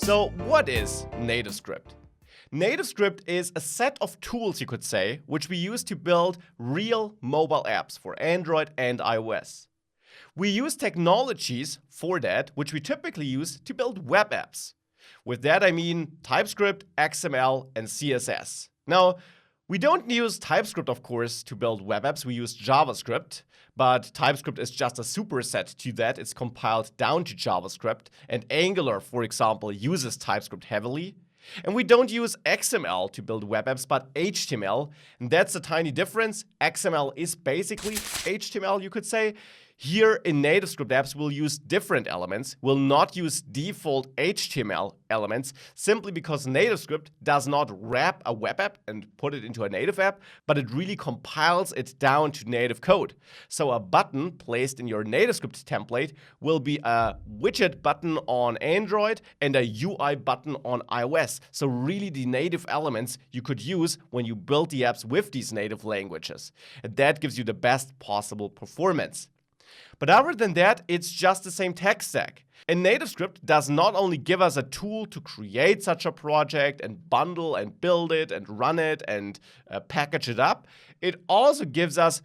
So what is NativeScript? NativeScript is a set of tools, you could say, which we use to build real mobile apps for Android and iOS. We use technologies for that, which we typically use to build web apps. With that, I mean TypeScript, XML, and CSS. Now, we don't use TypeScript, of course, to build web apps. We use JavaScript, but TypeScript is just a superset to that. It's compiled down to JavaScript, and Angular, for example, uses TypeScript heavily. And we don't use XML to build web apps, but HTML. And that's a tiny difference. XML is basically HTML, you could say. Here in NativeScript apps, we'll use different elements. We'll not use default HTML elements simply because NativeScript does not wrap a web app and put it into a native app, but it really compiles it down to native code. So a button placed in your NativeScript template will be a widget button on Android and a UI button on iOS. So really the native elements you could use when you build the apps with these native languages. And that gives you the best possible performance. But other than that, it's just the same tech stack. And NativeScript does not only give us a tool to create such a project and bundle and build it and run it and package it up, it also gives us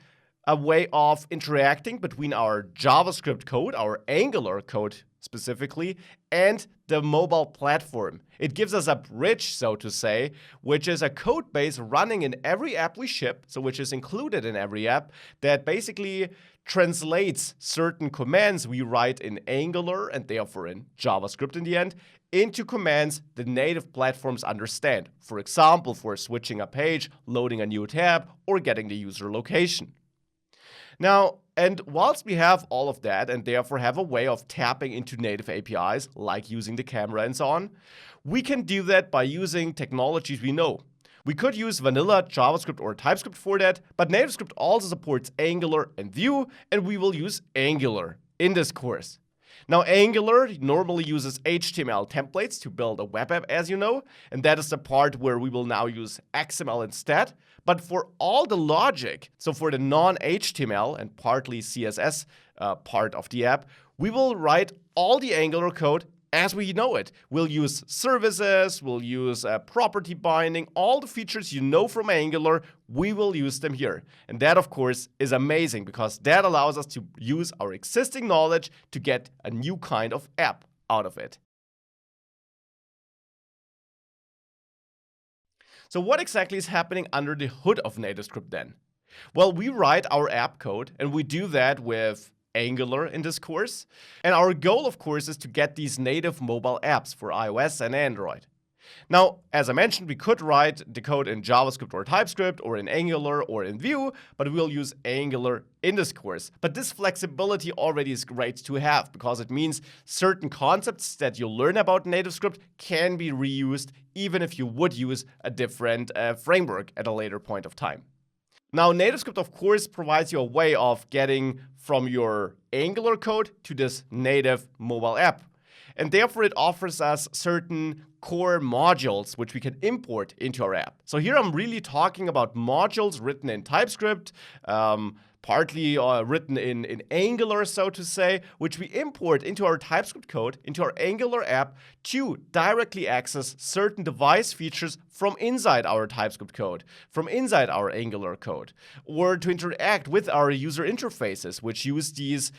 a way of interacting between our JavaScript code, our Angular code specifically, and the mobile platform. It gives us a bridge, so to say, which is a code base running in every app we ship, so which is included in every app, that basically translates certain commands we write in Angular and therefore in JavaScript in the end into commands the native platforms understand. For example, for switching a page, loading a new tab, or getting the user location. Now, and whilst we have all of that and therefore have a way of tapping into native APIs, like using the camera and so on, we can do that by using technologies we know. We could use vanilla JavaScript or TypeScript for that, but NativeScript also supports Angular and Vue, and we will use Angular in this course. Now, Angular normally uses HTML templates to build a web app, as you know, and that is the part where we will now use XML instead. But for all the logic, so for the non-HTML and partly CSS part of the app, we will write all the Angular code as we know it. We'll use services, we'll use property binding, all the features you know from Angular, we will use them here. And that, of course, is amazing because that allows us to use our existing knowledge to get a new kind of app out of it. So what exactly is happening under the hood of NativeScript then? Well, we write our app code, and we do that with Angular in this course. And our goal, of course, is to get these native mobile apps for iOS and Android. Now, as I mentioned, we could write the code in JavaScript or TypeScript or in Angular or in Vue, but we'll use Angular in this course. But this flexibility already is great to have because it means certain concepts that you'll learn about NativeScript can be reused even if you would use a different framework at a later point of time. Now, NativeScript, of course, provides you a way of getting from your Angular code to this native mobile app. And therefore, it offers us certain core modules which we can import into our app. So here I'm really talking about modules written in TypeScript, partly written in Angular, so to say, which we import into our TypeScript code, into our Angular app to directly access certain device features from inside our TypeScript code, from inside our Angular code, or to interact with our user interfaces, which use these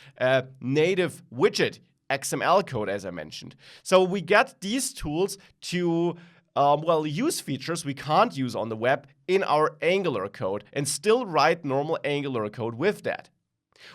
native widget XML code, as I mentioned. So we get these tools to use features we can't use on the web in our Angular code and still write normal Angular code with that.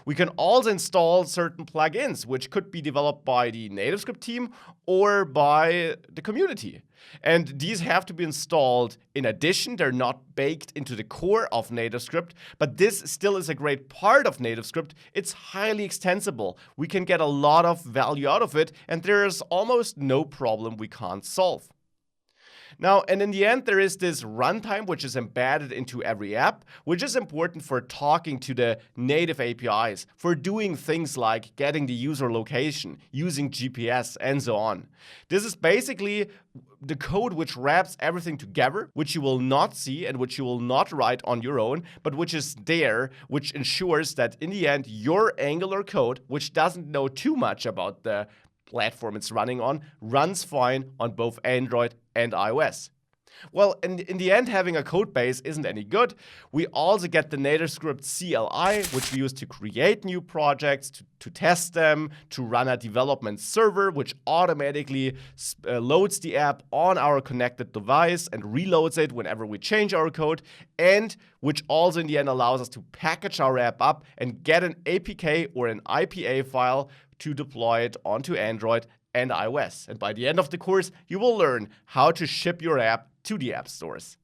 We can also install certain plugins, which could be developed by the NativeScript team or by the community. And these have to be installed in addition. They're not baked into the core of NativeScript, but this still is a great part of NativeScript. It's highly extensible. We can get a lot of value out of it, and there's almost no problem we can't solve. Now, and in the end, there is this runtime which is embedded into every app, which is important for talking to the native APIs, for doing things like getting the user location, using GPS, and so on. This is basically the code which wraps everything together, which you will not see and which you will not write on your own, but which is there, which ensures that in the end, your Angular code, which doesn't know too much about the platform it's running on runs fine on both Android and iOS. Well, in the end, having a code base isn't any good. We also get the NativeScript CLI, which we use to create new projects, to test them, to run a development server, which automatically loads the app on our connected device and reloads it whenever we change our code, and which also in the end allows us to package our app up and get an APK or an IPA file to deploy it onto Android and iOS. And by the end of the course, you will learn how to ship your app to the app stores.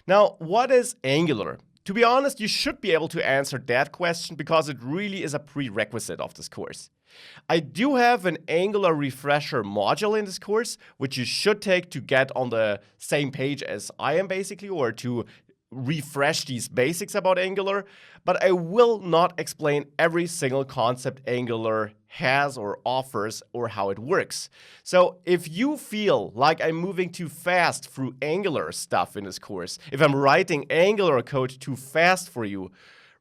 Now, what is Angular? To be honest, you should be able to answer that question because it really is a prerequisite of this course. I do have an Angular refresher module in this course, which you should take to get on the same page as I am basically, or to refresh these basics about Angular, but I will not explain every single concept Angular has or offers or how it works. So if you feel like I'm moving too fast through Angular stuff in this course, if I'm writing Angular code too fast for you,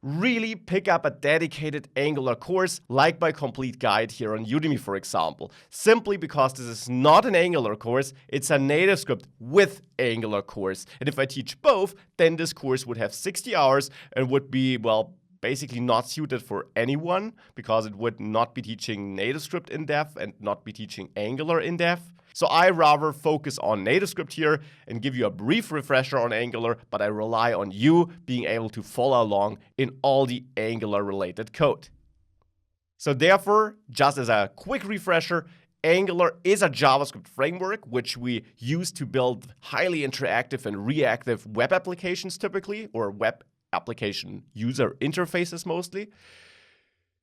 really pick up a dedicated Angular course like my complete guide here on Udemy, for example. Simply because this is not an Angular course, it's a NativeScript with Angular course. And if I teach both, then this course would have 60 hours and would be, well, basically not suited for anyone because it would not be teaching NativeScript in depth and not be teaching Angular in depth. So I rather focus on NativeScript here and give you a brief refresher on Angular, but I rely on you being able to follow along in all the Angular-related code. So therefore, just as a quick refresher, Angular is a JavaScript framework which we use to build highly interactive and reactive web applications typically, or web application user interfaces mostly.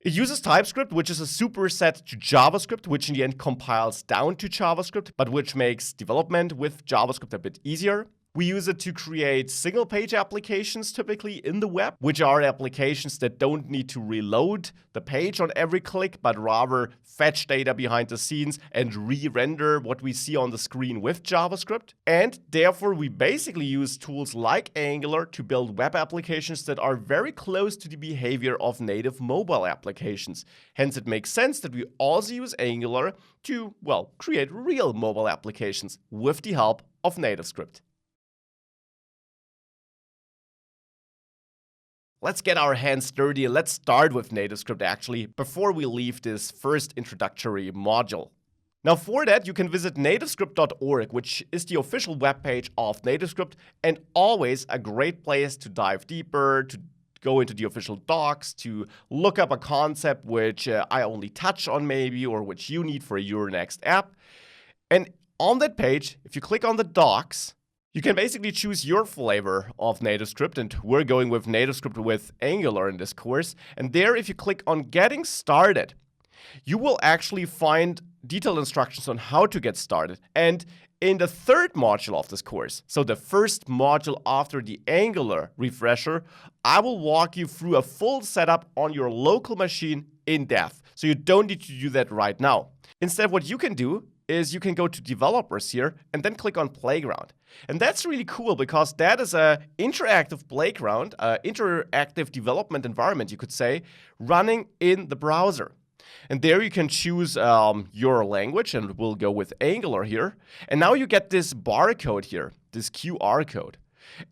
It uses TypeScript, which is a superset to JavaScript, which in the end compiles down to JavaScript, but which makes development with JavaScript a bit easier. We use it to create single-page applications typically in the web, which are applications that don't need to reload the page on every click, but rather fetch data behind the scenes and re-render what we see on the screen with JavaScript. And therefore, we basically use tools like Angular to build web applications that are very close to the behavior of native mobile applications. Hence, it makes sense that we also use Angular to, well, create real mobile applications with the help of NativeScript. Let's get our hands dirty and let's start with NativeScript actually before we leave this first introductory module. Now for that, you can visit nativescript.org, which is the official webpage of NativeScript and always a great place to dive deeper, to go into the official docs, to look up a concept which I only touch on maybe, or which you need for your next app. And on that page, if you click on the docs, you can basically choose your flavor of NativeScript, and we're going with NativeScript with Angular in this course. And there, if you click on Getting Started, you will actually find detailed instructions on how to get started. And in the third module of this course, so the first module after the Angular refresher, I will walk you through a full setup on your local machine in depth. So you don't need to do that right now. Instead, what you can do is you can go to developers here and then click on Playground. And that's really cool because that is an interactive playground, interactive development environment, you could say, running in the browser. And there you can choose your language, and we'll go with Angular here. And now you get this barcode here, this QR code.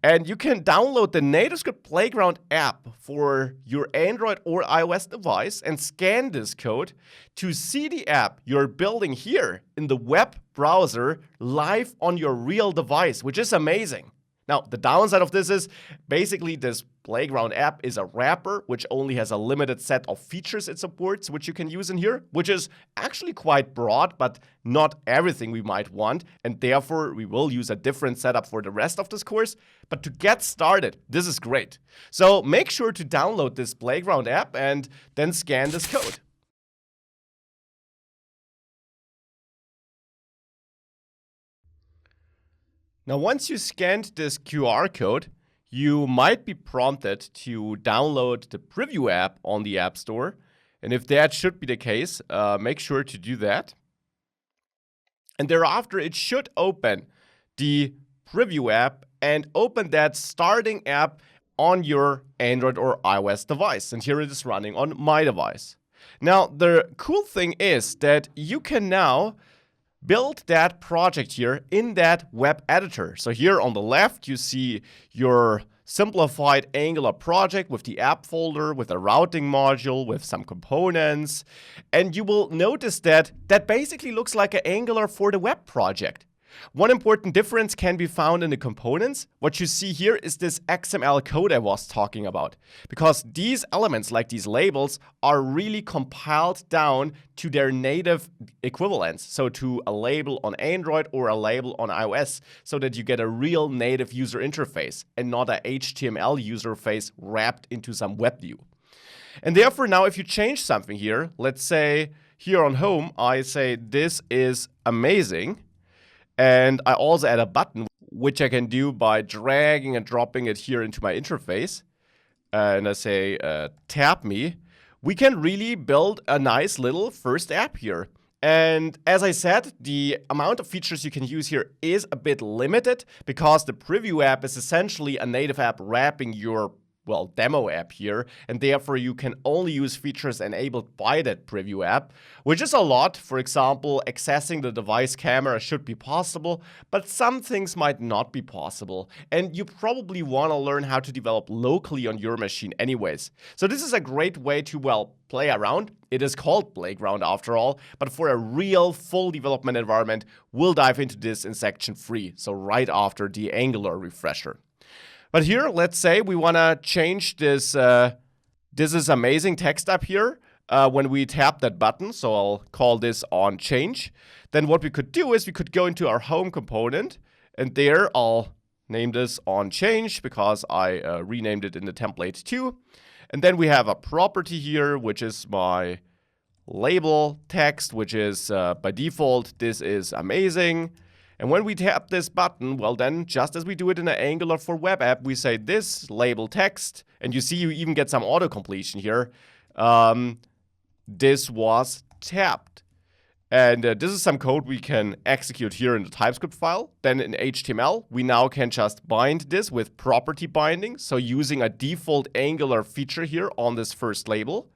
And you can download the NativeScript Playground app for your Android or iOS device and scan this code to see the app you're building here in the web browser live on your real device, which is amazing. Now, the downside of this is basically this Playground app is a wrapper which only has a limited set of features it supports, which you can use in here, which is actually quite broad, but not everything we might want. And therefore, we will use a different setup for the rest of this course. But to get started, this is great. So make sure to download this Playground app and then scan this code. Now, once you scanned this QR code, you might be prompted to download the preview app on the App Store. And if that should be the case, make sure to do that. And thereafter, it should open the preview app and open that starting app on your Android or iOS device. And here it is running on my device. Now, the cool thing is that you can now build that project here in that web editor. So here on the left, you see your simplified Angular project with the app folder, with a routing module, with some components. And you will notice that that basically looks like an Angular for the web project. One important difference can be found in the components. What you see here is this XML code I was talking about, because these elements, like these labels, are really compiled down to their native equivalents. So to a label on Android or a label on iOS, so that you get a real native user interface and not a HTML user face wrapped into some web view. And therefore now if you change something here, let's say here on home, I say this is amazing. And I also add a button, which I can do by dragging and dropping it here into my interface. And I say, tap me. We can really build a nice little first app here. And as I said, the amount of features you can use here is a bit limited because the preview app is essentially a native app wrapping your demo app here, and therefore you can only use features enabled by that preview app, which is a lot. For example, accessing the device camera should be possible, but some things might not be possible. And you probably want to learn how to develop locally on your machine anyways. So this is a great way to, play around. It is called Playground after all, but for a real full development environment, we'll dive into this in section 3, so right after the Angular refresher. But here, let's say we want to change this this is amazing text up here when we tap that button. So I'll call this on change. Then what we could do is we could go into our home component, and there I'll name this on change because I renamed it in the template too. And then we have a property here, which is my label text, which is by default, this is amazing. And when we tap this button, then just as we do it in an Angular for web app, we say this label text, and you see you even get some auto-completion here. This was tapped. And this is some code we can execute here in the TypeScript file. Then in HTML, we now can just bind this with property binding. So using a default Angular feature here on this first label.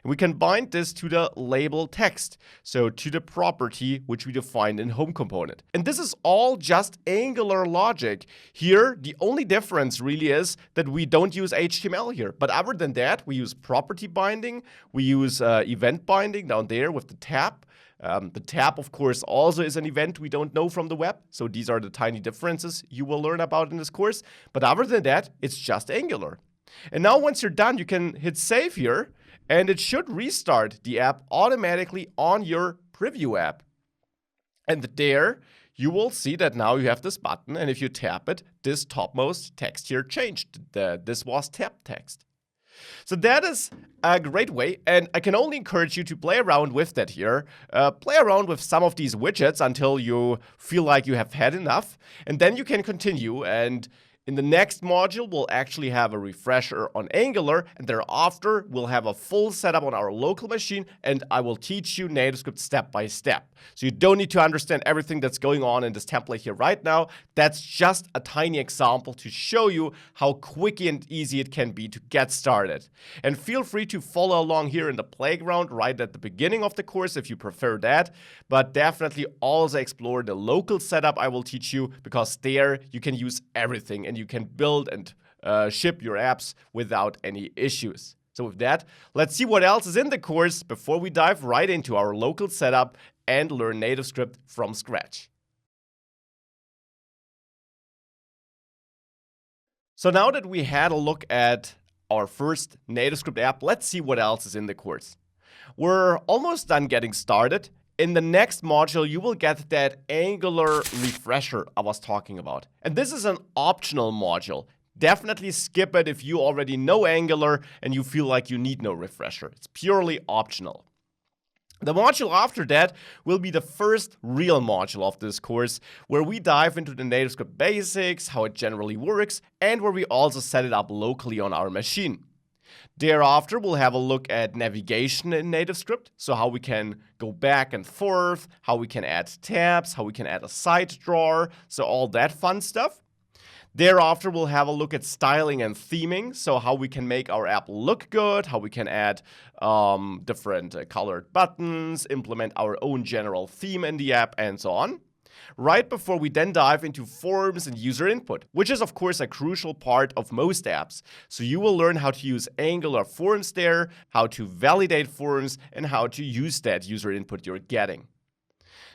And we can bind this to the label text, so to the property which we defined in home component. And this is all just Angular logic. Here, the only difference really is that we don't use HTML here. But other than that, we use property binding, we use event binding down there with the tab. The tab, of course, also is an event we don't know from the web. So these are the tiny differences you will learn about in this course. But other than that, it's just Angular. And now once you're done, you can hit save here. And it should restart the app automatically on your preview app. And there you will see that now you have this button. And if you tap it, this topmost text here changed. This was tap text. So that is a great way. And I can only encourage you to play around with that here. Play around with some of these widgets until you feel like you have had enough. And then you can continue. And in the next module, we'll actually have a refresher on Angular, and thereafter, we'll have a full setup on our local machine, and I will teach you NativeScript step by step. So you don't need to understand everything that's going on in this template here right now. That's just a tiny example to show you how quick and easy it can be to get started. And feel free to follow along here in the playground right at the beginning of the course if you prefer that, but definitely also explore the local setup I will teach you, because there you can use everything and you can build and ship your apps without any issues. So with that, let's see what else is in the course before we dive right into our local setup and learn NativeScript from scratch. So now that we had a look at our first NativeScript app, let's see what else is in the course. We're almost done getting started. In the next module, you will get that Angular refresher I was talking about. And this is an optional module. Definitely skip it if you already know Angular and you feel like you need no refresher. It's purely optional. The module after that will be the first real module of this course, where we dive into the NativeScript basics, how it generally works, and where we also set it up locally on our machine. Thereafter, we'll have a look at navigation in NativeScript, so how we can go back and forth, how we can add tabs, how we can add a side drawer, so all that fun stuff. Thereafter, we'll have a look at styling and theming, so how we can make our app look good, how we can add different colored buttons, implement our own general theme in the app, and so on. Right before we then dive into forms and user input, which is of course a crucial part of most apps. So you will learn how to use Angular forms there, how to validate forms, and how to use that user input you're getting.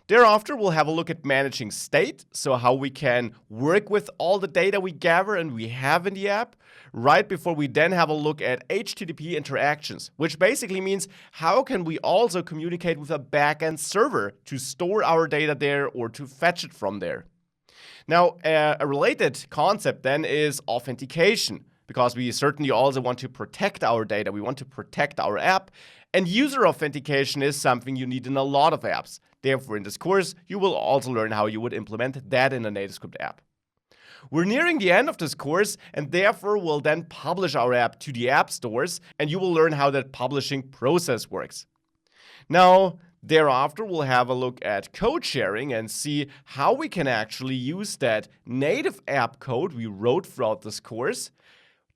Thereafter, we'll have a look at managing state, so how we can work with all the data we gather and we have in the app. Right before we then have a look at HTTP interactions, which basically means how can we also communicate with a backend server to store our data there or to fetch it from there. Now, a related concept then is authentication, because we certainly also want to protect our data, we want to protect our app, and user authentication is something you need in a lot of apps. Therefore, in this course, you will also learn how you would implement that in a NativeScript app. We're nearing the end of this course, and therefore we'll then publish our app to the app stores, and you will learn how that publishing process works. Now, thereafter, we'll have a look at code sharing and see how we can actually use that native app code we wrote throughout this course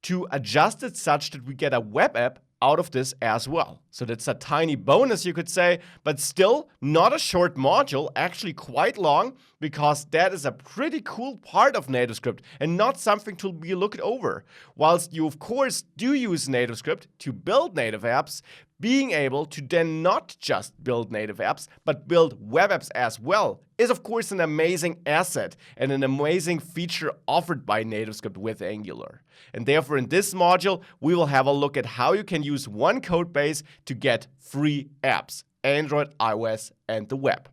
to adjust it such that we get a web app out of this as well. So that's a tiny bonus, you could say, but still not a short module, actually quite long, because that is a pretty cool part of NativeScript and not something to be looked over. Whilst you of course do use NativeScript to build native apps, being able to then not just build native apps, but build web apps as well is of course an amazing asset and an amazing feature offered by NativeScript with Angular. And therefore in this module, we will have a look at how you can use one code base to get free apps, Android, iOS, and the web.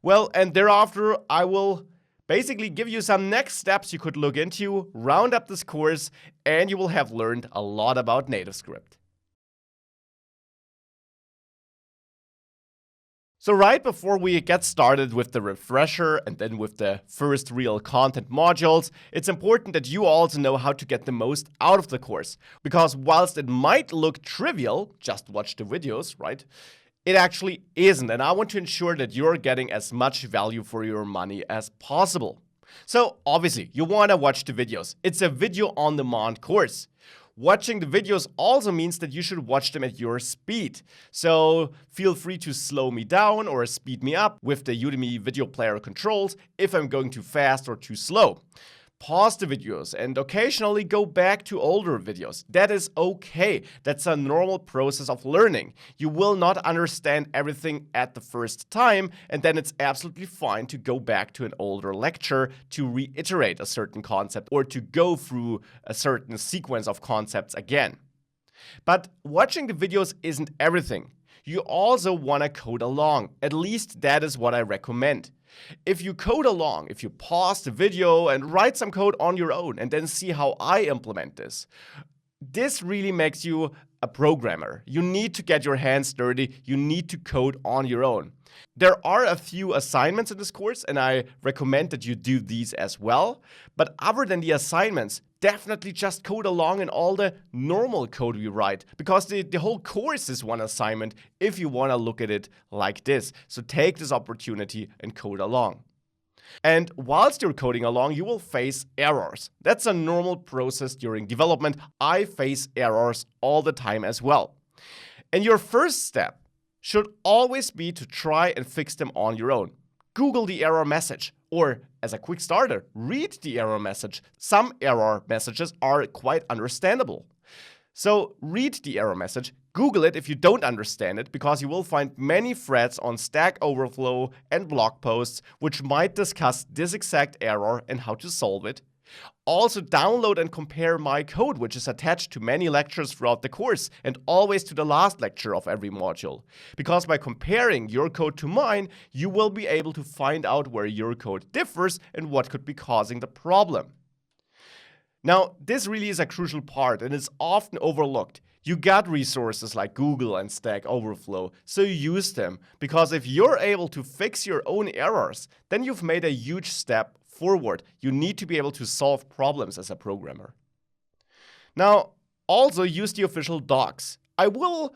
Well, and thereafter, I will basically give you some next steps you could look into, round up this course, and you will have learned a lot about NativeScript. So right before we get started with the refresher and then with the first real content modules, it's important that you also know how to get the most out of the course. Because whilst it might look trivial, just watch the videos, right? It actually isn't, and I want to ensure that you're getting as much value for your money as possible. So obviously, you want to watch the videos. It's a video on demand course. Watching the videos also means that you should watch them at your speed. So feel free to slow me down or speed me up with the Udemy video player controls if I'm going too fast or too slow. Pause the videos and occasionally go back to older videos. That is okay. That's a normal process of learning. You will not understand everything at the first time, and then it's absolutely fine to go back to an older lecture to reiterate a certain concept or to go through a certain sequence of concepts again. But watching the videos isn't everything. You also want to code along. At least that is what I recommend. If you code along, if you pause the video and write some code on your own and then see how I implement this, this really makes you a programmer. You need to get your hands dirty. You need to code on your own. There are a few assignments in this course, and I recommend that you do these as well. But other than the assignments, definitely just code along in all the normal code we write, because the whole course is one assignment if you want to look at it like this. So take this opportunity and code along. And whilst you're coding along, you will face errors. That's a normal process during development. I face errors all the time as well. And your first step should always be to try and fix them on your own. Google the error message, or as a quick starter, read the error message. Some error messages are quite understandable. So read the error message, Google it if you don't understand it, because you will find many threads on Stack Overflow and blog posts which might discuss this exact error and how to solve it. Also download and compare my code, which is attached to many lectures throughout the course and always to the last lecture of every module. Because by comparing your code to mine, you will be able to find out where your code differs and what could be causing the problem. Now, this really is a crucial part and is often overlooked. You got resources like Google and Stack Overflow, so you use them. Because if you're able to fix your own errors, then you've made a huge step forward. You need to be able to solve problems as a programmer. Now, also use the official docs. I will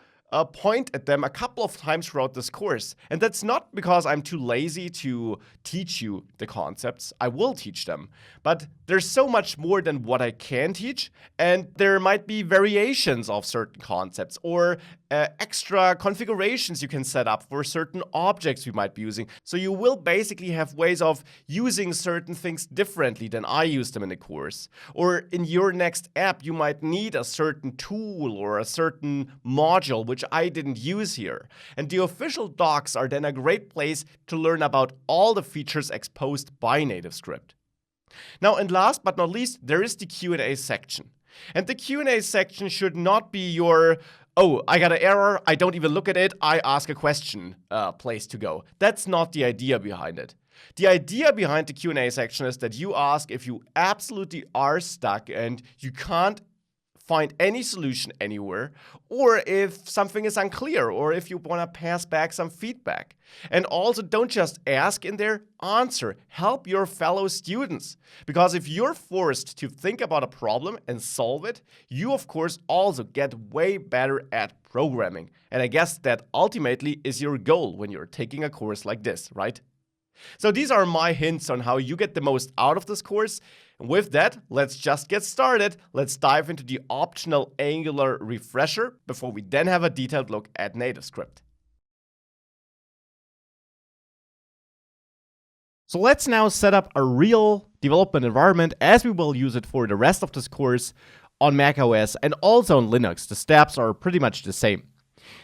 point at them a couple of times throughout this course. And that's not because I'm too lazy to teach you the concepts. I will teach them. But there's so much more than what I can teach. And there might be variations of certain concepts or extra configurations you can set up for certain objects you might be using. So you will basically have ways of using certain things differently than I use them in the course. Or in your next app, you might need a certain tool or a certain module which I didn't use here. And the official docs are then a great place to learn about all the features exposed by NativeScript. Now, and last but not least, there is the Q&A section. And the Q&A section should not be your "oh, I got an error, I don't even look at it, I ask a question" place to go. That's not the idea behind it. The idea behind the Q&A section is that you ask if you absolutely are stuck and you can't find any solution anywhere, or if something is unclear, or if you want to pass back some feedback. And also, don't just ask in there, answer. Help your fellow students. Because if you're forced to think about a problem and solve it, you of course also get way better at programming. And I guess that ultimately is your goal when you're taking a course like this, right? So these are my hints on how you get the most out of this course. And with that, let's just get started. Let's dive into the optional Angular refresher before we then have a detailed look at NativeScript. So let's now set up a real development environment as we will use it for the rest of this course on macOS and also on Linux. The steps are pretty much the same.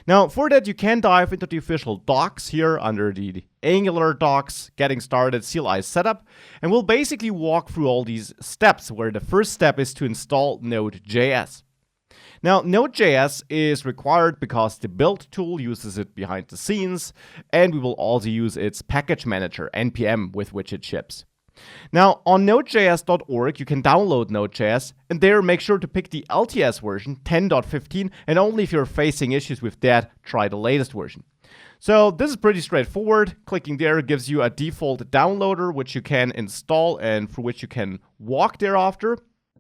Now, for that, you can dive into the official docs here under the Angular docs, getting started, CLI setup, and we'll basically walk through all these steps, where the first step is to install Node.js. Now, Node.js is required because the build tool uses it behind the scenes, and we will also use its package manager, npm, with which it ships. Now, on nodejs.org, you can download Node.js, and there make sure to pick the LTS version 10.15, and only if you're facing issues with that, try the latest version. So this is pretty straightforward. Clicking there gives you a default downloader, which you can install and through which you can walk thereafter.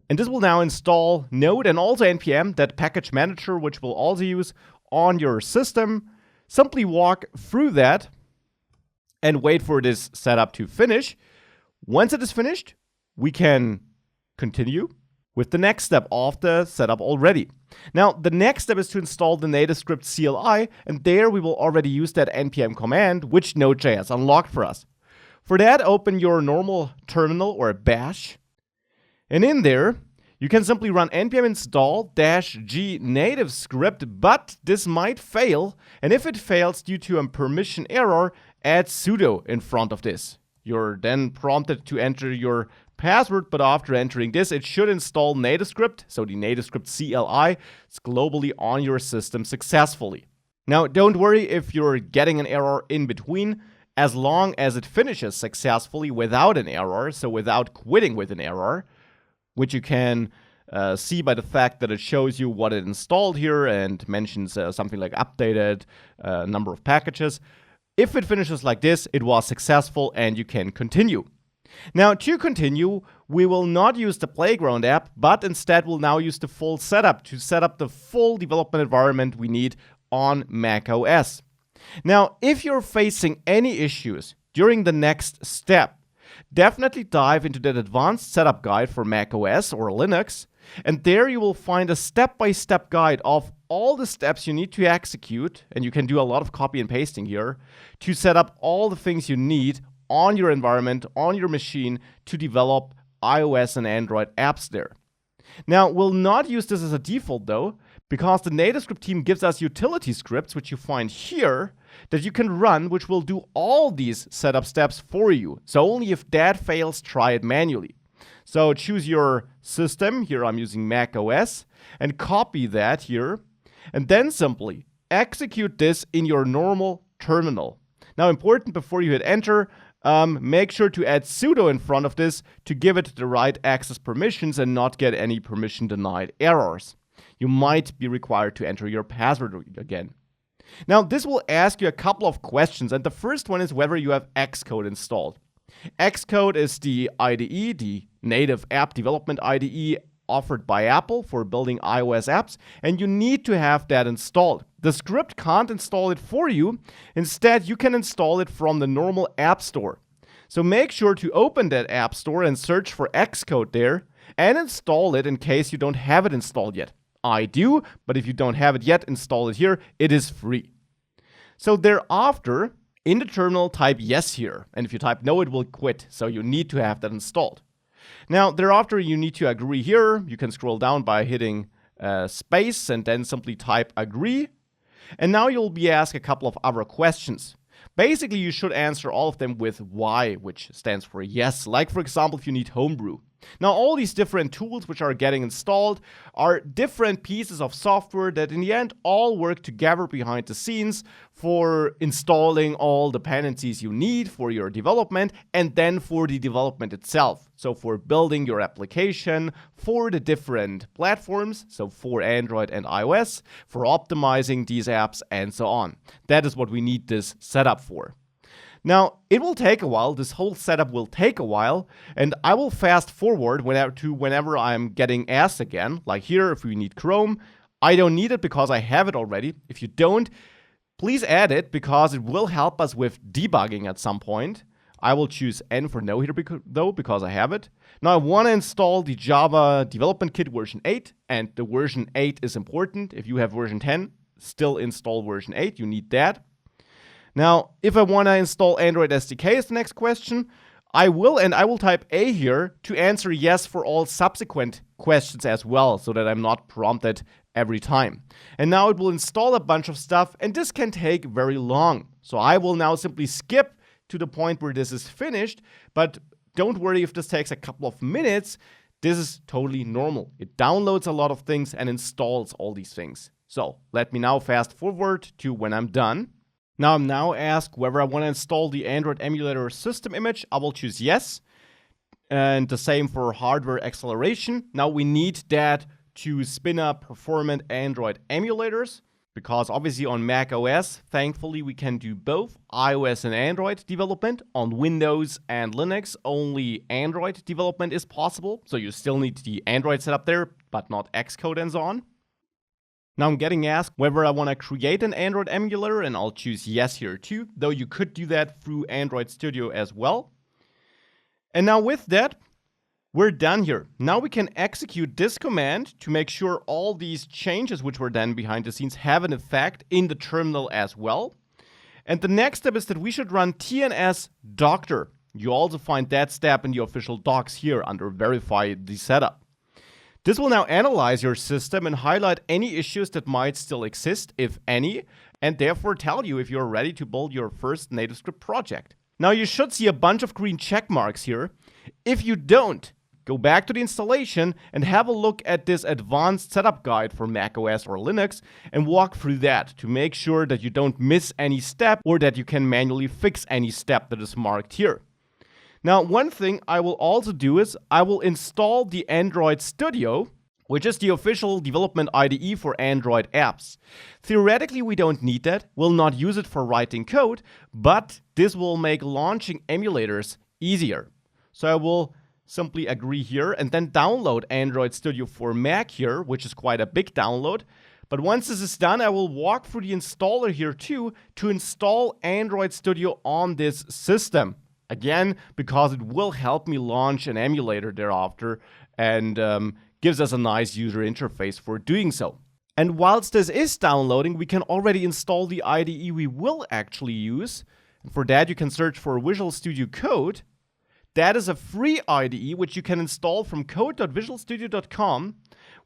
And this will now install Node and also npm, that package manager, which we'll also use on your system. Simply walk through that and wait for this setup to finish. Once it is finished, we can continue with the next step of the setup already. Now, the next step is to install the NativeScript CLI, and there we will already use that npm command, which Node.js unlocked for us. For that, open your normal terminal or bash, and in there, you can simply run npm install -g NativeScript, but this might fail, and if it fails due to a permission error, add sudo in front of this. You're then prompted to enter your password, but after entering this, it should install NativeScript, so the NativeScript CLI is globally on your system successfully. Now, don't worry if you're getting an error in between, as long as it finishes successfully without an error, so without quitting with an error, which you can see by the fact that it shows you what it installed here and mentions something like updated number of packages. If it finishes like this, it was successful and you can continue. Now, to continue, we will not use the Playground app, but instead we'll now use the full setup to set up the full development environment we need on macOS. Now, if you're facing any issues during the next step, definitely dive into that advanced setup guide for macOS or Linux, and there you will find a step-by-step guide of all the steps you need to execute, and you can do a lot of copy and pasting here, to set up all the things you need on your environment, on your machine, to develop iOS and Android apps there. Now, we'll not use this as a default though, because the NativeScript team gives us utility scripts, which you find here, that you can run, which will do all these setup steps for you. So only if that fails, try it manually. So choose your system, here I'm using Mac OS, and copy that here, and then simply execute this in your normal terminal. Now, important before you hit enter, make sure to add sudo in front of this to give it the right access permissions and not get any permission denied errors. You might be required to enter your password again. Now, this will ask you a couple of questions, and the first one is whether you have Xcode installed. Xcode is the IDE, the native app development IDE offered by Apple for building iOS apps, and you need to have that installed. the script can't install it for you. Instead, you can install it from the normal App Store. So make sure to open that App Store and search for Xcode there and install it in case you don't have it installed yet. I do, but if you don't have it yet, install it here. It is free. So thereafter, in the terminal, type yes here. And if you type no, it will quit. So you need to have that installed. Now, thereafter, you need to agree here. You can scroll down by hitting space and then simply type agree. And now you'll be asked a couple of other questions. Basically, you should answer all of them with Y, which stands for yes. Like, for example, if you need Homebrew. Now, all these different tools which are getting installed are different pieces of software that in the end all work together behind the scenes for installing all dependencies you need for your development and then for the development itself. So for building your application for the different platforms, so for Android and iOS, for optimizing these apps and so on. That is what we need this setup for. Now, it will take a while. This whole setup will take a while, and I will fast forward whenever I'm getting asked again. Like here, if we need Chrome, I don't need it because I have it already. If you don't, please add it because it will help us with debugging at some point. I will choose N for no here though, because I have it. Now I want to install the Java Development Kit version 8, and the version 8 is important. If you have version 10, still install version 8. You need that. Now, if I want to install Android SDK is the next question, I will type A here to answer yes for all subsequent questions as well, so that I'm not prompted every time. And now it will install a bunch of stuff, and this can take very long. So I will now simply skip to the point where this is finished, but don't worry if this takes a couple of minutes. This is totally normal. It downloads a lot of things and installs all these things. So let me now fast forward to when I'm done. Now I'm asked whether I want to install the Android emulator system image. I will choose yes. And the same for hardware acceleration. Now we need that to spin up performant Android emulators, because obviously on Mac OS, thankfully we can do both iOS and Android development. On Windows and Linux, only Android development is possible. So you still need the Android setup there, but not Xcode and so on. Now I'm getting asked whether I want to create an Android emulator, and I'll choose yes here too, though you could do that through Android Studio as well. And now with that, we're done here. Now we can execute this command to make sure all these changes which were done behind the scenes have an effect in the terminal as well. And the next step is that we should run tns doctor. You also find that step in the official docs here under verify the setup. This will now analyze your system and highlight any issues that might still exist, if any, and therefore tell you if you're ready to build your first NativeScript project. Now you should see a bunch of green check marks here. If you don't, go back to the installation and have a look at this advanced setup guide for macOS or Linux and walk through that to make sure that you don't miss any step or that you can manually fix any step that is marked here. Now, one thing I will also do is I will install the Android Studio, which is the official development IDE for Android apps. Theoretically, we don't need that. We'll not use it for writing code, but this will make launching emulators easier. So I will simply agree here and then download Android Studio for Mac here, which is quite a big download. But once this is done, I will walk through the installer here too to install Android Studio on this system. Again, because it will help me launch an emulator thereafter and gives us a nice user interface for doing so. And whilst this is downloading, we can already install the IDE we will actually use. And for that, you can search for Visual Studio Code. That is a free IDE which you can install from code.visualstudio.com,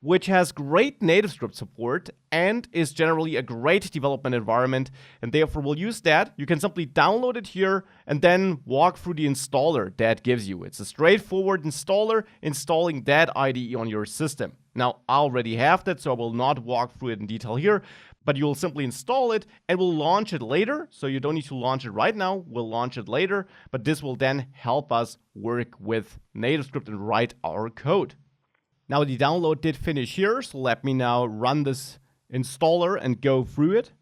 which has great NativeScript support and is generally a great development environment, and therefore we'll use that. You can simply download it here and then walk through the installer that gives you. It's a straightforward installer installing that IDE on your system. Now, I already have that, so I will not walk through it in detail here, but you'll simply install it and we'll launch it later. So you don't need to launch it right now, we'll launch it later, but this will then help us work with NativeScript and write our code. Now the download did finish here, so let me now run this installer and go through it.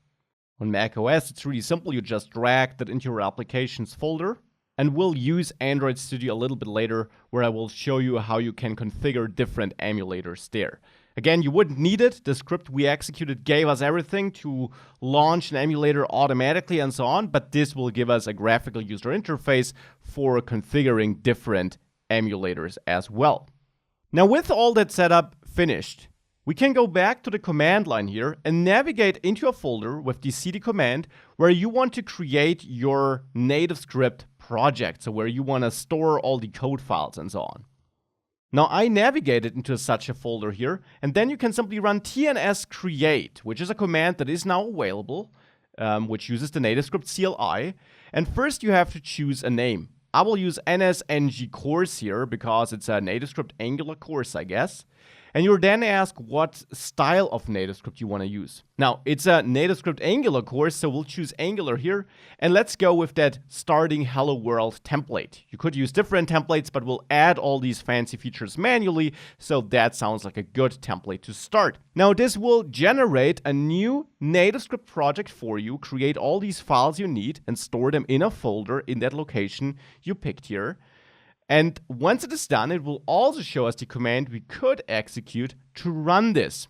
On macOS, it's really simple. You just drag that into your applications folder And we'll use Android Studio a little bit later, where I will show you how you can configure different emulators there. Again, you wouldn't need it. The script we executed gave us everything to launch an emulator automatically and so on, but this will give us a graphical user interface for configuring different emulators as well. Now, with all that setup finished, we can go back to the command line here and navigate into a folder with the cd command where you want to create your NativeScript project, so where you want to store all the code files and so on. Now, I navigated into such a folder here, and then you can simply run tns create, which is a command that is now available, which uses the NativeScript CLI. And first you have to choose a name. I will use nsng course here because it's a NativeScript Angular course, I guess. And you're then asked what style of NativeScript you want to use. Now, it's a NativeScript Angular course, so we'll choose Angular here. And let's go with that starting Hello World template. You could use different templates, but we'll add all these fancy features manually, so that sounds like a good template to start. Now, this will generate a new NativeScript project for you, create all these files you need, and store them in a folder in that location you picked here. And once it is done, it will also show us the command we could execute to run this.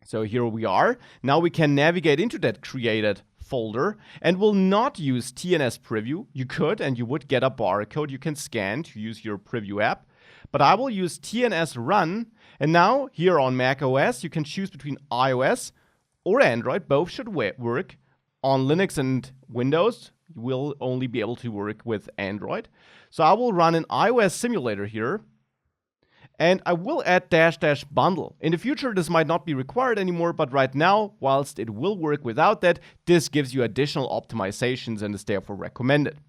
So here we are. Now we can navigate into that created folder and will not use TNS preview. You could, and you would get a barcode you can scan to use your preview app. But I will use TNS run. And now here on macOS, you can choose between iOS or Android. Both should work. On Linux and Windows, you will only be able to work with Android. So I will run an iOS simulator here, and I will add -- bundle. In the future, this might not be required anymore, but right now, whilst it will work without that, this gives you additional optimizations and is therefore recommended.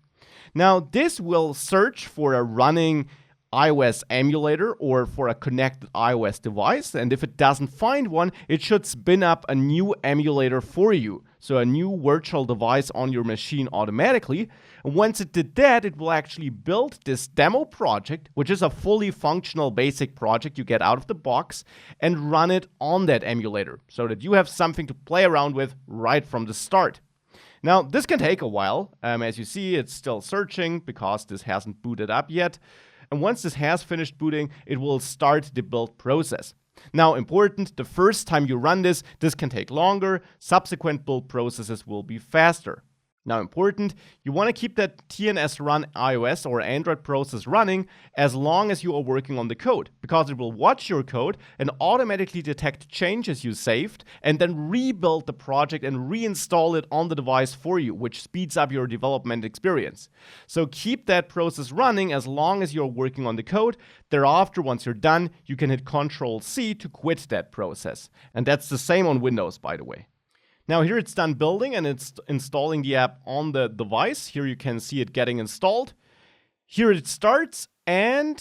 Now, this will search for a running iOS emulator or for a connected iOS device, and if it doesn't find one, it should spin up a new emulator for you, so a new virtual device on your machine automatically. And once it did that, it will actually build this demo project, which is a fully functional basic project you get out of the box, and run it on that emulator so that you have something to play around with right from the start. Now, this can take a while. As you see, it's still searching because this hasn't booted up yet. And once this has finished booting, it will start the build process. Now, important, the first time you run this can take longer. Subsequent build processes will be faster. Now, important, you want to keep that TNS run iOS or Android process running as long as you are working on the code, because it will watch your code and automatically detect changes you saved and then rebuild the project and reinstall it on the device for you, which speeds up your development experience. So keep that process running as long as you're working on the code. Thereafter, once you're done, you can hit Ctrl+C to quit that process. And that's the same on Windows, by the way. Now here it's done building and it's installing the app on the device. Here you can see it getting installed. Here it starts, and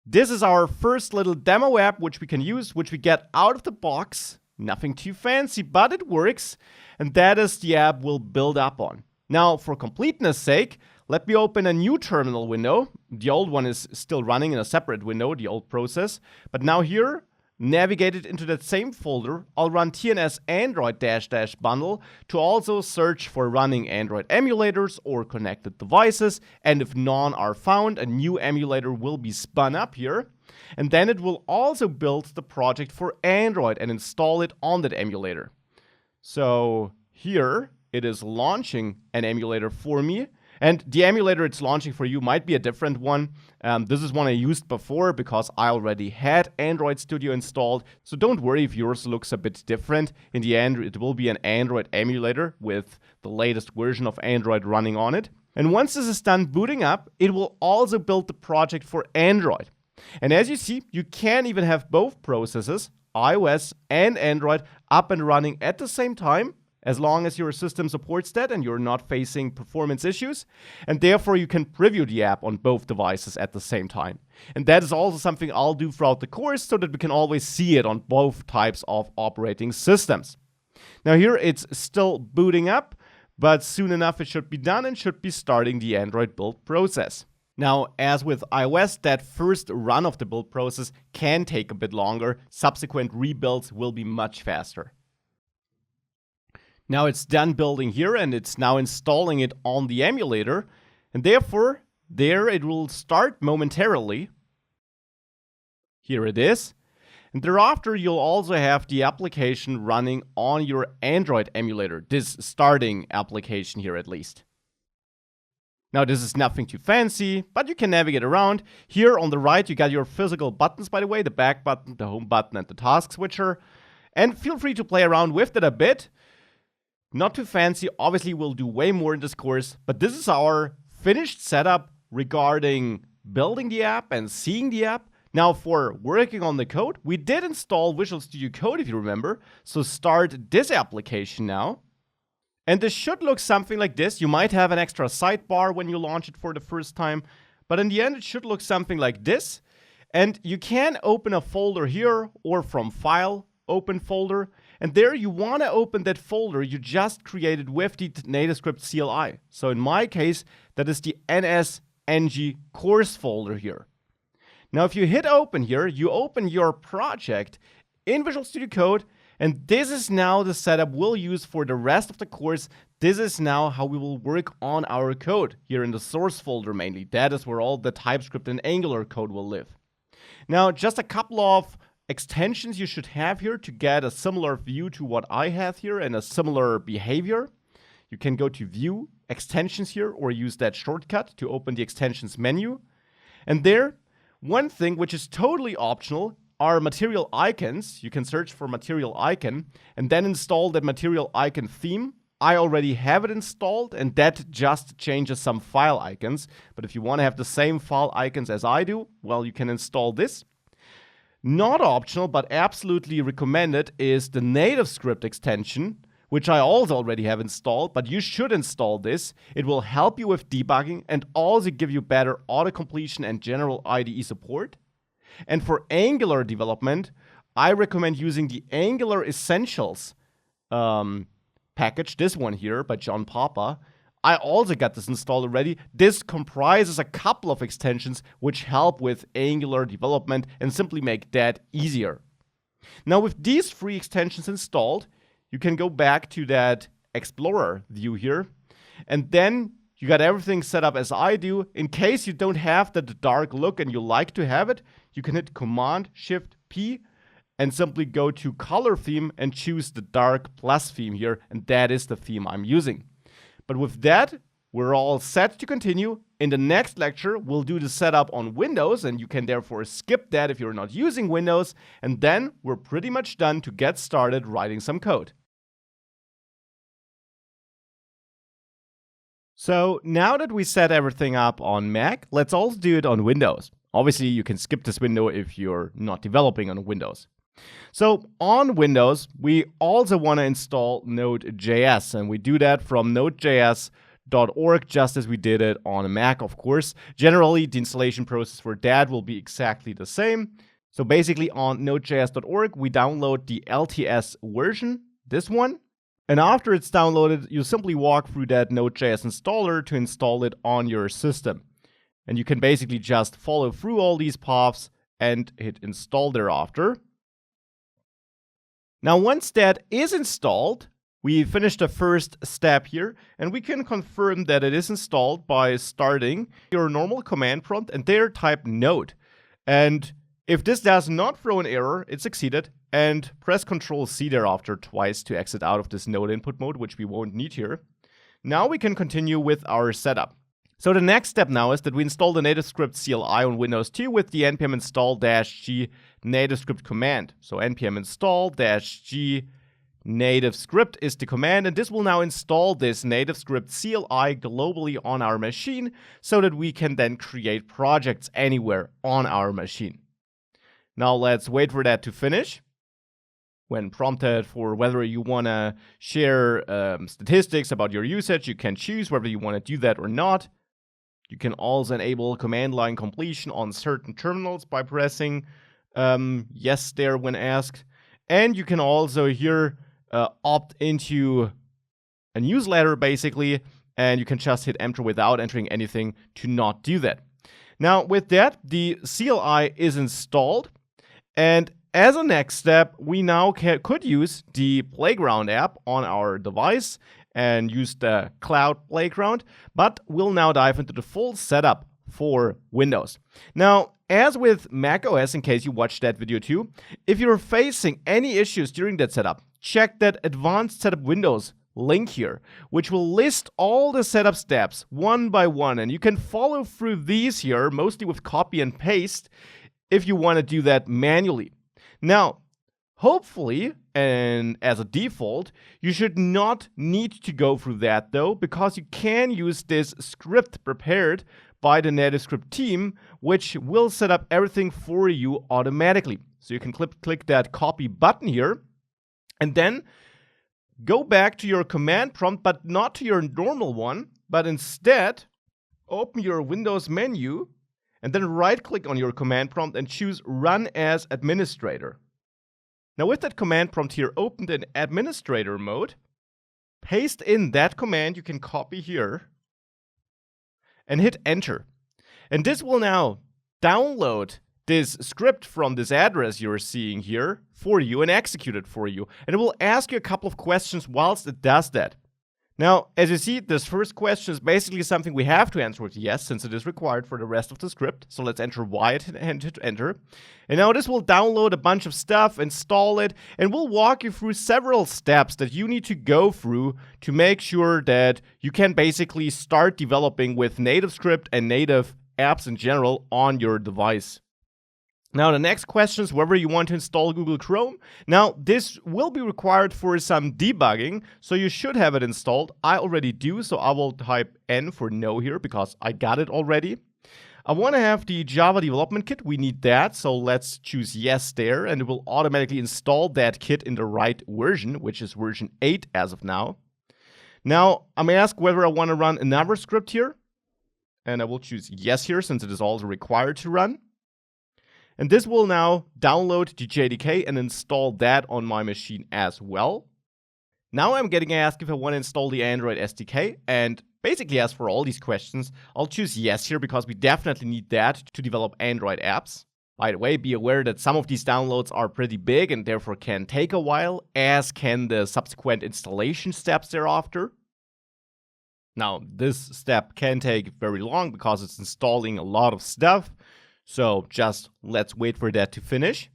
this is our first little demo app which we can use, which we get out of the box. Nothing too fancy, but it works. And that is the app we'll build up on. Now, for completeness sake, let me open a new terminal window. The old one is still running in a separate window, the old process. But now here, navigated into that same folder, I'll run TNS Android -- bundle to also search for running Android emulators or connected devices. And if none are found, a new emulator will be spun up here. And then it will also build the project for Android and install it on that emulator. So here it is launching an emulator for me. And the emulator it's launching for you might be a different one. This is one I used before because I already had Android Studio installed. So don't worry if yours looks a bit different. In the end, it will be an Android emulator with the latest version of Android running on it. And once this is done booting up, it will also build the project for Android. And as you see, you can even have both processes, iOS and Android, up and running at the same time, as long as your system supports that and you're not facing performance issues. And therefore, you can preview the app on both devices at the same time. And that is also something I'll do throughout the course so that we can always see it on both types of operating systems. Now here it's still booting up, but soon enough it should be done and should be starting the Android build process. Now, as with iOS, that first run of the build process can take a bit longer. Subsequent rebuilds will be much faster. Now it's done building here and it's now installing it on the emulator. And therefore, there it will start momentarily. Here it is. And thereafter, you'll also have the application running on your Android emulator, this starting application here at least. Now, this is nothing too fancy, but you can navigate around. Here on the right, you got your physical buttons, by the way, the back button, the home button, and the task switcher. And feel free to play around with it a bit. Not too fancy. Obviously, we'll do way more in this course, but this is our finished setup regarding building the app and seeing the app. Now, for working on the code, we did install Visual Studio Code, if you remember. So start this application now. And this should look something like this. You might have an extra sidebar when you launch it for the first time, but in the end, it should look something like this. And you can open a folder here or from File, Open Folder. And there you want to open that folder you just created with the NativeScript CLI. So in my case, that is the NSNG course folder here. Now, if you hit open here, you open your project in Visual Studio Code. And this is now the setup we'll use for the rest of the course. This is now how we will work on our code here in the source folder mainly. That is where all the TypeScript and Angular code will live. Now, just a couple of extensions you should have here to get a similar view to what I have here and a similar behavior. You can go to View, Extensions here, or use that shortcut to open the Extensions menu. And there, one thing which is totally optional are material icons. You can search for material icon and then install that material icon theme. I already have it installed, and that just changes some file icons. But if you want to have the same file icons as I do, well, you can install this. Not optional, but absolutely recommended is the NativeScript extension, which I also already have installed, but you should install this. It will help you with debugging and also give you better auto-completion and general IDE support. And for Angular development, I recommend using the Angular Essentials package, this one here by John Papa. I also got this installed already. This comprises a couple of extensions which help with Angular development and simply make that easier. Now, with these three extensions installed, you can go back to that Explorer view here, and then you got everything set up as I do. In case you don't have that dark look and you like to have it, you can hit Command-Shift-P and simply go to Color Theme and choose the Dark Plus theme here, and that is the theme I'm using. But with that, we're all set to continue. In the next lecture, we'll do the setup on Windows, and you can therefore skip that if you're not using Windows, and then we're pretty much done to get started writing some code. So now that we set everything up on Mac, let's also do it on Windows. Obviously, you can skip this window if you're not developing on Windows. So on Windows, we also want to install Node.js, and we do that from nodejs.org, just as we did it on Mac, of course. Generally, the installation process for that will be exactly the same. So basically, on nodejs.org, we download the LTS version, this one. And after it's downloaded, you simply walk through that Node.js installer to install it on your system. And you can basically just follow through all these paths and hit install thereafter. Now, once that is installed, we finish the first step here, and we can confirm that it is installed by starting your normal command prompt and there type node. And if this does not throw an error, it succeeded, and press Ctrl-C thereafter twice to exit out of this node input mode, which we won't need here. Now we can continue with our setup. So the next step now is that we install the NativeScript CLI on Windows 2 with the npm install-g NativeScript command. So npm install-g NativeScript is the command, and this will now install this NativeScript CLI globally on our machine so that we can then create projects anywhere on our machine. Now let's wait for that to finish. When prompted for whether you want to share statistics about your usage, you can choose whether you want to do that or not. You can also enable command line completion on certain terminals by pressing yes there when asked. And you can also here opt into a newsletter basically, and you can just hit enter without entering anything to not do that. Now with that, the CLI is installed, and as a next step, we now could use the Playground app on our device, and use the cloud playground, but we'll now dive into the full setup for Windows. Now, as with macOS, in case you watched that video too, if you're facing any issues during that setup, check that Advanced Setup Windows link here, which will list all the setup steps one by one, and you can follow through these here, mostly with copy and paste, if you want to do that manually. Now, hopefully, and as a default, you should not need to go through that though, because you can use this script prepared by the NativeScript team, which will set up everything for you automatically. So you can click that copy button here, and then go back to your command prompt, but not to your normal one, but instead open your Windows menu and then right-click on your command prompt and choose Run as Administrator. Now with that command prompt here opened in administrator mode, paste in that command you can copy here and hit enter. And this will now download this script from this address you're seeing here for you and execute it for you. And it will ask you a couple of questions whilst it does that. Now, as you see, this first question is basically something we have to answer with yes, since it is required for the rest of the script. So let's enter Y and hit enter. And now this will download a bunch of stuff, install it, and we'll walk you through several steps that you need to go through to make sure that you can basically start developing with NativeScript and native apps in general on your device. Now, the next question is whether you want to install Google Chrome. Now, this will be required for some debugging, so you should have it installed. I already do, so I will type N for no here because I got it already. I want to have the Java Development Kit. We need that, so let's choose yes there, and it will automatically install that kit in the right version, which is version 8 as of now. Now, I'm asked whether I want to run another script here, and I will choose yes here since it is also required to run. And this will now download the JDK and install that on my machine as well. Now I'm getting asked if I want to install the Android SDK, and basically as for all these questions, I'll choose yes here because we definitely need that to develop Android apps. By the way, be aware that some of these downloads are pretty big and therefore can take a while, as can the subsequent installation steps thereafter. Now, this step can take very long because it's installing a lot of stuff. So just let's wait for that to finish.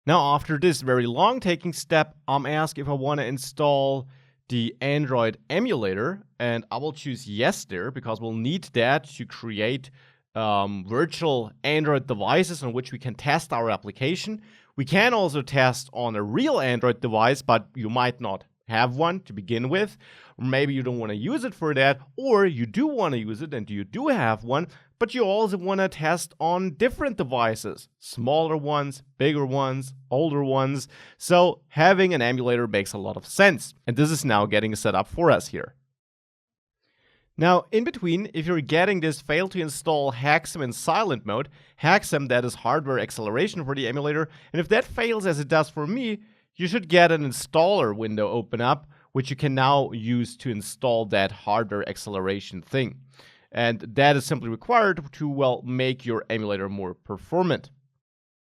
Now, after this very long taking step, I'm asked if I want to install the Android emulator, and I will choose yes there because we'll need that to create virtual Android devices on which we can test our application. We can also test on a real Android device, but you might not have one to begin with. Or maybe you don't want to use it for that, or you do want to use it and you do have one, but you also want to test on different devices, smaller ones, bigger ones, older ones. So having an emulator makes a lot of sense. And this is now getting set up for us here. Now, in between, if you're getting this fail to install Hexam in silent mode, Hexam, that is hardware acceleration for the emulator, and if that fails as it does for me, you should get an installer window open up, which you can now use to install that hardware acceleration thing. And that is simply required to, well, make your emulator more performant.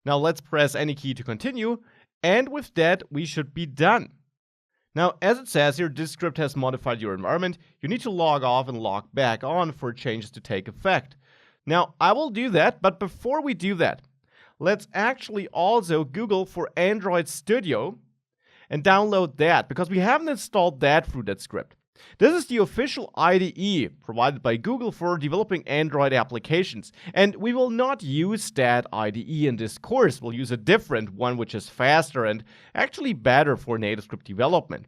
Now let's press any key to continue, and with that, we should be done. Now, as it says here, this script has modified your environment. You need to log off and log back on for changes to take effect. Now, I will do that, but before we do that, let's actually also Google for Android Studio and download that, because we haven't installed that through that script. This is the official IDE provided by Google for developing Android applications, and we will not use that IDE in this course. We'll use a different one which is faster and actually better for NativeScript development.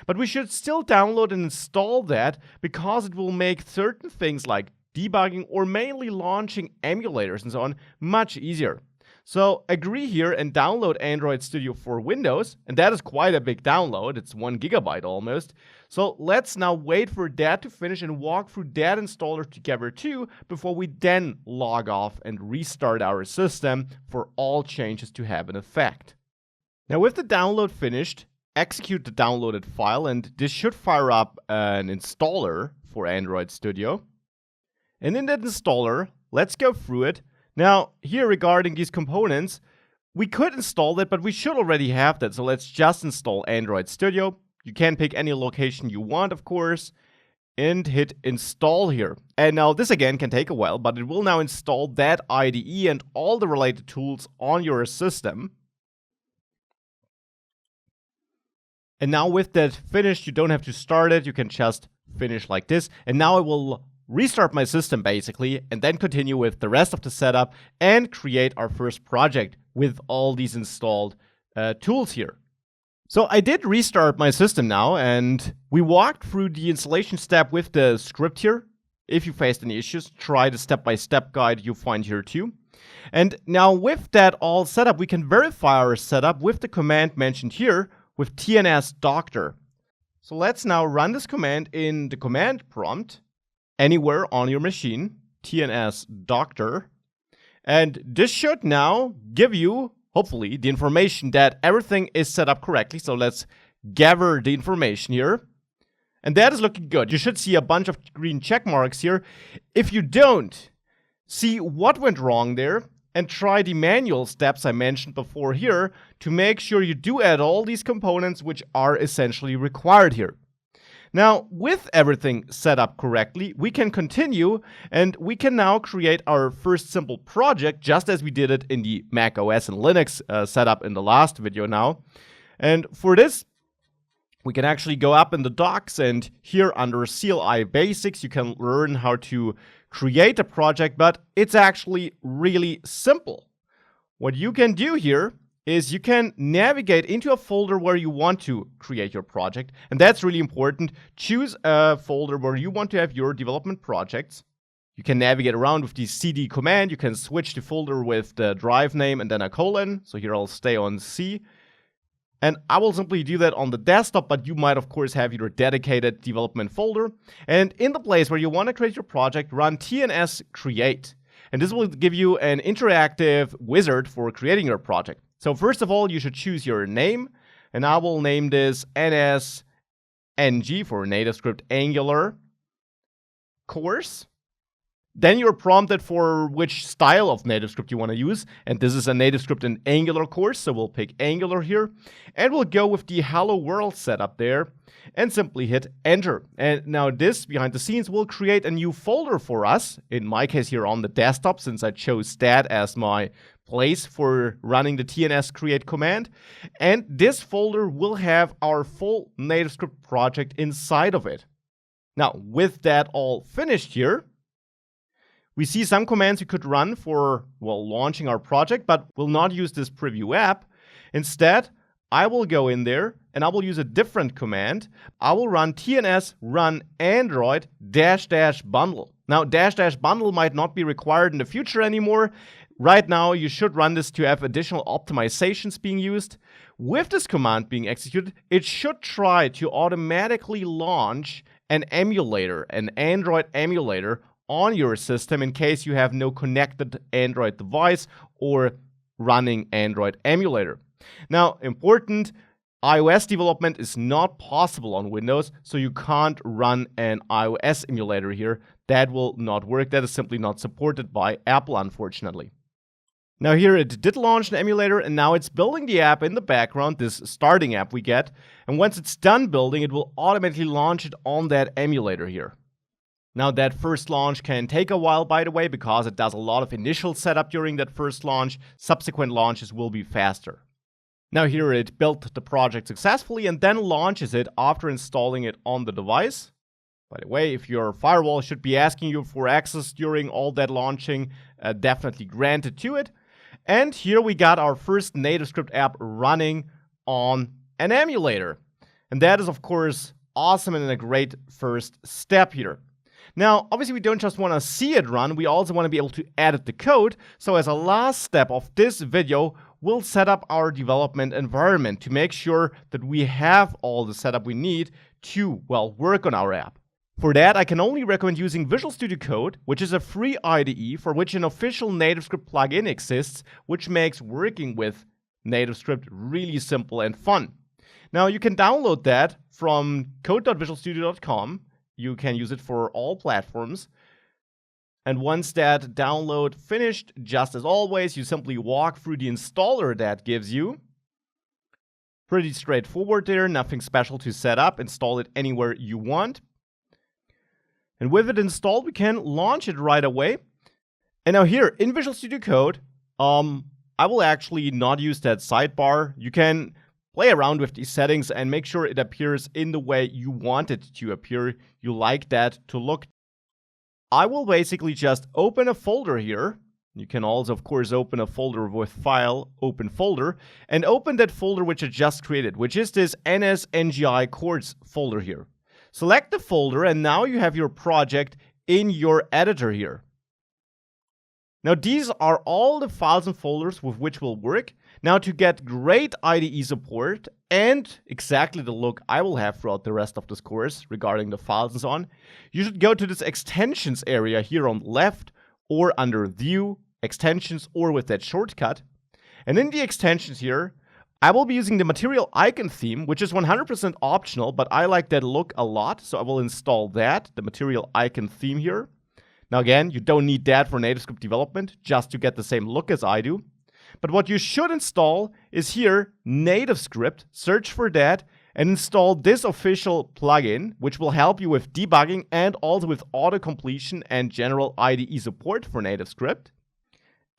But we should still download and install that because it will make certain things like debugging or mainly launching emulators and so on much easier. So agree here and download Android Studio for Windows, and that is quite a big download. It's 1 GB almost. So let's now wait for that to finish and walk through that installer together too before we then log off and restart our system for all changes to have an effect. Now with the download finished, execute the downloaded file, and this should fire up an installer for Android Studio. And in that installer, let's go through it. Now, here regarding these components, we could install that, but we should already have that. So let's just install Android Studio. You can pick any location you want, of course, and hit install here. And now this again can take a while, but it will now install that IDE and all the related tools on your system. And now with that finished, you don't have to start it. You can just finish like this. And now I will restart my system basically, and then continue with the rest of the setup and create our first project with all these installed tools here. So I did restart my system now, and we walked through the installation step with the script here. If you faced any issues, try the step-by-step guide you find here too. And now with that all set up, we can verify our setup with the command mentioned here with tns-doctor. So let's now run this command in the command prompt anywhere on your machine, tns-doctor. And this should now give you, hopefully, the information that everything is set up correctly. So let's gather the information here. And that is looking good. You should see a bunch of green check marks here. If you don't, see what went wrong there and try the manual steps I mentioned before here to make sure you do add all these components which are essentially required here. Now, with everything set up correctly, we can continue and we can now create our first simple project just as we did it in the Mac OS and Linux setup in the last video now. And for this, we can actually go up in the docs, and here under CLI Basics, you can learn how to create a project, but it's actually really simple. What you can do here is you can navigate into a folder where you want to create your project, and that's really important. Choose a folder where you want to have your development projects. You can navigate around with the cd command. You can switch the folder with the drive name and then a colon. So here I'll stay on C. And I will simply do that on the desktop, but you might, of course, have your dedicated development folder. And in the place where you want to create your project, run tns create. And this will give you an interactive wizard for creating your project. So first of all, you should choose your name. And I will name this nsng for NativeScript Angular course. Then you're prompted for which style of NativeScript you want to use. And this is a NativeScript and Angular course, so we'll pick Angular here. And we'll go with the Hello World setup there and simply hit Enter. And now this, behind the scenes, will create a new folder for us. In my case here on the desktop, since I chose that as my place for running the tns create command. And this folder will have our full NativeScript project inside of it. Now, with that all finished here, we see some commands we could run for, well, launching our project, but we'll not use this preview app. Instead, I will go in there and I will use a different command. I will run tns run android -- bundle. Now, -- bundle might not be required in the future anymore. Right now, you should run this to have additional optimizations being used. With this command being executed, it should try to automatically launch an emulator, an Android emulator, on your system in case you have no connected Android device or running Android emulator. Now, important, iOS development is not possible on Windows, so you can't run an iOS emulator here. That will not work. That is simply not supported by Apple, unfortunately. Now here it did launch an emulator, and now it's building the app in the background, this starting app we get. And once it's done building, it will automatically launch it on that emulator here. Now that first launch can take a while, by the way, because it does a lot of initial setup during that first launch. Subsequent launches will be faster. Now here it built the project successfully and then launches it after installing it on the device. By the way, if your firewall should be asking you for access during all that launching, definitely grant it to it. And here we got our first NativeScript app running on an emulator. And that is, of course, awesome and a great first step here. Now, obviously, we don't just want to see it run, we also want to be able to edit the code. So as a last step of this video, we'll set up our development environment to make sure that we have all the setup we need to, well, work on our app. For that, I can only recommend using Visual Studio Code, which is a free IDE for which an official NativeScript plugin exists, which makes working with NativeScript really simple and fun. Now, you can download that from code.visualstudio.com. You can use it for all platforms. And once that download finished, just as always, you simply walk through the installer that gives you. Pretty straightforward there, nothing special to set up. Install it anywhere you want. And with it installed, we can launch it right away. And now here in Visual Studio Code, I will actually not use that sidebar. You can play around with these settings and make sure it appears in the way you want it to appear. You like that to look. I will basically just open a folder here. You can also, of course, open a folder with File, Open Folder, and open that folder which I just created, which is this NSNGI course folder here. Select the folder, and now you have your project in your editor here. Now, these are all the files and folders with which we'll work. Now, to get great IDE support and exactly the look I will have throughout the rest of this course regarding the files and so on, you should go to this extensions area here on the left, or under View, Extensions, or with that shortcut. And in the extensions here, I will be using the material icon theme, which is 100% optional, but I like that look a lot, so I will install that, the material icon theme here. Now again, you don't need that for NativeScript development, just to get the same look as I do. But what you should install is here, NativeScript, search for that, and install this official plugin, which will help you with debugging and also with auto-completion and general IDE support for NativeScript.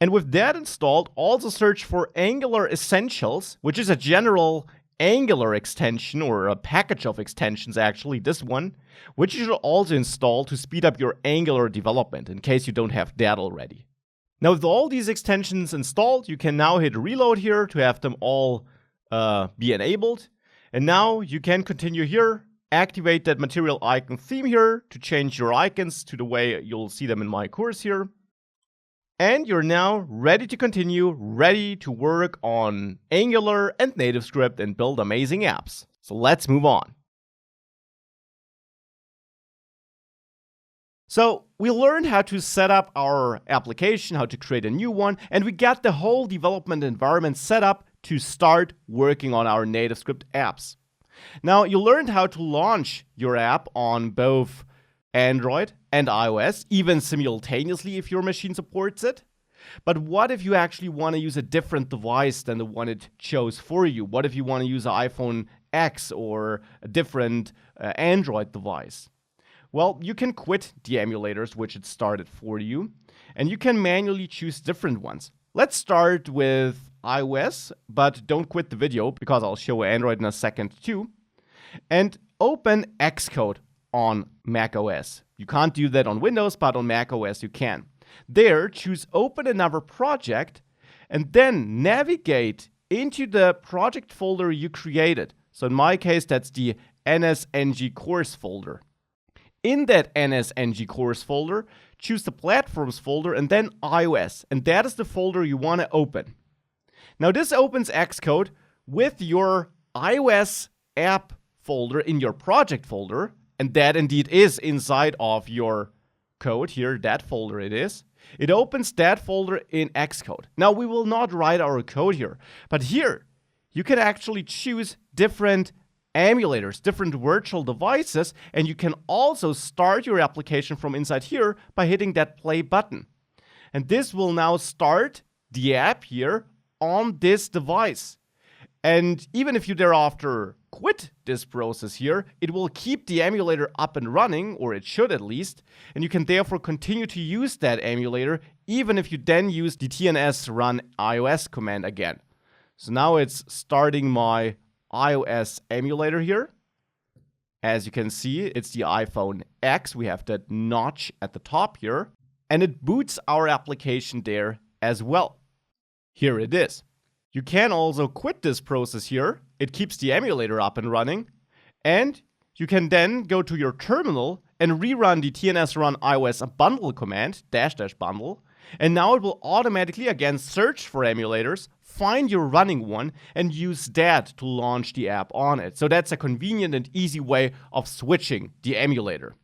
And with that installed, also search for Angular Essentials, which is a general Angular extension, or a package of extensions actually, this one, which you should also install to speed up your Angular development, in case you don't have that already. Now with all these extensions installed, you can now hit reload here to have them all be enabled. And now you can continue here, activate that material icon theme here to change your icons to the way you'll see them in my course here. And you're now ready to continue, ready to work on Angular and NativeScript and build amazing apps. So let's move on. So we learned how to set up our application, how to create a new one, and we got the whole development environment set up to start working on our NativeScript apps. Now you learned how to launch your app on both Android and iOS, even simultaneously if your machine supports it. But what if you actually want to use a different device than the one it chose for you? What if you want to use an iPhone X or a different Android device? Well, you can quit the emulators which it started for you, and you can manually choose different ones. Let's start with iOS, but don't quit the video because I'll show Android in a second too. And open Xcode on macOS. You can't do that on Windows, but on macOS you can. There, choose Open Another Project, and then navigate into the project folder you created. So in my case, that's the NSNG course folder. In that NSNG course folder, choose the Platforms folder and then iOS, and that is the folder you want to open. Now this opens Xcode with your iOS app folder in your project folder, and that indeed is inside of your code here, that folder it is. It opens that folder in Xcode. Now we will not write our code here, but here you can actually choose different emulators, different virtual devices, and you can also start your application from inside here by hitting that play button. And this will now start the app here on this device. And even if you thereafter quit this process here, it will keep the emulator up and running, or it should at least, and you can therefore continue to use that emulator even if you then use the tns run iOS command again. So now it's starting my iOS emulator here. As you can see, it's the iPhone X. We have that notch at the top here, and it boots our application there as well. Here it is. You can also quit this process here. It keeps the emulator up and running, and you can then go to your terminal and rerun the tns run iOS bundle command, --bundle, and now it will automatically again search for emulators, find your running one, and use that to launch the app on it. So that's a convenient and easy way of switching the emulator.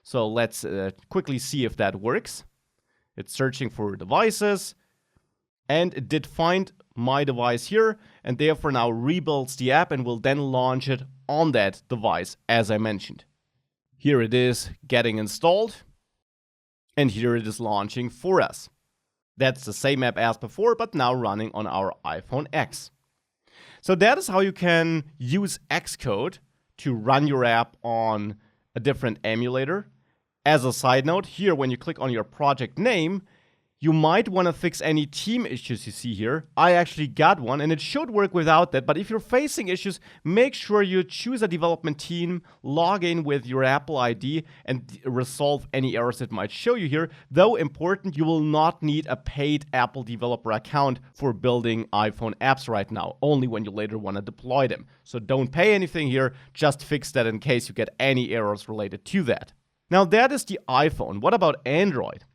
So let's quickly see if that works. It's searching for devices, and it did find my device here, and therefore now rebuilds the app and will then launch it on that device, as I mentioned. Here it is getting installed, and here it is launching for us. That's the same app as before, but now running on our iPhone X. So that is how you can use Xcode to run your app on a different emulator. As a side note, here when you click on your project name, you might want to fix any team issues you see here. I actually got one, and it should work without that. But if you're facing issues, make sure you choose a development team, log in with your Apple ID, and resolve any errors it might show you here. Though important, you will not need a paid Apple developer account for building iPhone apps right now, only when you later want to deploy them. So don't pay anything here, just fix that in case you get any errors related to that. Now that is the iPhone. What about Android?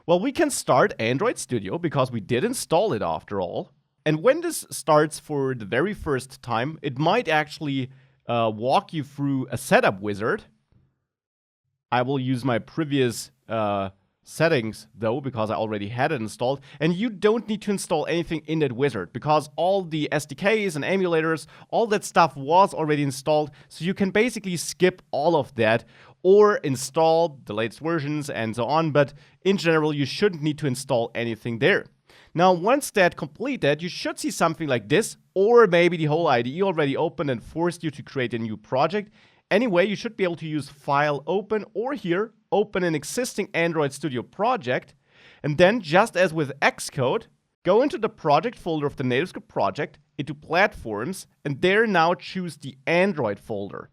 Well, we can start Android Studio because we did install it after all. And when this starts for the very first time, it might actually walk you through a setup wizard. I will use my previous settings though, because I already had it installed. And you don't need to install anything in that wizard because all the SDKs and emulators, all that stuff was already installed. So you can basically skip all of that or install the latest versions and so on. But in general, you shouldn't need to install anything there. Now, once that completed, you should see something like this, or maybe the whole IDE already opened and forced you to create a new project. Anyway, you should be able to use File Open, or here, open an existing Android Studio project. And then, just as with Xcode, go into the project folder of the NativeScript project, into Platforms, and there now choose the Android folder.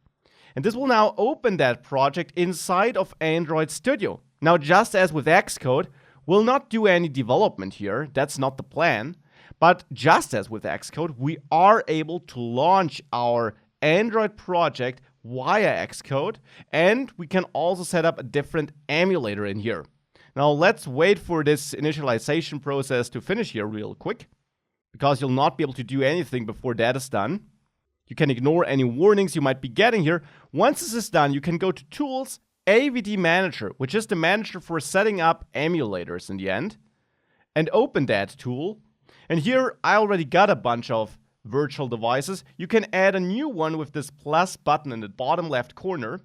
And this will now open that project inside of Android Studio. Now, just as with Xcode, we'll not do any development here. That's not the plan. But just as with Xcode, we are able to launch our Android project via Xcode, and we can also set up a different emulator in here. Now, let's wait for this initialization process to finish here real quick, because you'll not be able to do anything before that is done. You can ignore any warnings you might be getting here. Once this is done, you can go to Tools, AVD Manager, which is the manager for setting up emulators in the end, and open that tool. And here, I already got a bunch of virtual devices. You can add a new one with this plus button in the bottom left corner.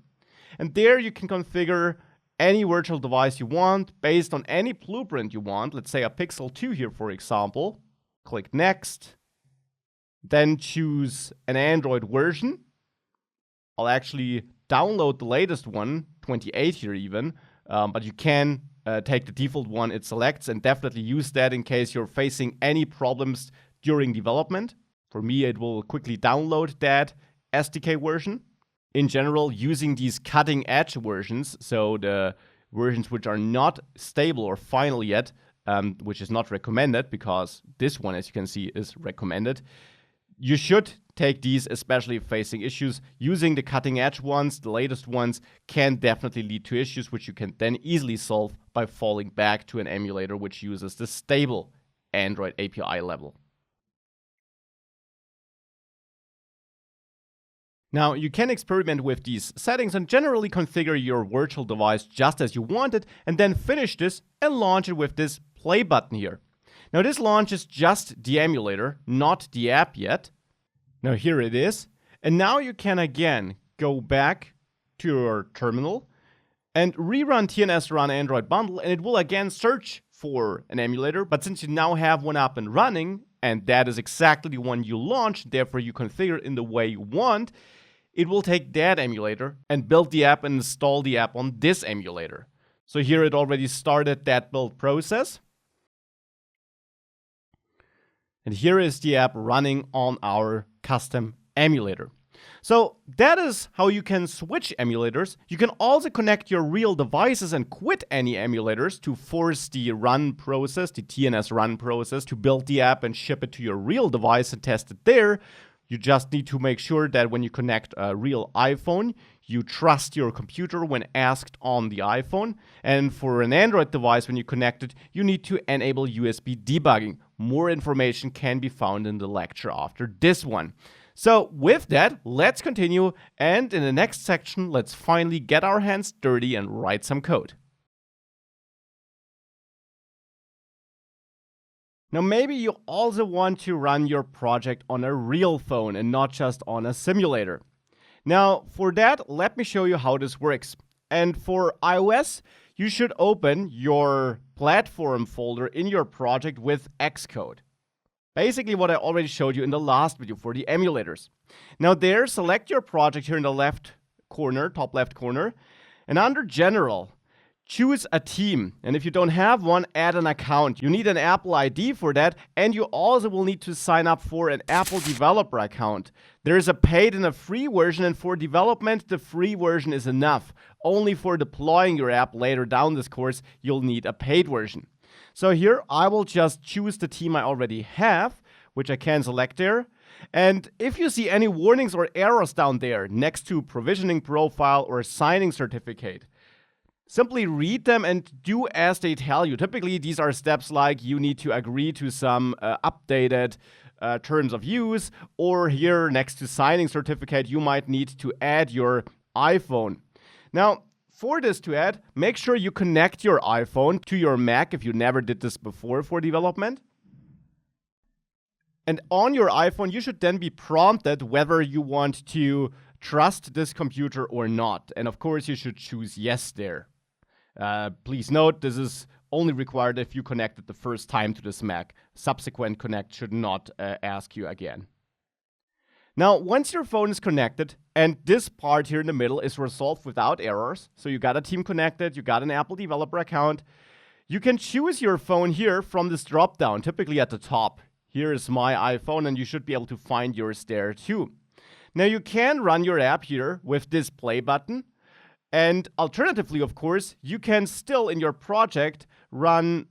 And there you can configure any virtual device you want based on any blueprint you want. Let's say a Pixel 2 here, for example. Click Next. Then choose an Android version. I'll actually download the latest one, 28 here even, but you can take the default one it selects and definitely use that in case you're facing any problems during development. For me, it will quickly download that SDK version. In general, using these cutting edge versions, so the versions which are not stable or final yet, which is not recommended because this one, as you can see, is recommended. You should take these, especially if facing issues. Using the cutting edge ones, the latest ones, can definitely lead to issues which you can then easily solve by falling back to an emulator which uses the stable Android API level. Now, you can experiment with these settings and generally configure your virtual device just as you want it, and then finish this and launch it with this play button here. Now, this launches just the emulator, not the app yet. Now, here it is. And now you can again go back to your terminal and rerun TNS Run Android Bundle, and it will again search for an emulator. But since you now have one up and running, and that is exactly the one you launched, therefore you configure it in the way you want, it will take that emulator and build the app and install the app on this emulator. So here it already started that build process. And here is the app running on our custom emulator. So that is how you can switch emulators. You can also connect your real devices and quit any emulators to force the run process, the TNS run process, to build the app and ship it to your real device and test it there. You just need to make sure that when you connect a real iPhone, you trust your computer when asked on the iPhone. And for an Android device, when you connect it, you need to enable USB debugging. More information can be found in the lecture after this one. So with that, let's continue. And in the next section, let's finally get our hands dirty and write some code. Now, maybe you also want to run your project on a real phone and not just on a simulator. Now, for that, let me show you how this works. And for iOS, you should open your platform folder in your project with Xcode. Basically what I already showed you in the last video for the emulators. Now there, select your project here in the left corner, top left corner, and under General, choose a team. And if you don't have one, add an account. You need an Apple ID for that, and you also will need to sign up for an Apple developer account. There is a paid and a free version, and for development, the free version is enough. Only for deploying your app later down this course, you'll need a paid version. So here, I will just choose the team I already have, which I can select there. And if you see any warnings or errors down there next to provisioning profile or signing certificate, simply read them and do as they tell you. Typically, these are steps like you need to agree to some updated terms of use, or here next to signing certificate, you might need to add your iPhone. Now, for this to add, make sure you connect your iPhone to your Mac if you never did this before for development. And on your iPhone, you should then be prompted whether you want to trust this computer or not. And of course, you should choose yes there. Please note, this is only required if you connected the first time to this Mac. Subsequent connect should not ask you again. Now, once your phone is connected, and this part here in the middle is resolved without errors, so you got a team connected, you got an Apple developer account, you can choose your phone here from this drop-down, typically at the top. Here is my iPhone, and you should be able to find yours there too. Now, you can run your app here with this play button, and alternatively, of course, you can still in your project run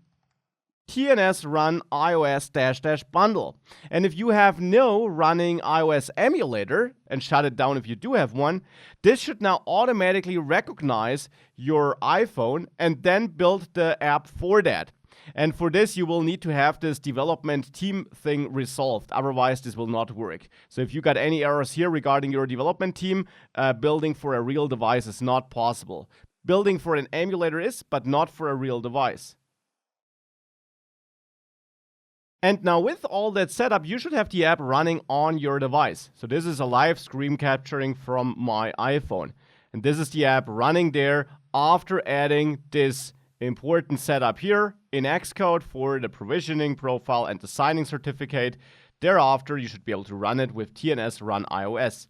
TNS run iOS -- bundle. And if you have no running iOS emulator, and shut it down if you do have one, this should now automatically recognize your iPhone and then build the app for that. And for this, you will need to have this development team thing resolved. Otherwise, this will not work. So if you got any errors here regarding your development team, building for a real device is not possible. Building for an emulator is, but not for a real device. And now with all that set up, you should have the app running on your device. So this is a live screen capturing from my iPhone. And this is the app running there after adding this important setup here in Xcode for the provisioning profile and the signing certificate. Thereafter, you should be able to run it with TNS run iOS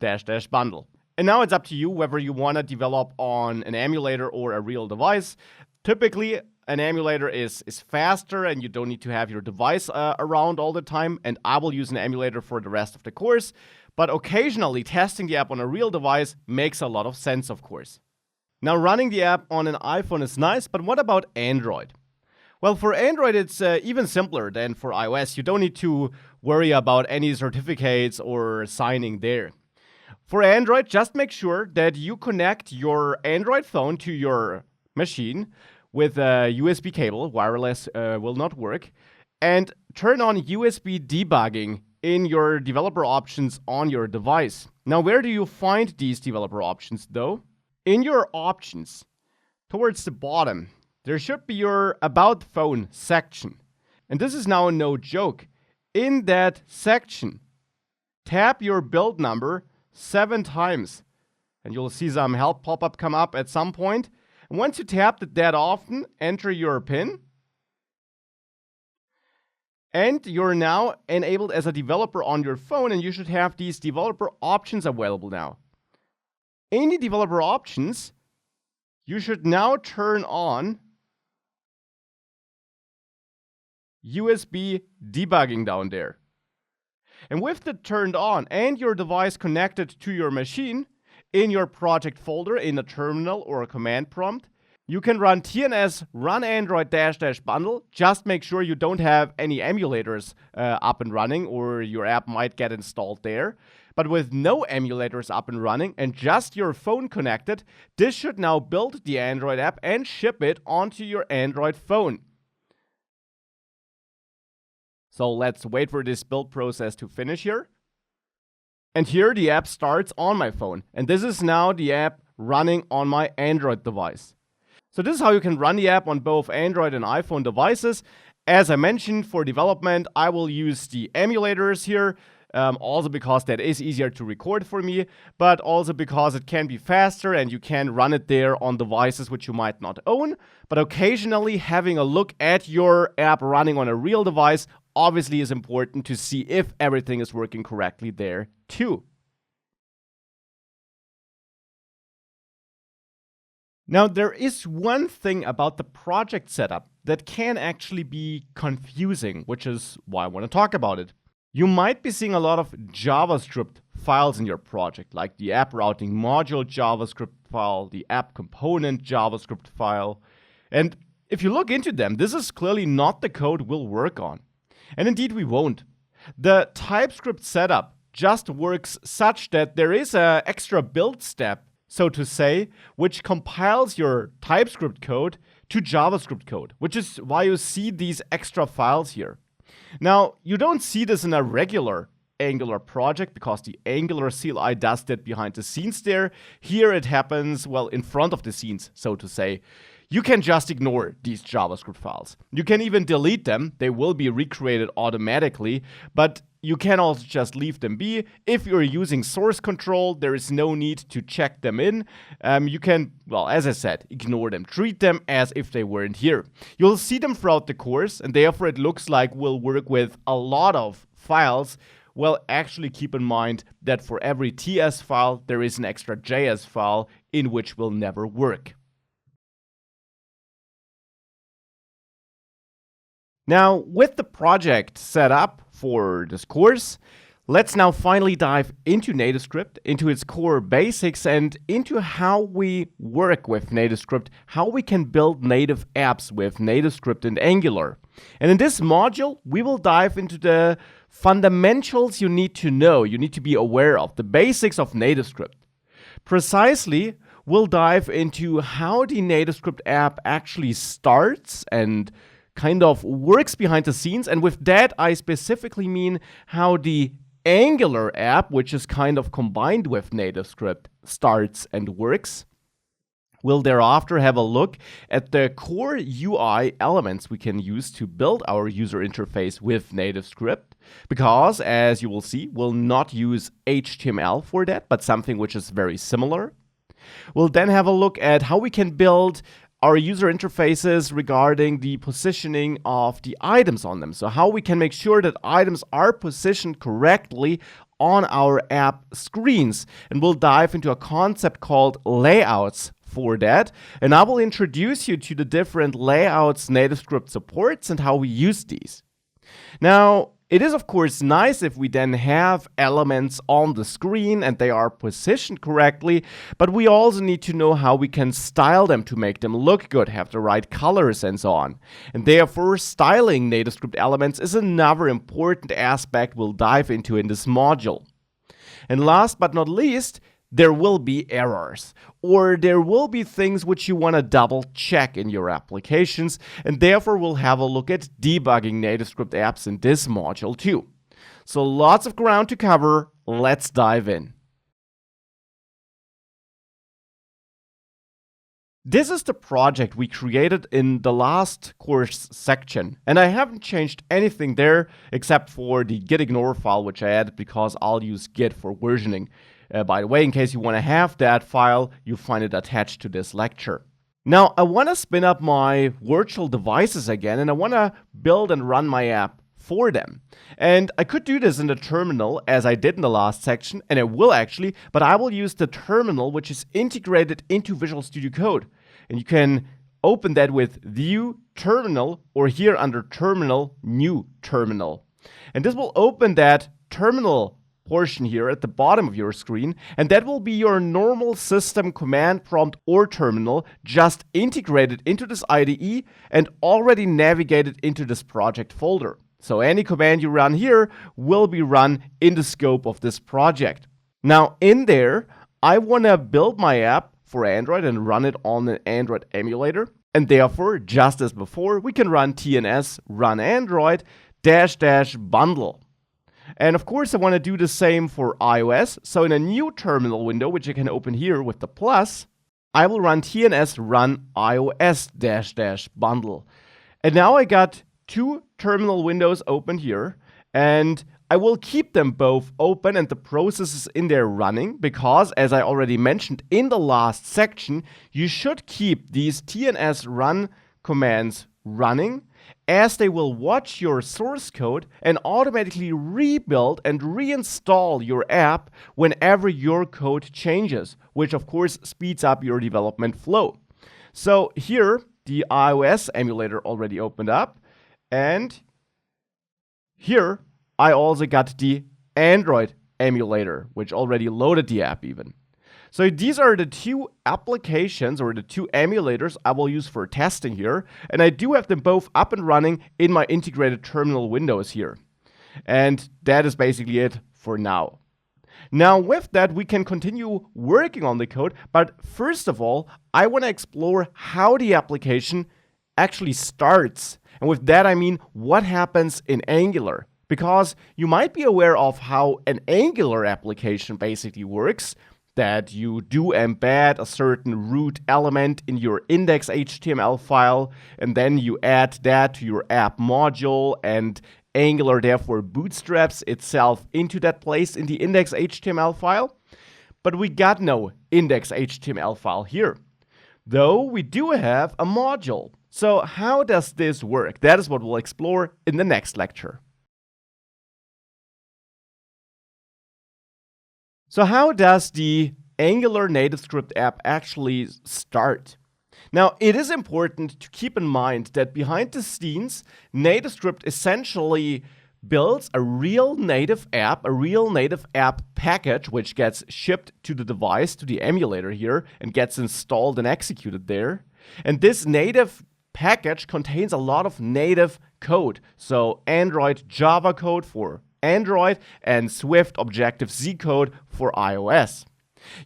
-- bundle. And now it's up to you whether you want to develop on an emulator or a real device. Typically, an emulator is faster and you don't need to have your device around all the time. And I will use an emulator for the rest of the course. But occasionally, testing the app on a real device makes a lot of sense, of course. Now, running the app on an iPhone is nice, but what about Android? Well, for Android, it's even simpler than for iOS. You don't need to worry about any certificates or signing there. For Android, just make sure that you connect your Android phone to your machine with a USB cable. Wireless will not work. And turn on USB debugging in your developer options on your device. Now, where do you find these developer options, though? In your options, towards the bottom, there should be your About Phone section. And this is now no joke. In that section, tap your build number 7 times. And you'll see some help pop-up come up at some point. And once you tapped it that often, enter your PIN. And you're now enabled as a developer on your phone, and you should have these developer options available now. In the developer options, you should now turn on USB debugging down there. And with that turned on and your device connected to your machine, in your project folder in a terminal or a command prompt, you can run TNS run Android -- bundle. Just make sure you don't have any emulators up and running, or your app might get installed there. But with no emulators up and running and just your phone connected, this should now build the Android app and ship it onto your Android phone. So let's wait for this build process to finish here. And here the app starts on my phone. And this is now the app running on my Android device. So this is how you can run the app on both Android and iPhone devices. As I mentioned, for development, I will use the emulators here. Also because that is easier to record for me, but also because it can be faster and you can run it there on devices which you might not own. But occasionally having a look at your app running on a real device obviously is important to see if everything is working correctly there too. Now, there is one thing about the project setup that can actually be confusing, which is why I want to talk about it. You might be seeing a lot of JavaScript files in your project, like the app routing module JavaScript file, the app component JavaScript file. And if you look into them, this is clearly not the code we'll work on. And indeed, we won't. The TypeScript setup just works such that there is an extra build step, so to say, which compiles your TypeScript code to JavaScript code, which is why you see these extra files here. Now, you don't see this in a regular Angular project because the Angular CLI does that behind the scenes there. Here it happens, well, in front of the scenes, so to say. You can just ignore these JavaScript files. You can even delete them. They will be recreated automatically, but you can also just leave them be. If you're using source control, there is no need to check them in. You can, well, as I said, ignore them. Treat them as if they weren't here. You'll see them throughout the course, and therefore it looks like we'll work with a lot of files. Well, actually keep in mind that for every TS file, there is an extra JS file in which will never work. Now, with the project set up for this course, let's now finally dive into NativeScript, into its core basics, and into how we work with NativeScript, how we can build native apps with NativeScript and Angular. And in this module, we will dive into the fundamentals you need to know, you need to be aware of, the basics of NativeScript. Precisely, we'll dive into how the NativeScript app actually starts and kind of works behind the scenes. And with that, I specifically mean how the Angular app, which is kind of combined with NativeScript, starts and works. We'll thereafter have a look at the core UI elements we can use to build our user interface with NativeScript, because, as you will see, we'll not use HTML for that, but something which is very similar. We'll then have a look at how we can build our user interfaces regarding the positioning of the items on them. So how we can make sure that items are positioned correctly on our app screens. And we'll dive into a concept called layouts for that. And I will introduce you to the different layouts NativeScript supports and how we use these. Now, it is of course nice if we then have elements on the screen and they are positioned correctly, but we also need to know how we can style them to make them look good, have the right colors and so on. And therefore, styling NativeScript elements is another important aspect we'll dive into in this module. And last but not least, there will be errors, or there will be things which you want to double check in your applications, and therefore we'll have a look at debugging NativeScript apps in this module too. So lots of ground to cover, let's dive in. This is the project we created in the last course section, and I haven't changed anything there except for the gitignore file which I added because I'll use git for versioning. By the way, in case you want to have that file, you find it attached to this lecture. Now, I want to spin up my virtual devices again, and I want to build and run my app for them. And I could do this in the terminal, as I did in the last section, and I will actually, but I will use the terminal, which is integrated into Visual Studio Code. And you can open that with View, Terminal, or here under Terminal, New Terminal. And this will open that terminal portion here at the bottom of your screen, and that will be your normal system command prompt or terminal, just integrated into this IDE and already navigated into this project folder. So any command you run here will be run in the scope of this project. Now in there, I want to build my app for Android and run it on an Android emulator, and therefore, just as before, we can run tns run android -- bundle. And of course, I want to do the same for iOS. So in a new terminal window, which you can open here with the plus, I will run tns run iOS -- bundle. And now I got two terminal windows open here, and I will keep them both open and the processes in there running because, as I already mentioned in the last section, you should keep these tns run commands running as they will watch your source code and automatically rebuild and reinstall your app whenever your code changes, which of course speeds up your development flow. So here, the iOS emulator already opened up, and here I also got the Android emulator, which already loaded the app even. So these are the two applications or the two emulators I will use for testing here. And I do have them both up and running in my integrated terminal windows here. And that is basically it for now. Now with that, we can continue working on the code. But first of all, I want to explore how the application actually starts. And with that, I mean what happens in Angular. Because you might be aware of how an Angular application basically works, that you do embed a certain root element in your index.html file, and then you add that to your app module, and Angular therefore bootstraps itself into that place in the index.html file. But we got no index.html file here, though we do have a module. So how does this work? That is what we'll explore in the next lecture. So how does the Angular NativeScript app actually start? Now, it is important to keep in mind that behind the scenes, NativeScript essentially builds a real native app package, which gets shipped to the device, to the emulator here, and gets installed and executed there. And this native package contains a lot of native code. So Android Java code for Android and Swift Objective-C code for iOS.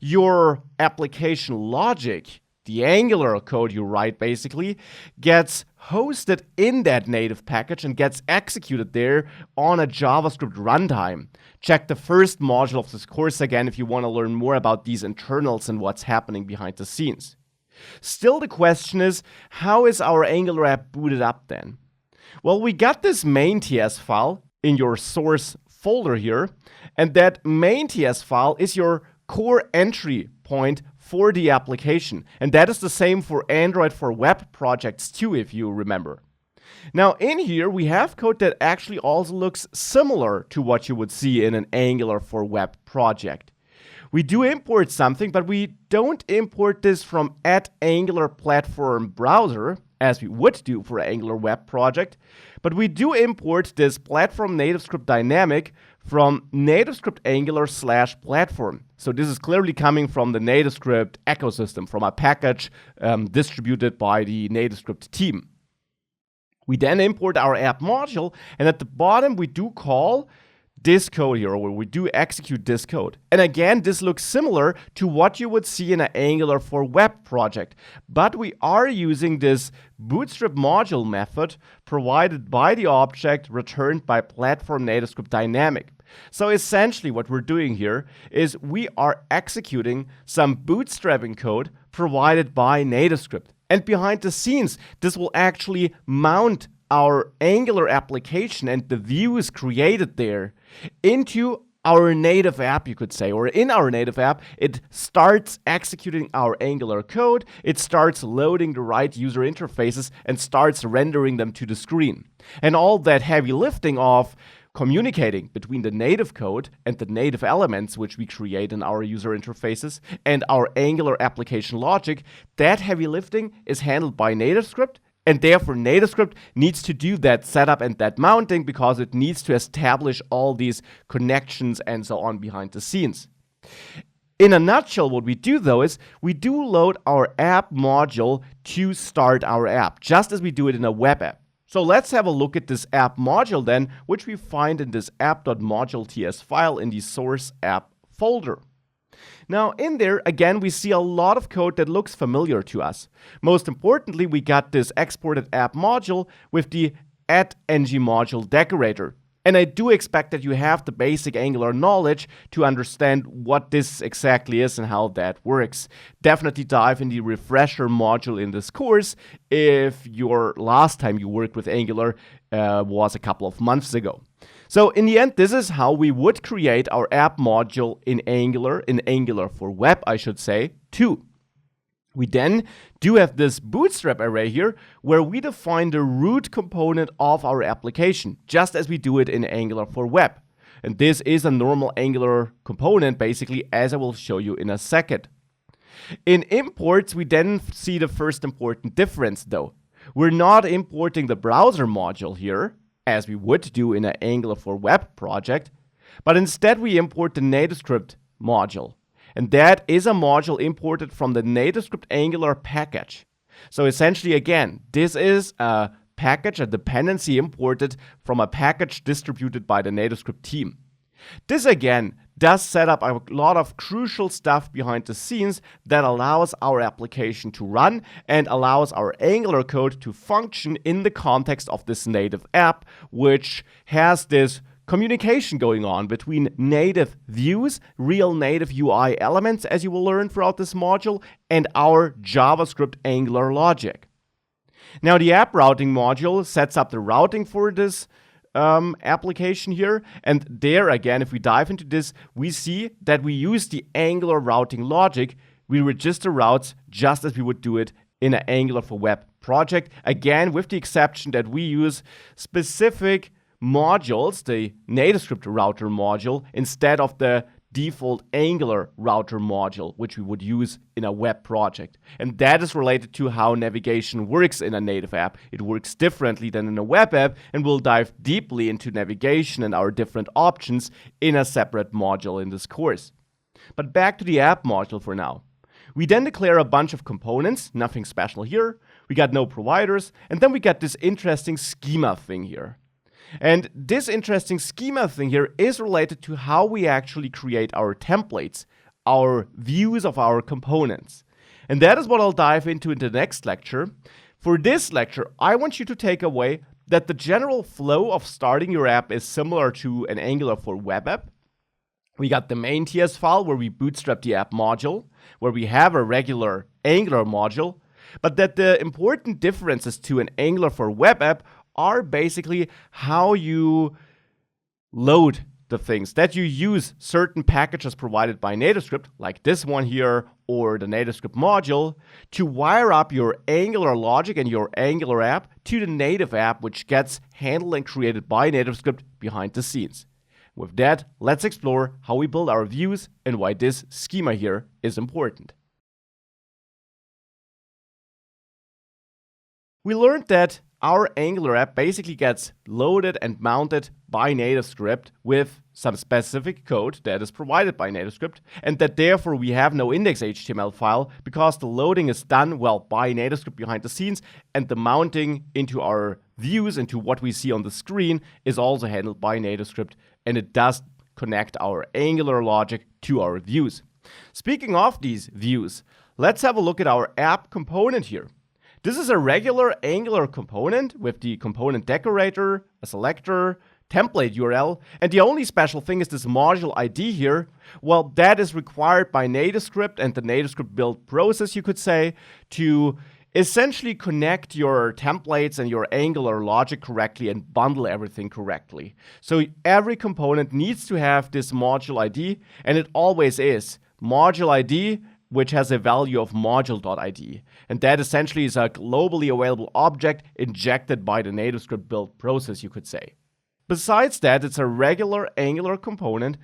Your application logic, the Angular code you write basically, gets hosted in that native package and gets executed there on a JavaScript runtime. Check the first module of this course again if you want to learn more about these internals and what's happening behind the scenes. Still, the question is, how is our Angular app booted up then? Well, we got this main.ts file in your source folder here, and that main.ts file is your core entry point for the application. And that is the same for Android for web projects too, if you remember. Now in here, we have code that actually also looks similar to what you would see in an Angular for web project. We do import something, but we don't import this from @Angular platform browser, as we would do for an Angular web project, but we do import this platform NativeScript dynamic from NativeScript Angular /platform. So this is clearly coming from the NativeScript ecosystem, from a package distributed by the NativeScript team. We then import our app module, and at the bottom we do call this code here, or we do execute this code. And again, this looks similar to what you would see in an Angular for web project, but we are using this bootstrap module method provided by the object returned by platform NativeScript dynamic. So essentially what we're doing here is we are executing some bootstrapping code provided by NativeScript. And behind the scenes, this will actually mount our Angular application and the views created there into our native app, you could say, or in our native app, it starts executing our Angular code, it starts loading the right user interfaces and starts rendering them to the screen. And all that heavy lifting of communicating between the native code and the native elements which we create in our user interfaces and our Angular application logic, that heavy lifting is handled by NativeScript. And therefore, NativeScript needs to do that setup and that mounting because it needs to establish all these connections and so on behind the scenes. In a nutshell, what we do though is we do load our app module to start our app, just as we do it in a web app. So let's have a look at this app module then, which we find in this app.module.ts file in the source app folder. Now in there, again, we see a lot of code that looks familiar to us. Most importantly, we got this exported app module with the @ngModule decorator. And I do expect that you have the basic Angular knowledge to understand what this exactly is and how that works. Definitely dive in the refresher module in this course if your last time you worked with Angular was a couple of months ago. So in the end, this is how we would create our app module in Angular for web, I should say, too. We then do have this bootstrap array here where we define the root component of our application, just as we do it in Angular for web. And this is a normal Angular component, basically, as I will show you in a second. In imports, we then see the first important difference, though. We're not importing the browser module here, as we would do in an Angular for web project, but instead we import the NativeScript module. And that is a module imported from the NativeScript Angular package. So essentially, again, this is a package, a dependency imported from a package distributed by the NativeScript team. This, again, does set up a lot of crucial stuff behind the scenes that allows our application to run and allows our Angular code to function in the context of this native app, which has this communication going on between native views, real native UI elements, as you will learn throughout this module, and our JavaScript Angular logic. Now, the app routing module sets up the routing for this application here, and there again, if we dive into this, we see that we use the Angular routing logic. We register routes just as we would do it in an Angular for web project, again with the exception that we use specific modules, the NativeScript router module, instead of the default Angular router module, which we would use in a web project. And that is related to how navigation works in a native app. It works differently than in a web app, and we'll dive deeply into navigation and our different options in a separate module in this course. But back to the app module for now. We then declare a bunch of components, nothing special here. We got no providers, and then we got this interesting schema thing here. And this interesting schema thing here is related to how we actually create our templates, our views of our components. And that is what I'll dive into in the next lecture. For this lecture, I want you to take away that the general flow of starting your app is similar to an Angular for web app. We got the main TS file where we bootstrap the app module, where we have a regular Angular module, but that the important differences to an Angular for web app are basically how you load the things, that you use certain packages provided by NativeScript, like this one here, or the NativeScript module, to wire up your Angular logic and your Angular app to the native app, which gets handled and created by NativeScript behind the scenes. With that, let's explore how we build our views and why this schema here is important. We learned that our Angular app basically gets loaded and mounted by NativeScript with some specific code that is provided by NativeScript, and that therefore we have no index.html file because the loading is done, well, by NativeScript behind the scenes, and the mounting into our views, into what we see on the screen, is also handled by NativeScript, and it does connect our Angular logic to our views. Speaking of these views, let's have a look at our app component here. This is a regular Angular component with the component decorator, a selector, template URL, and the only special thing is this module ID here. Well, that is required by NativeScript and the NativeScript build process, you could say, to essentially connect your templates and your Angular logic correctly and bundle everything correctly. So every component needs to have this module ID, and it always is module ID, which has a value of module.id. And that essentially is a globally available object injected by the NativeScript build process, you could say. Besides that, it's a regular Angular component,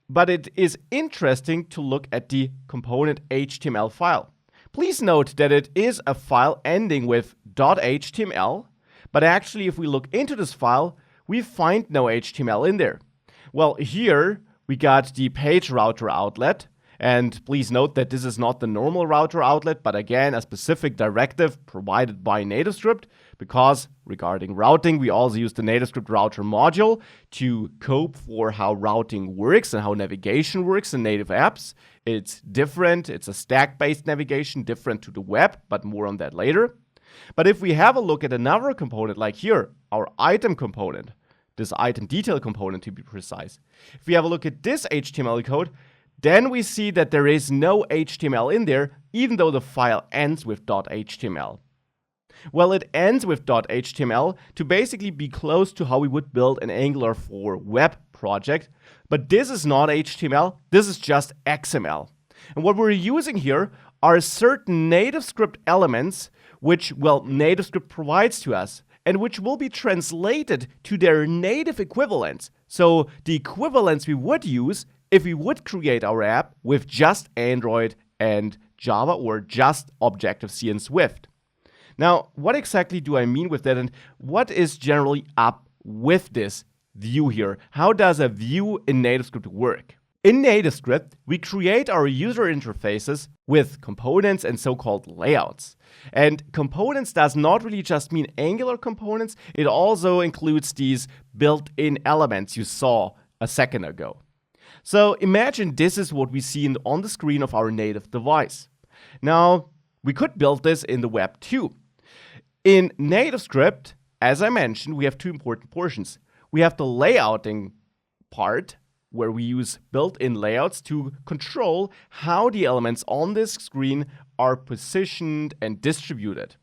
but it is interesting to look at the component HTML file. Please note that it is a file ending with .html, but actually if we look into this file, we find no HTML in there. Well, here we got the page router outlet. And please note that this is not the normal router outlet, but again, a specific directive provided by NativeScript, because regarding routing, we also use the NativeScript router module to cope for how routing works and how navigation works in native apps. It's different. It's a stack-based navigation, different to the web, but more on that later. But if we have a look at another component, like here, our item component, this item detail component to be precise, if we have a look at this HTML code, then we see that there is no HTML in there, even though the file ends with .html. Well, it ends with .html to basically be close to how we would build an Angular for web project, but this is not HTML, this is just XML. And what we're using here are certain NativeScript elements which, well, NativeScript provides to us and which will be translated to their native equivalents. So the equivalents we would use if we would create our app with just Android and Java or just Objective-C and Swift. Now, what exactly do I mean with that, and what is generally up with this view here? How does a view in NativeScript work? In NativeScript, we create our user interfaces with components and so-called layouts. And components does not really just mean Angular components, it also includes these built-in elements you saw a second ago. So imagine this is what we see on the screen of our native device. Now, we could build this in the web too. In NativeScript, as I mentioned, we have two important portions. We have the layouting part, where we use built-in layouts to control how the elements on this screen are positioned and distributed.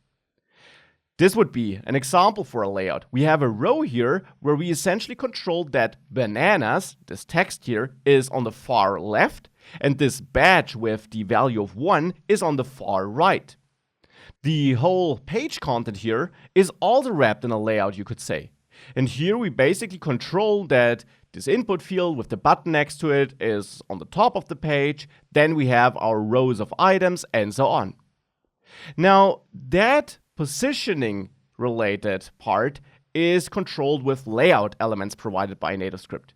This would be an example for a layout. We have a row here where we essentially control that bananas, this text here, is on the far left, and this badge with the value of 1 is on the far right. The whole page content here is also wrapped in a layout, you could say. And here we basically control that this input field with the button next to it is on the top of the page. Then we have our rows of items and so on. Now, that positioning related part is controlled with layout elements provided by NativeScript.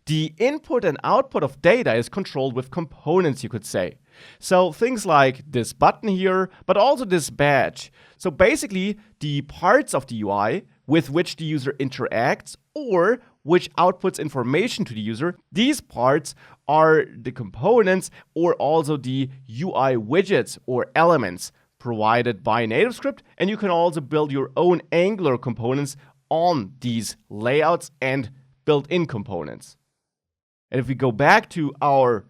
The input and output of data is controlled with components, you could say. So things like this button here, but also this badge. So basically, the parts of the UI with which the user interacts or which outputs information to the user, these parts are the components or also the UI widgets or elements provided by NativeScript, and you can also build your own Angular components on these layouts and built-in components. And if we go back to our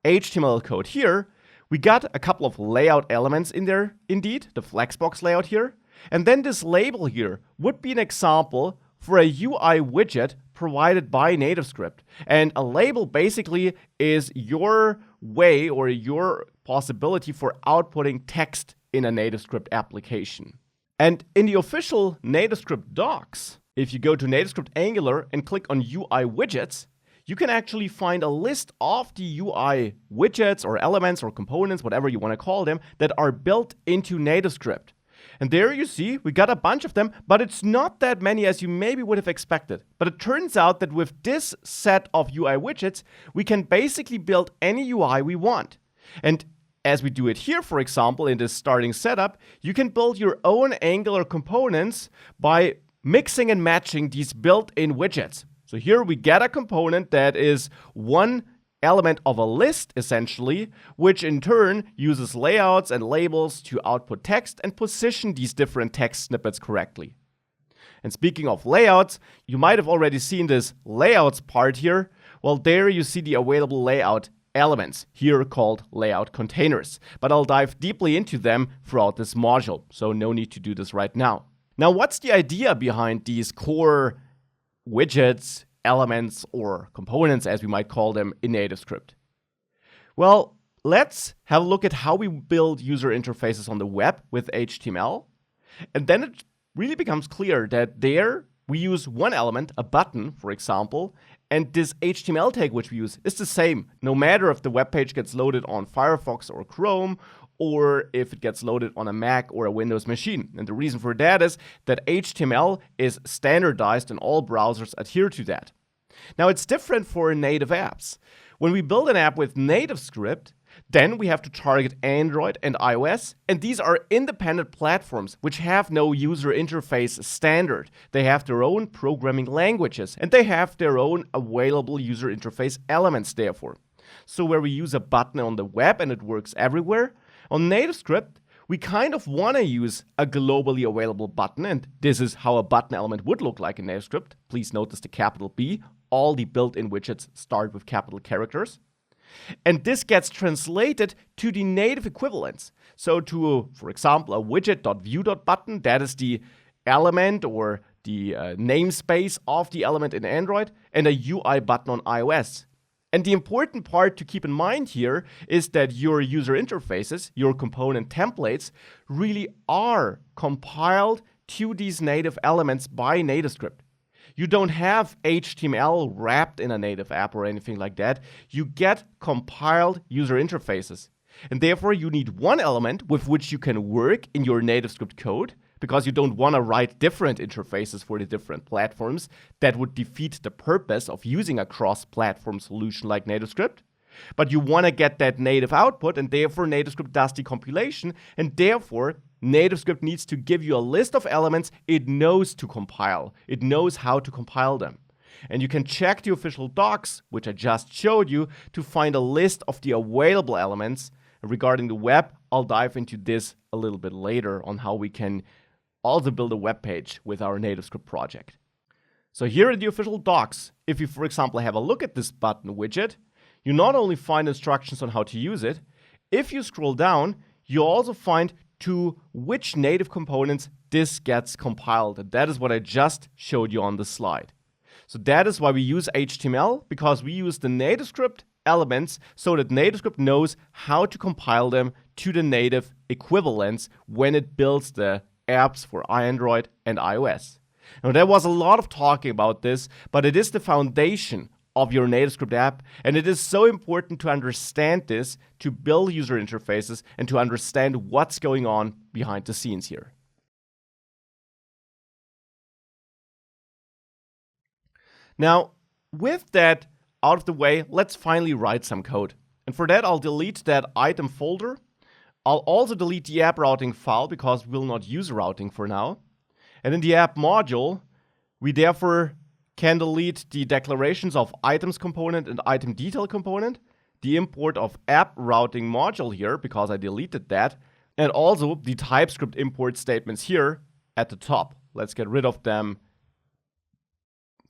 HTML code here, we got a couple of layout elements in there, indeed, the flexbox layout here. And then this label here would be an example for a UI widget provided by NativeScript. And a label basically is your way or your possibility for outputting text in a NativeScript application. And in the official NativeScript docs, if you go to NativeScript Angular and click on UI widgets, you can actually find a list of the UI widgets or elements or components, whatever you want to call them, that are built into NativeScript. And there you see, we got a bunch of them, but it's not that many as you maybe would have expected. But it turns out that with this set of UI widgets, we can basically build any UI we want. And as we do it here, for example, in this starting setup, you can build your own Angular components by mixing and matching these built-in widgets. So here we get a component that is one element of a list, essentially, which in turn uses layouts and labels to output text and position these different text snippets correctly. And speaking of layouts, you might have already seen this layouts part here. Well, there you see the available layout elements, here called layout containers. But I'll dive deeply into them throughout this module, so no need to do this right now. Now, what's the idea behind these core widgets, elements, or components, as we might call them in NativeScript? Well, let's have a look at how we build user interfaces on the web with HTML. And then it really becomes clear that there we use one element, a button, for example, and this HTML tag which we use is the same, no matter if the web page gets loaded on Firefox or Chrome, or if it gets loaded on a Mac or a Windows machine. And the reason for that is that HTML is standardized and all browsers adhere to that. Now, it's different for native apps. When we build an app with NativeScript, then we have to target Android and iOS, and these are independent platforms which have no user interface standard. They have their own programming languages, and they have their own available user interface elements, therefore. So where we use a button on the web and it works everywhere, on NativeScript, we kind of want to use a globally available button, and this is how a button element would look like in NativeScript. Please notice the capital B. All the built-in widgets start with capital characters. And this gets translated to the native equivalents. So to, for example, a widget.view.button, that is the element or the namespace of the element in Android, and a UI button on iOS. And the important part to keep in mind here is that your user interfaces, your component templates, really are compiled to these native elements by NativeScript. You don't have HTML wrapped in a native app or anything like that. You get compiled user interfaces. And therefore, you need one element with which you can work in your NativeScript code, because you don't want to write different interfaces for the different platforms. That would defeat the purpose of using a cross-platform solution like NativeScript. But you want to get that native output, and therefore NativeScript does the compilation, and therefore NativeScript needs to give you a list of elements it knows to compile. It knows how to compile them. And you can check the official docs, which I just showed you, to find a list of the available elements. Regarding the web, I'll dive into this a little bit later on how we can also build a web page with our NativeScript project. So here are the official docs. If you, for example, have a look at this button widget, you not only find instructions on how to use it, if you scroll down, you also find to which native components this gets compiled. And that is what I just showed you on the slide. So that is why we use HTML, because we use the NativeScript elements so that NativeScript knows how to compile them to the native equivalents when it builds the apps for Android and iOS. Now, there was a lot of talking about this, but it is the foundation of your NativeScript app, and it is so important to understand this to build user interfaces and to understand what's going on behind the scenes here. Now, with that out of the way, let's finally write some code. And for that, I'll delete that item folder. I'll also delete the app routing file because we'll not use routing for now. And in the app module, we therefore can delete the declarations of items component and item detail component, the import of app routing module here because I deleted that, and also the TypeScript import statements here at the top. Let's get rid of them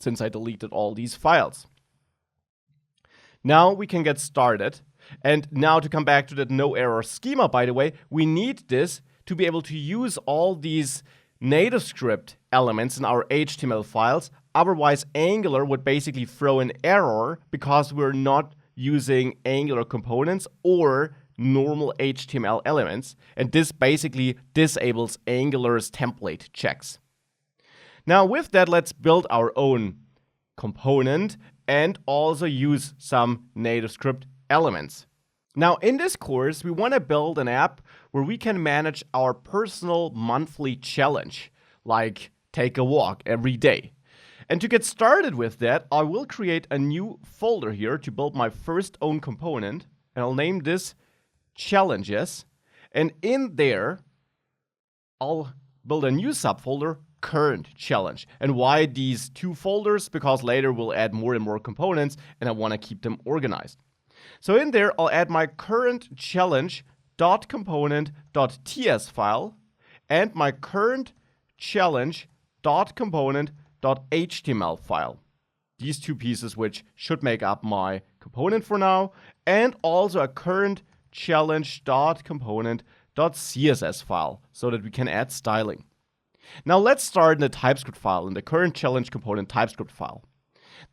since I deleted all these files. Now we can get started. And now to come back to that no error schema, by the way, we need this to be able to use all these NativeScript elements in our HTML files. Otherwise, Angular would basically throw an error because we're not using Angular components or normal HTML elements. And this basically disables Angular's template checks. Now with that, let's build our own component and also use some NativeScript elements. Now in this course, we want to build an app where we can manage our personal monthly challenge, like take a walk every day. And to get started with that, I will create a new folder here to build my first own component, and I'll name this challenges. And in there, I'll build a new subfolder, current challenge. And why these two folders? Because later we'll add more and more components and I want to keep them organized. So in there, I'll add my current challenge.component.ts file and my current challenge.component.html file. These two pieces which should make up my component for now, and also a current challenge.component.css file so that we can add styling. Now let's start in the TypeScript file, in the current challenge component TypeScript file.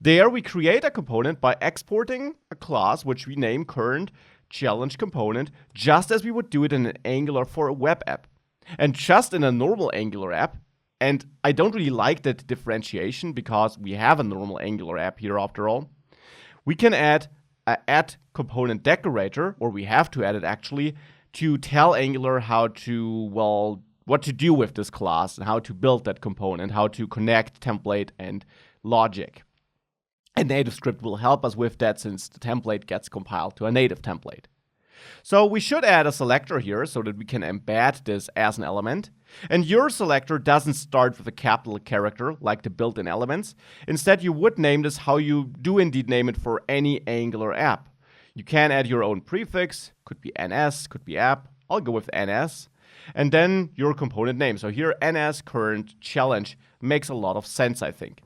There we create a component by exporting a class which we name current challenge component, just as we would do it in an Angular for a web app. And just in a normal Angular app, and I don't really like that differentiation because we have a normal Angular app here after all, we can add an add component decorator, or we have to add it actually, to tell Angular how to, well, what to do with this class and how to build that component, how to connect template and logic. And NativeScript will help us with that since the template gets compiled to a native template. So we should add a selector here so that we can embed this as an element. And your selector doesn't start with a capital character like the built-in elements. Instead, you would name this how you do indeed name it for any Angular app. You can add your own prefix, could be NS, could be app. I'll go with NS. And then your component name. So here, NS current challenge makes a lot of sense, I think.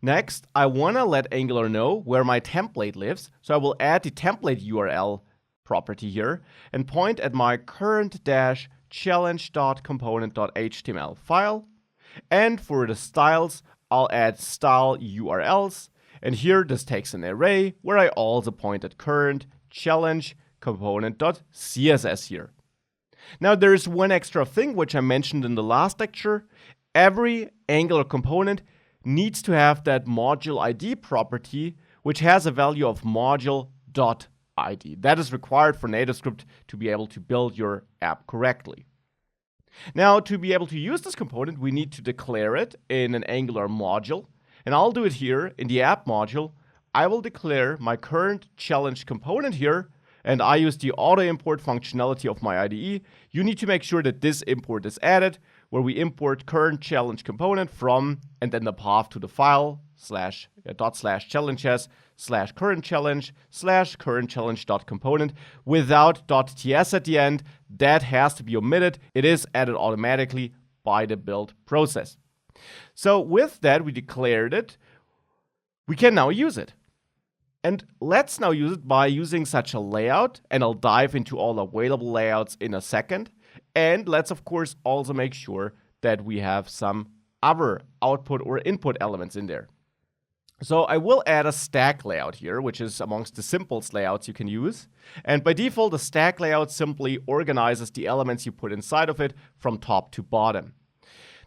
Next, I want to let Angular know where my template lives. So I will add the template URL property here and point at my current-challenge.component.html file. And for the styles, I'll add style URLs. And here this takes an array where I also point at current challenge component.css here. Now there's one extra thing which I mentioned in the last lecture. Every Angular component needs to have that module ID property, which has a value of module.id. That is required for NativeScript to be able to build your app correctly. Now, to be able to use this component, we need to declare it in an Angular module. And I'll do it here in the app module. I will declare my current challenge component here, and I use the auto import functionality of my IDE. You need to make sure that this import is added, where we import current challenge component from, and then the path to the file /challenges /current challenge /current challenge.component without .ts at the end. That has to be omitted. It is added automatically by the build process. So with that, we declared it. We can now use it. And let's now use it by using such a layout, and I'll dive into all available layouts in a second. And let's of course also make sure that we have some other output or input elements in there. So I will add a stack layout here, which is amongst the simplest layouts you can use. And by default, the stack layout simply organizes the elements you put inside of it from top to bottom.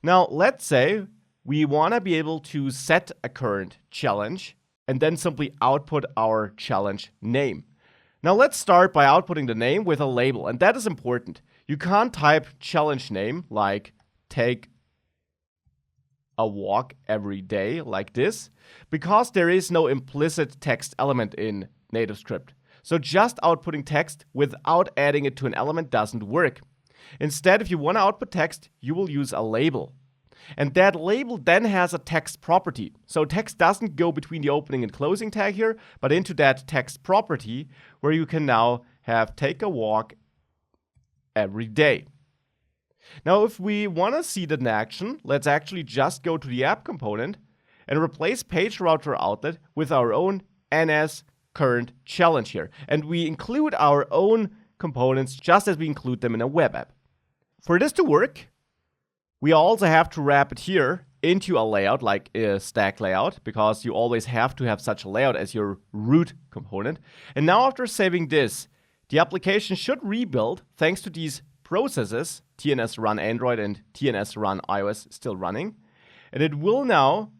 Now, let's say we want to be able to set a current challenge and then simply output our challenge name. Now, let's start by outputting the name with a label, and that is important. You can't type challenge name like take a walk every day like this, because there is no implicit text element in NativeScript. So just outputting text without adding it to an element doesn't work. Instead, if you want to output text, you will use a label. And that label then has a text property. So text doesn't go between the opening and closing tag here, but into that text property where you can now have take a walk every day. Now, if we want to see that in action, let's actually just go to the app component and replace page router outlet with our own NS current challenge here. And we include our own components just as we include them in a web app. For this to work, we also have to wrap it here into a layout like a stack layout, because you always have to have such a layout as your root component. And now after saving this, the application should rebuild thanks to these processes, TNS run Android and TNS run iOS still running. And it will now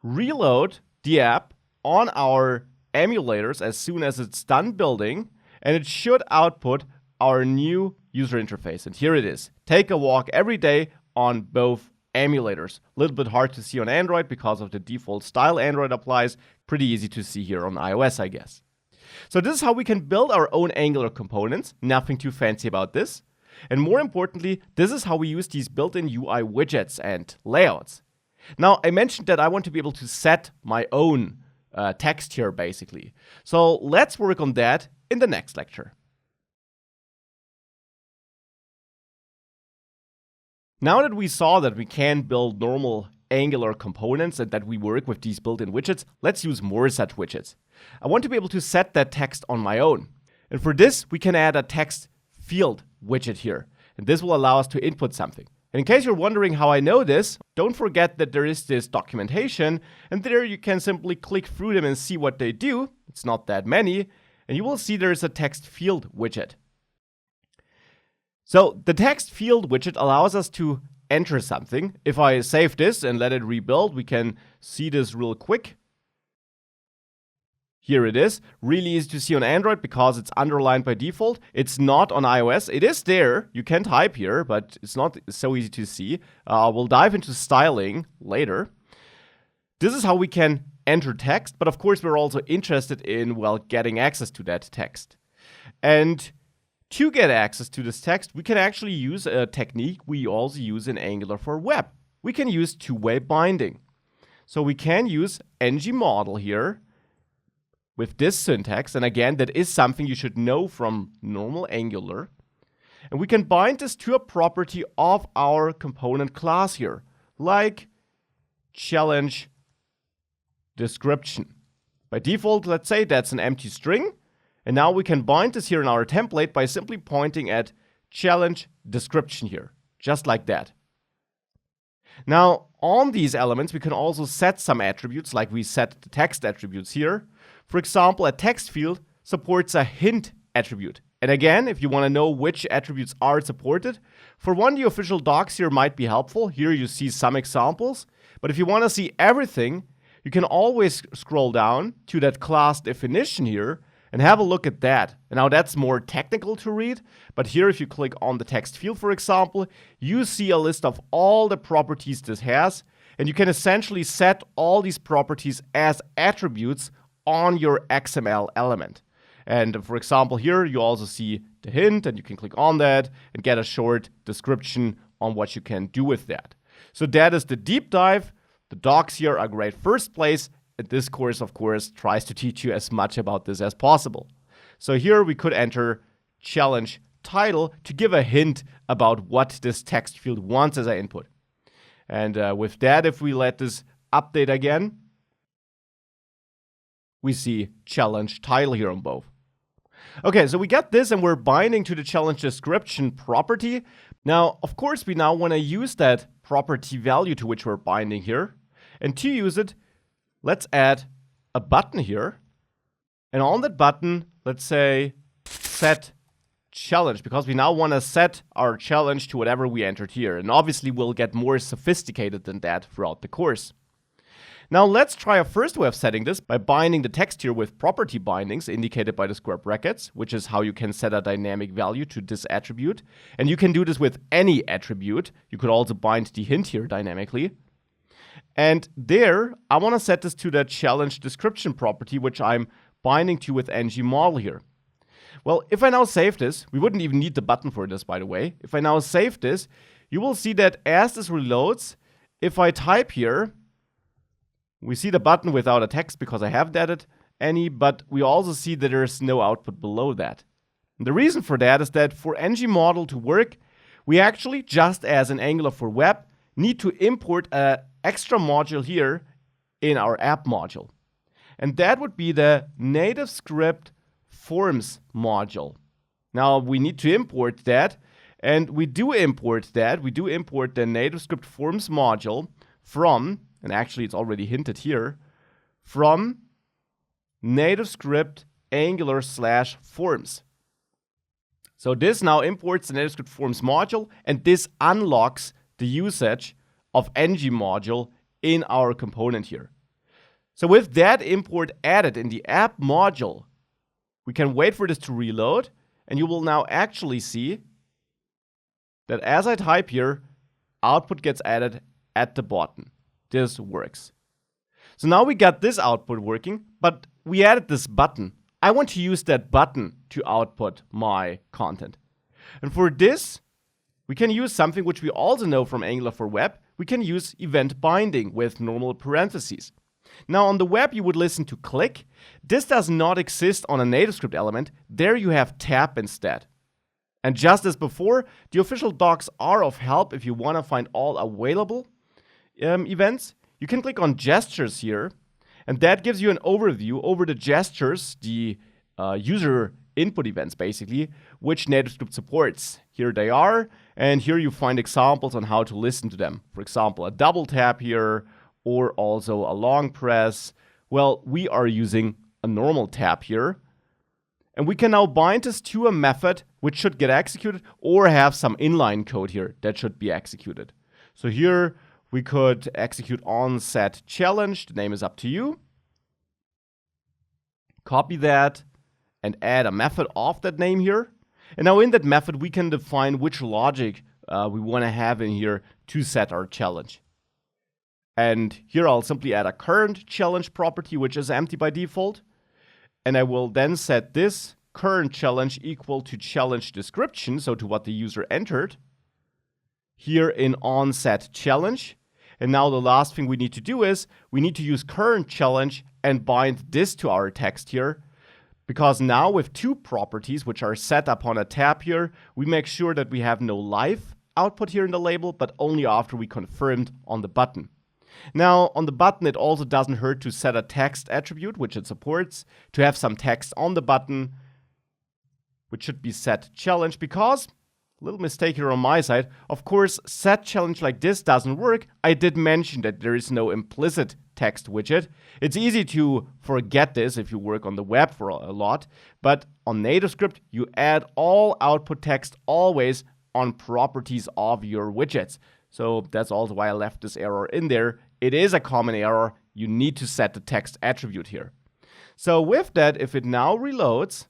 reload the app on our emulators as soon as it's done building, and it should output our new user interface. And here it is. Take a walk every day on both emulators. A little bit hard to see on Android because of the default style Android applies. Pretty easy to see here on iOS, I guess. So this is how we can build our own Angular components. Nothing too fancy about this. And more importantly, this is how we use these built-in UI widgets and layouts. Now, I mentioned that I want to be able to set my own text here, basically. So let's work on that in the next lecture. Now that we saw that we can build normal Angular components and that we work with these built-in widgets, let's use more such widgets. I want to be able to set that text on my own. And for this, we can add a text field widget here. And this will allow us to input something. And in case you're wondering how I know this, don't forget that there is this documentation, and there you can simply click through them and see what they do. It's not that many. And you will see there's a text field widget. So the text field widget allows us to enter something. If I save this and let it rebuild, we can see this real quick. Here it is. Really easy to see on Android because it's underlined by default. It's not on iOS. It is there. You can type here, but it's not so easy to see. We'll dive into styling later. This is how we can enter text, but of course we're also interested in, well, getting access to that text. And to get access to this text, we can actually use a technique we also use in Angular for web. We can use two-way binding. So we can use ngModel here with this syntax, and again, that is something you should know from normal Angular. And we can bind this to a property of our component class here, like challenge description. By default, let's say that's an empty string. And now we can bind this here in our template by simply pointing at challenge description here, just like that. Now, on these elements, we can also set some attributes, like we set the text attributes here. For example, a text field supports a hint attribute. And again, if you want to know which attributes are supported, for one, the official docs here might be helpful. Here you see some examples. But if you want to see everything, you can always scroll down to that class definition here and have a look at that. And now that's more technical to read, but here if you click on the text field, for example, you see a list of all the properties this has, and you can essentially set all these properties as attributes on your XML element. And for example, here you also see the hint, and you can click on that and get a short description on what you can do with that. So that is the deep dive. The docs here are a great first place. And this course, of course, tries to teach you as much about this as possible. So here we could enter challenge title to give a hint about what this text field wants as an input. And with that, if we let this update again, we see challenge title here on both. Okay, so we got this and we're binding to the challenge description property. Now, of course, we now want to use that property value to which we're binding here. And to use it, let's add a button here. And on that button, let's say set challenge, because we now want to set our challenge to whatever we entered here. And obviously, we'll get more sophisticated than that throughout the course. Now, let's try a first way of setting this by binding the text here with property bindings indicated by the square brackets, which is how you can set a dynamic value to this attribute. And you can do this with any attribute. You could also bind the hint here dynamically. And there, I want to set this to the challenge description property, which I'm binding to with ngModel here. Well, if I now save this, we wouldn't even need the button for this, by the way. If I now save this, you will see that as this reloads, if I type here, we see the button without a text because I haven't added any, but we also see that there's no output below that. And the reason for that is that for ngModel to work, we actually, just as in Angular for Web, need to import an extra module here in our app module. And that would be the NativeScript Forms module. Now we need to import that, and we do import that. We do import the NativeScript Forms module from, and actually it's already hinted here, from NativeScript Angular/Forms. So this now imports the NativeScript Forms module, and this unlocks the usage of ngModule in our component here. So with that import added in the app module, we can wait for this to reload, and you will now actually see that as I type here, output gets added at the bottom. This works. So now we got this output working, but we added this button. I want to use that button to output my content. And for this, we can use something which we also know from Angular for Web. We can use event binding with normal parentheses. Now on the web, you would listen to click. This does not exist on a NativeScript element. There you have tab instead. And just as before, the official docs are of help if you want to find all available events. You can click on gestures here, and that gives you an overview over the gestures, the user input events basically, which NativeScript supports. Here they are, and here you find examples on how to listen to them. For example, a double tap here, or also a long press. Well, we are using a normal tap here. And we can now bind this to a method which should get executed, or have some inline code here that should be executed. So here we could execute onSetChallenge. The name is up to you. Copy that and add a method of that name here. And now in that method, we can define which logic we want to have in here to set our challenge. And here I'll simply add a current challenge property, which is empty by default. And I will then set this current challenge equal to challenge description, so to what the user entered, here in onSetChallenge. And now the last thing we need to do is we need to use current challenge and bind this to our text here. Because now with two properties which are set upon a tab here, we make sure that we have no live output here in the label, but only after we confirmed on the button. Now, on the button, it also doesn't hurt to set a text attribute, which it supports, to have some text on the button, which should be set challenge, because little mistake here on my side. Of course, set challenge like this doesn't work. I did mention that there is no implicit text widget. It's easy to forget this if you work on the web for a lot, but on NativeScript, you add all output text always on properties of your widgets. So that's also why I left this error in there. It is a common error. You need to set the text attribute here. So with that, if it now reloads,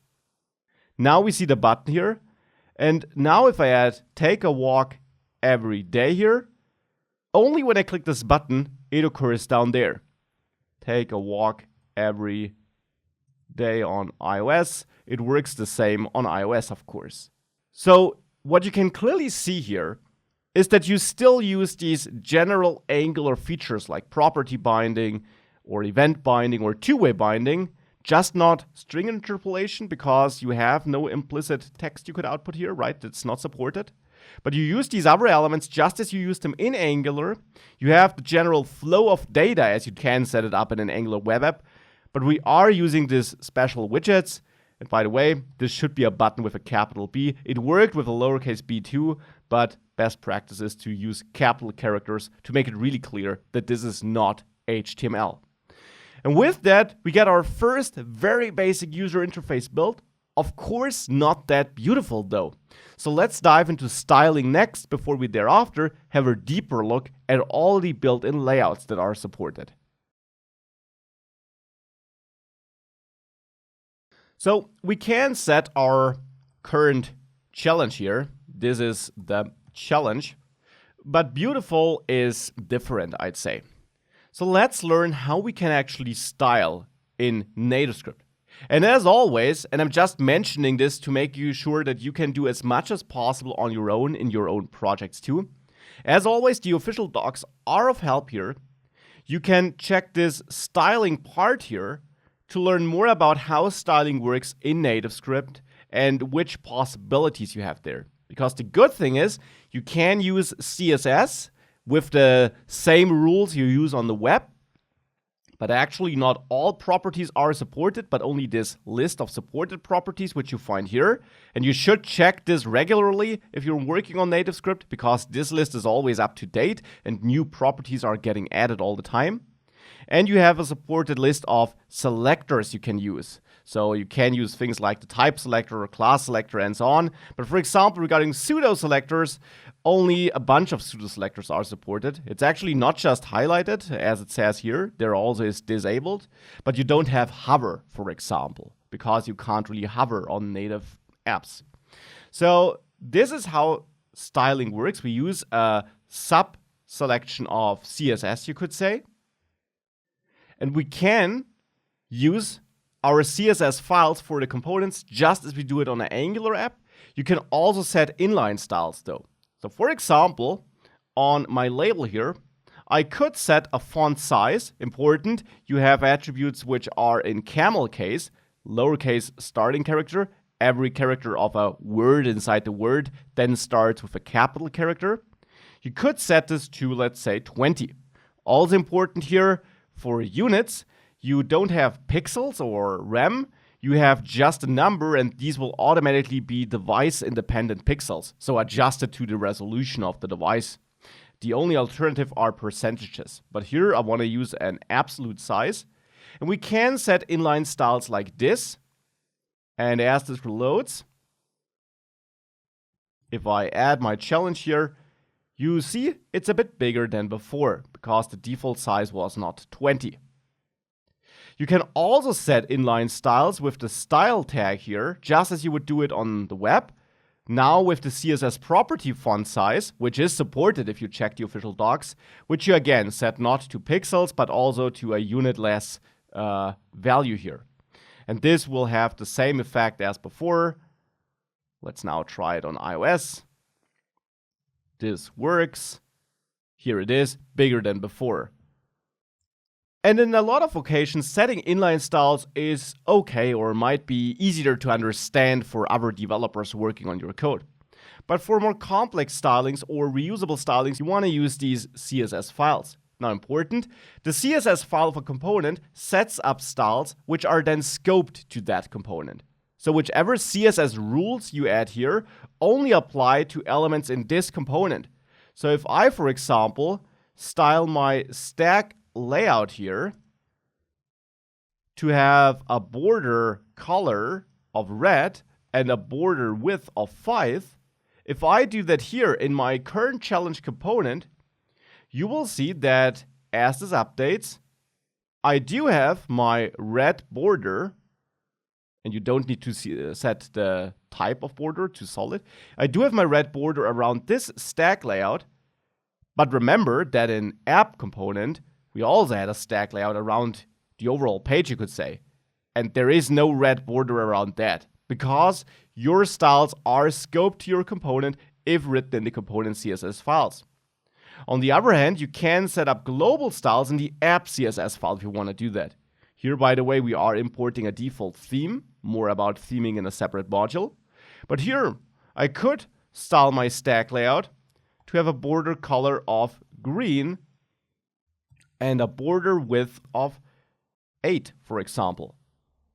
now we see the button here. And now if I add take a walk every day here, only when I click this button, it occurs down there. Take a walk every day on iOS. It works the same on iOS, of course. So what you can clearly see here is that you still use these general Angular features like property binding or event binding or two-way binding, just not string interpolation because you have no implicit text you could output here, right? It's not supported. But you use these other elements just as you use them in Angular. You have the general flow of data as you can set it up in an Angular web app. But we are using these special widgets. And by the way, this should be a button with a capital B. It worked with a lowercase b too, but best practice is to use capital characters to make it really clear that this is not HTML. And with that, we get our first very basic user interface built. Of course, not that beautiful though. So let's dive into styling next before we thereafter have a deeper look at all the built-in layouts that are supported. So we can set our current challenge here. This is the challenge, but beautiful is different, I'd say. So let's learn how we can actually style in NativeScript. And as always, and I'm just mentioning this to make you sure that you can do as much as possible on your own in your own projects too. As always, the official docs are of help here. You can check this styling part here to learn more about how styling works in NativeScript and which possibilities you have there. Because the good thing is you can use CSS with the same rules you use on the web, but actually not all properties are supported, but only this list of supported properties, which you find here. And you should check this regularly if you're working on NativeScript, because this list is always up to date and new properties are getting added all the time. And you have a supported list of selectors you can use. So you can use things like the type selector or class selector and so on. But for example, regarding pseudo selectors, only a bunch of pseudo selectors are supported. It's actually not just highlighted, as it says here. There also is disabled. But you don't have hover, for example, because you can't really hover on native apps. So this is how styling works. We use a sub-selection of CSS, you could say. And we can use our CSS files for the components just as we do it on an Angular app. You can also set inline styles though. So for example, on my label here, I could set a font size. Important, you have attributes which are in camel case, lowercase starting character. Every character of a word inside the word then starts with a capital character. You could set this to, let's say, 20. Also important here, for units, you don't have pixels or rem, you have just a number, and these will automatically be device-independent pixels, so adjusted to the resolution of the device. The only alternative are percentages, but here I want to use an absolute size. And we can set inline styles like this, and as this reloads, if I add my challenge here, you see it's a bit bigger than before because the default size was not 20. You can also set inline styles with the style tag here, just as you would do it on the web. Now with the CSS property font size, which is supported if you check the official docs, which you again set not to pixels, but also to a unitless value here. And this will have the same effect as before. Let's now try it on iOS. This works. Here it is, bigger than before. And in a lot of occasions, setting inline styles is okay or might be easier to understand for other developers working on your code. But for more complex stylings or reusable stylings, you want to use these CSS files. Now important, the CSS file of a component sets up styles which are then scoped to that component. So whichever CSS rules you add here only apply to elements in this component. So if I, for example, style my stack layout here to have a border color of red and a border width of 5, if I do that here in my current challenge component, you will see that as this updates, I do have my red border, and you don't need to set the type of border to solid. I do have my red border around this stack layout, but remember that in app component, we also had a stack layout around the overall page, you could say. And there is no red border around that, because your styles are scoped to your component if written in the component CSS files. On the other hand, you can set up global styles in the app CSS file if you want to do that. Here, by the way, we are importing a default theme, more about theming in a separate module. But here, I could style my stack layout to have a border color of green and a border width of 8, for example.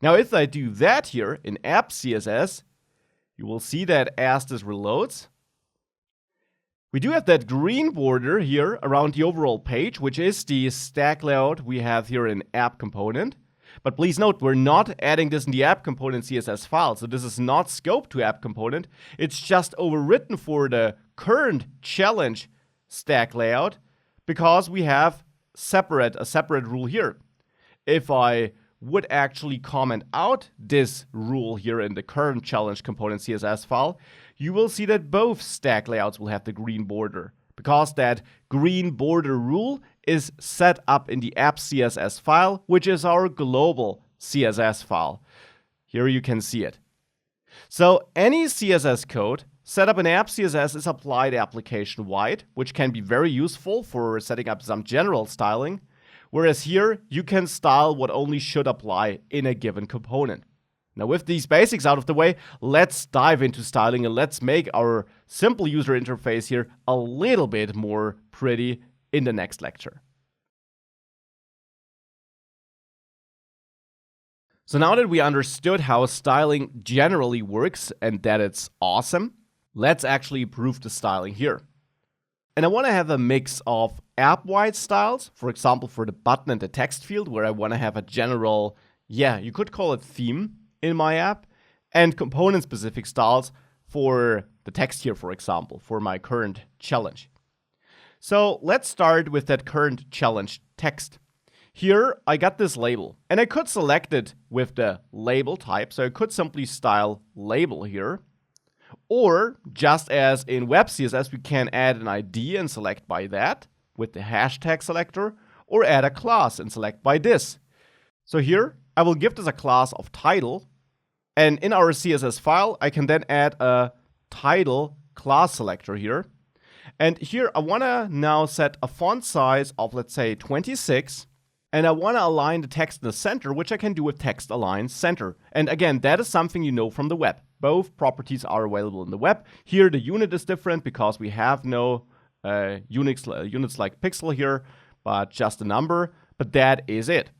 Now, if I do that here in app CSS, you will see that as this reloads, we do have that green border here around the overall page, which is the stack layout we have here in app component. But please note, we're not adding this in the app component CSS file, so this is not scoped to app component. It's just overwritten for the current challenge stack layout because we have a separate rule here. If I would actually comment out this rule here in the current challenge component CSS file, you will see that both stack layouts will have the green border, because that green border rule is set up in the app CSS file, which is our global CSS file. Here you can see it. So any CSS code set up in app CSS is applied application-wide, which can be very useful for setting up some general styling. Whereas here, you can style what only should apply in a given component. Now, with these basics out of the way, let's dive into styling and let's make our simple user interface here a little bit more pretty in the next lecture. So now that we understood how styling generally works and that it's awesome, let's actually improve the styling here. And I want to have a mix of app-wide styles, for example, for the button and the text field, where I want to have a general, you could call it theme in my app, and component-specific styles for the text here, for example, for my current challenge. So let's start with that current challenge text. Here, I got this label, and I could select it with the label type, so I could simply style label here. Or, just as in web CSS, we can add an ID and select by that with the hashtag selector, or add a class and select by this. So here, I will give this a class of title, and in our CSS file, I can then add a title class selector here. And here, I want to now set a font size of, let's say, 26, and I want to align the text in the center, which I can do with text align center. And again, that is something you know from the web. Both properties are available in the web. Here, the unit is different because we have no units like pixel here, but just a number. But that is it.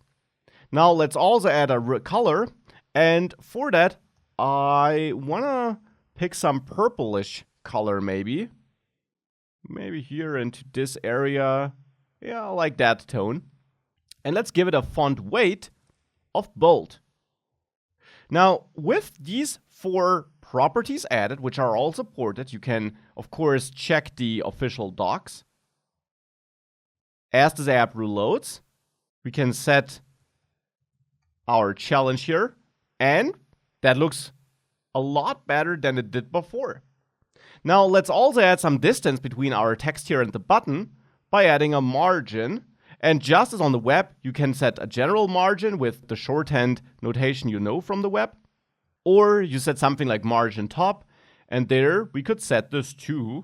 Now, let's also add a color. And for that, I want to pick some purplish color maybe. Maybe here into this area. Yeah, I like that tone. And let's give it a font weight of bold. Now, with these 4 properties added, which are all supported, you can, of course, check the official docs. As this app reloads, we can set our challenge here, and that looks a lot better than it did before. Now, let's also add some distance between our text here and the button by adding a margin. And just as on the web, you can set a general margin with the shorthand notation you know from the web. Or you set something like margin top, and there we could set this to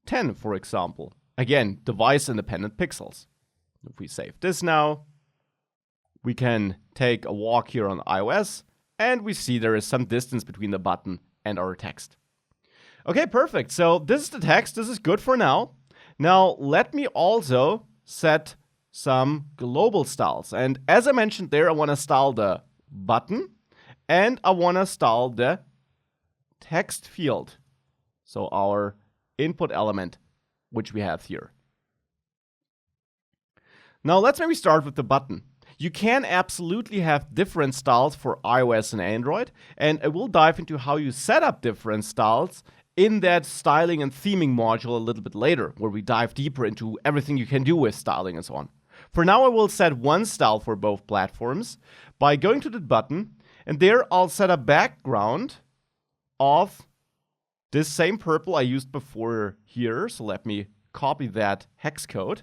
10, for example. Again, device-independent pixels. If we save this now, we can take a walk here on iOS, and we see there is some distance between the button and our text. Okay, perfect. So this is the text. This is good for now. Now, let me also set some global styles. And as I mentioned there, I want to style the button and I want to style the text field. So our input element, which we have here. Now let's maybe start with the button. You can absolutely have different styles for iOS and Android, and I will dive into how you set up different styles in that styling and theming module a little bit later, where we dive deeper into everything you can do with styling and so on. For now, I will set one style for both platforms by going to the button, and there I'll set a background of this same purple I used before here. So let me copy that hex code.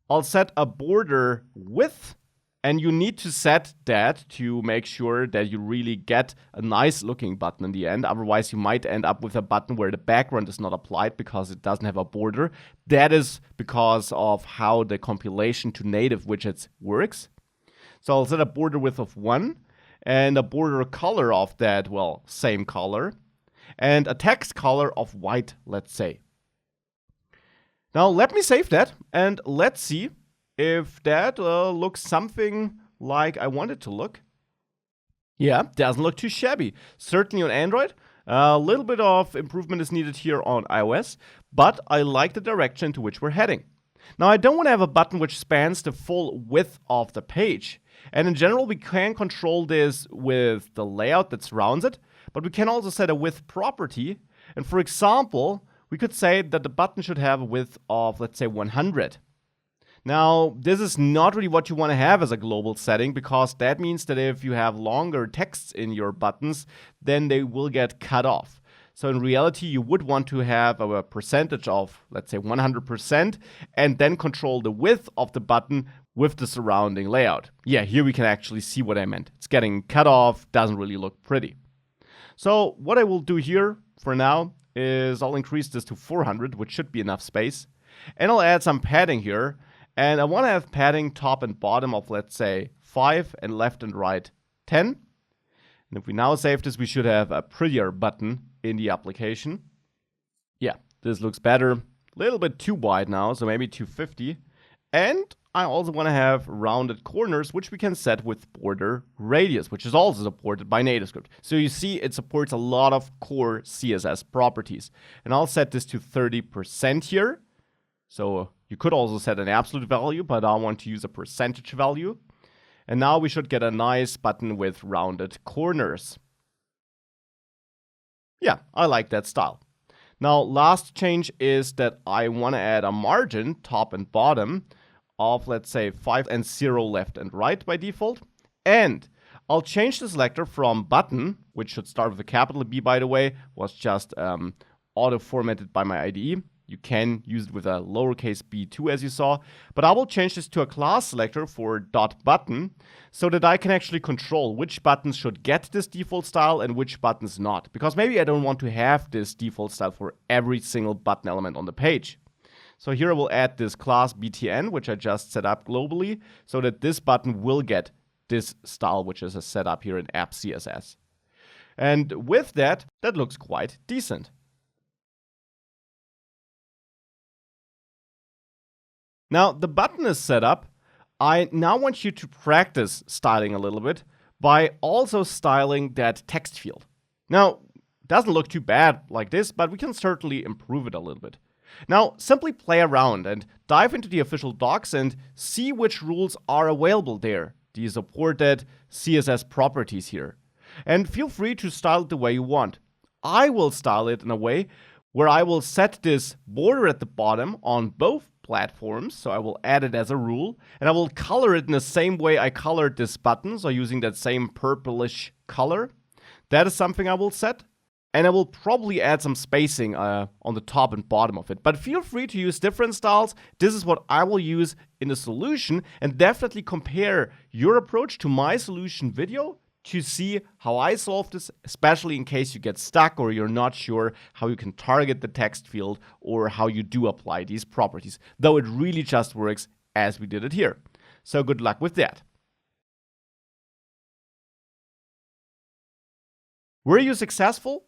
I'll set a border width, and you need to set that to make sure that you really get a nice looking button in the end. Otherwise, you might end up with a button where the background is not applied because it doesn't have a border. That is because of how the compilation to native widgets works. So I'll set a border width of 1 and a border color of that, well, same color, and a text color of white, let's say. Now let me save that, and let's see if that looks something like I want it to look. Yeah, doesn't look too shabby. Certainly on Android, a little bit of improvement is needed here on iOS, but I like the direction to which we're heading. Now I don't want to have a button which spans the full width of the page. And in general, we can control this with the layout that surrounds it, but we can also set a width property. And for example, we could say that the button should have a width of, let's say, 100. Now, this is not really what you want to have as a global setting, because that means that if you have longer texts in your buttons, then they will get cut off. So in reality, you would want to have a percentage of, let's say, 100%, and then control the width of the button with the surrounding layout. Yeah, here we can actually see what I meant. It's getting cut off, doesn't really look pretty. So what I will do here for now is I'll increase this to 400, which should be enough space. And I'll add some padding here. And I want to have padding top and bottom of, let's say, 5 and left and right 10. And if we now save this, we should have a prettier button in the application. Yeah, this looks better. A little bit too wide now, so maybe 250. And I also want to have rounded corners, which we can set with border radius, which is also supported by NativeScript. So you see it supports a lot of core CSS properties. And I'll set this to 30% here. So you could also set an absolute value, but I want to use a percentage value. And now we should get a nice button with rounded corners. Yeah, I like that style. Now, last change is that I want to add a margin, top and bottom, of, let's say, 5 and 0 left and right by default. And I'll change the selector from button, which should start with a capital B, by the way, was just auto-formatted by my IDE. You can use it with a lowercase b2 as you saw, but I will change this to a class selector for .button so that I can actually control which buttons should get this default style and which buttons not. Because maybe I don't want to have this default style for every single button element on the page. So here I will add this class btn, which I just set up globally, so that this button will get this style, which is set up here in app CSS. And with that, that looks quite decent. Now the button is set up. I now want you to practice styling a little bit by also styling that text field. Now, it doesn't look too bad like this, but we can certainly improve it a little bit. Now, simply play around and dive into the official docs and see which rules are available there, the supported CSS properties here. And feel free to style it the way you want. I will style it in a way where I will set this border at the bottom on both platforms, so I will add it as a rule, and I will color it in the same way I colored this button, so using that same purplish color. That is something I will set, and I will probably add some spacing on the top and bottom of it. But feel free to use different styles. This is what I will use in the solution, and definitely compare your approach to my solution video to see how I solve this, especially in case you get stuck or you're not sure how you can target the text field or how you do apply these properties, though it really just works as we did it here. So good luck with that. Were you successful?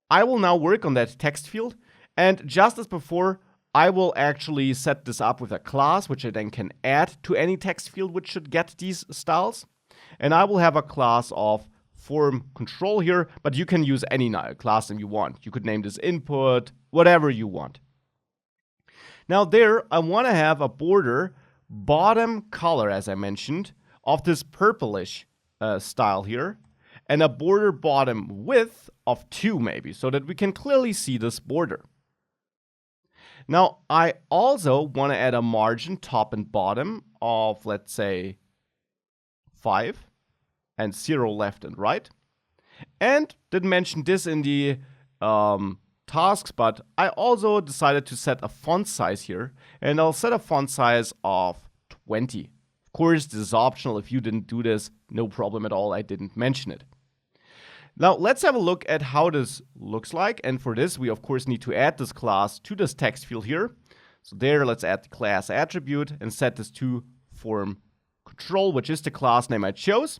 I will now work on that text field, and just as before, I will actually set this up with a class, which I then can add to any text field which should get these styles. And I will have a class of form control here, but you can use any class name you want. You could name this input, whatever you want. Now there, I want to have a border bottom color, as I mentioned, of this purplish style here, and a border bottom width of 2 maybe, so that we can clearly see this border. Now, I also want to add a margin top and bottom of, let's say, 5 and 0 left and right. And didn't mention this in the tasks, but I also decided to set a font size here, and I'll set a font size of 20. Of course, this is optional. If you didn't do this, no problem at all. I didn't mention it. Now, let's have a look at how this looks like. And for this, we, of course, need to add this class to this text field here. So there, let's add the class attribute and set this to form control, which is the class name I chose.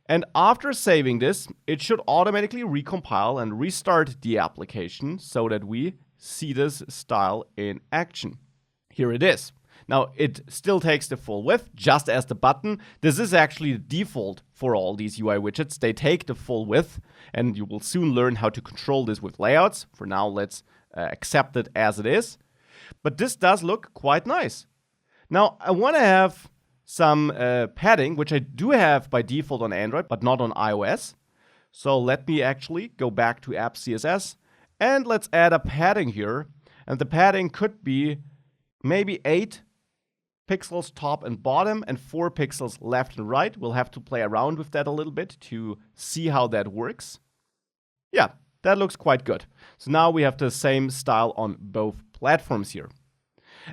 And after saving this, it should automatically recompile and restart the application so that we see this style in action. Here it is. Now, it still takes the full width, just as the button. This is actually the default for all these UI widgets. They take the full width, and you will soon learn how to control this with layouts. For now, let's accept it as it is. But this does look quite nice. Now, I want to have some padding, which I do have by default on Android, but not on iOS. So let me actually go back to app CSS, and let's add a padding here. And the padding could be maybe 8 pixels top and bottom and 4 pixels left and right. We'll have to play around with that a little bit to see how that works. Yeah, that looks quite good. So now we have the same style on both platforms here.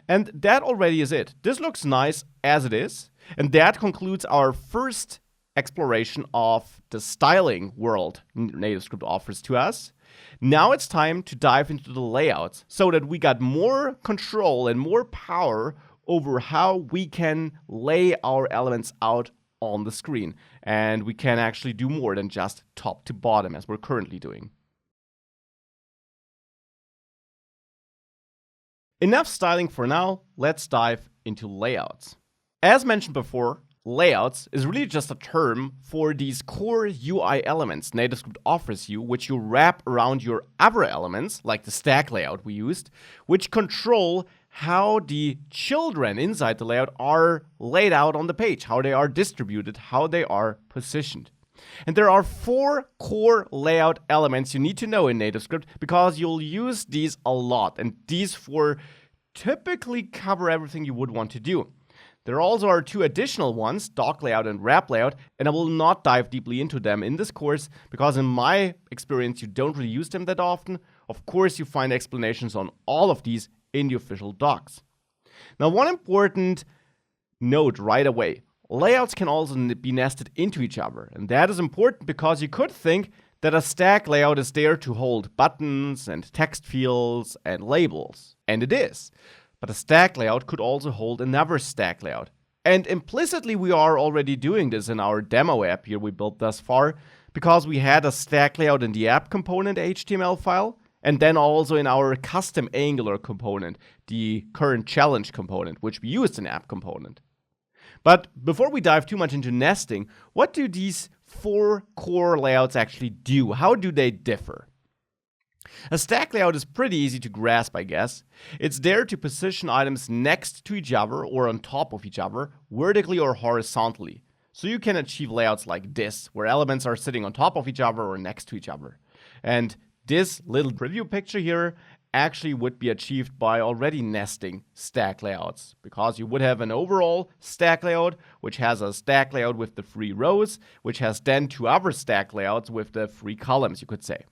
And that already is it. This looks nice as it is. And that concludes our first exploration of the styling world NativeScript offers to us. Now it's time to dive into the layouts so that we got more control and more power over how we can lay our elements out on the screen. And we can actually do more than just top to bottom as we're currently doing. Enough styling for now, let's dive into layouts. As mentioned before, layouts is really just a term for these core UI elements NativeScript offers you, which you wrap around your other elements, like the stack layout we used, which control how the children inside the layout are laid out on the page, how they are distributed, how they are positioned. And there are 4 core layout elements you need to know in NativeScript because you'll use these a lot. And these 4 typically cover everything you would want to do. There also are 2 additional ones, dock layout and wrap layout, and I will not dive deeply into them in this course because in my experience, you don't really use them that often. Of course, you find explanations on all of these in the official docs. Now, one important note right away. Layouts can also be nested into each other, and that is important because you could think that a stack layout is there to hold buttons and text fields and labels, and it is. But a stack layout could also hold another stack layout. And implicitly, we are already doing this in our demo app here we built thus far, because we had a stack layout in the app component HTML file, and then also in our custom Angular component, the current challenge component, which we used in app component. But before we dive too much into nesting, what do these 4 core layouts actually do? How do they differ? A stack layout is pretty easy to grasp, I guess. It's there to position items next to each other or on top of each other, vertically or horizontally. So you can achieve layouts like this, where elements are sitting on top of each other or next to each other. And this little preview picture here actually would be achieved by already nesting stack layouts, because you would have an overall stack layout, which has a stack layout with the 3 rows, which has then 2 other stack layouts with the 3 columns, you could say.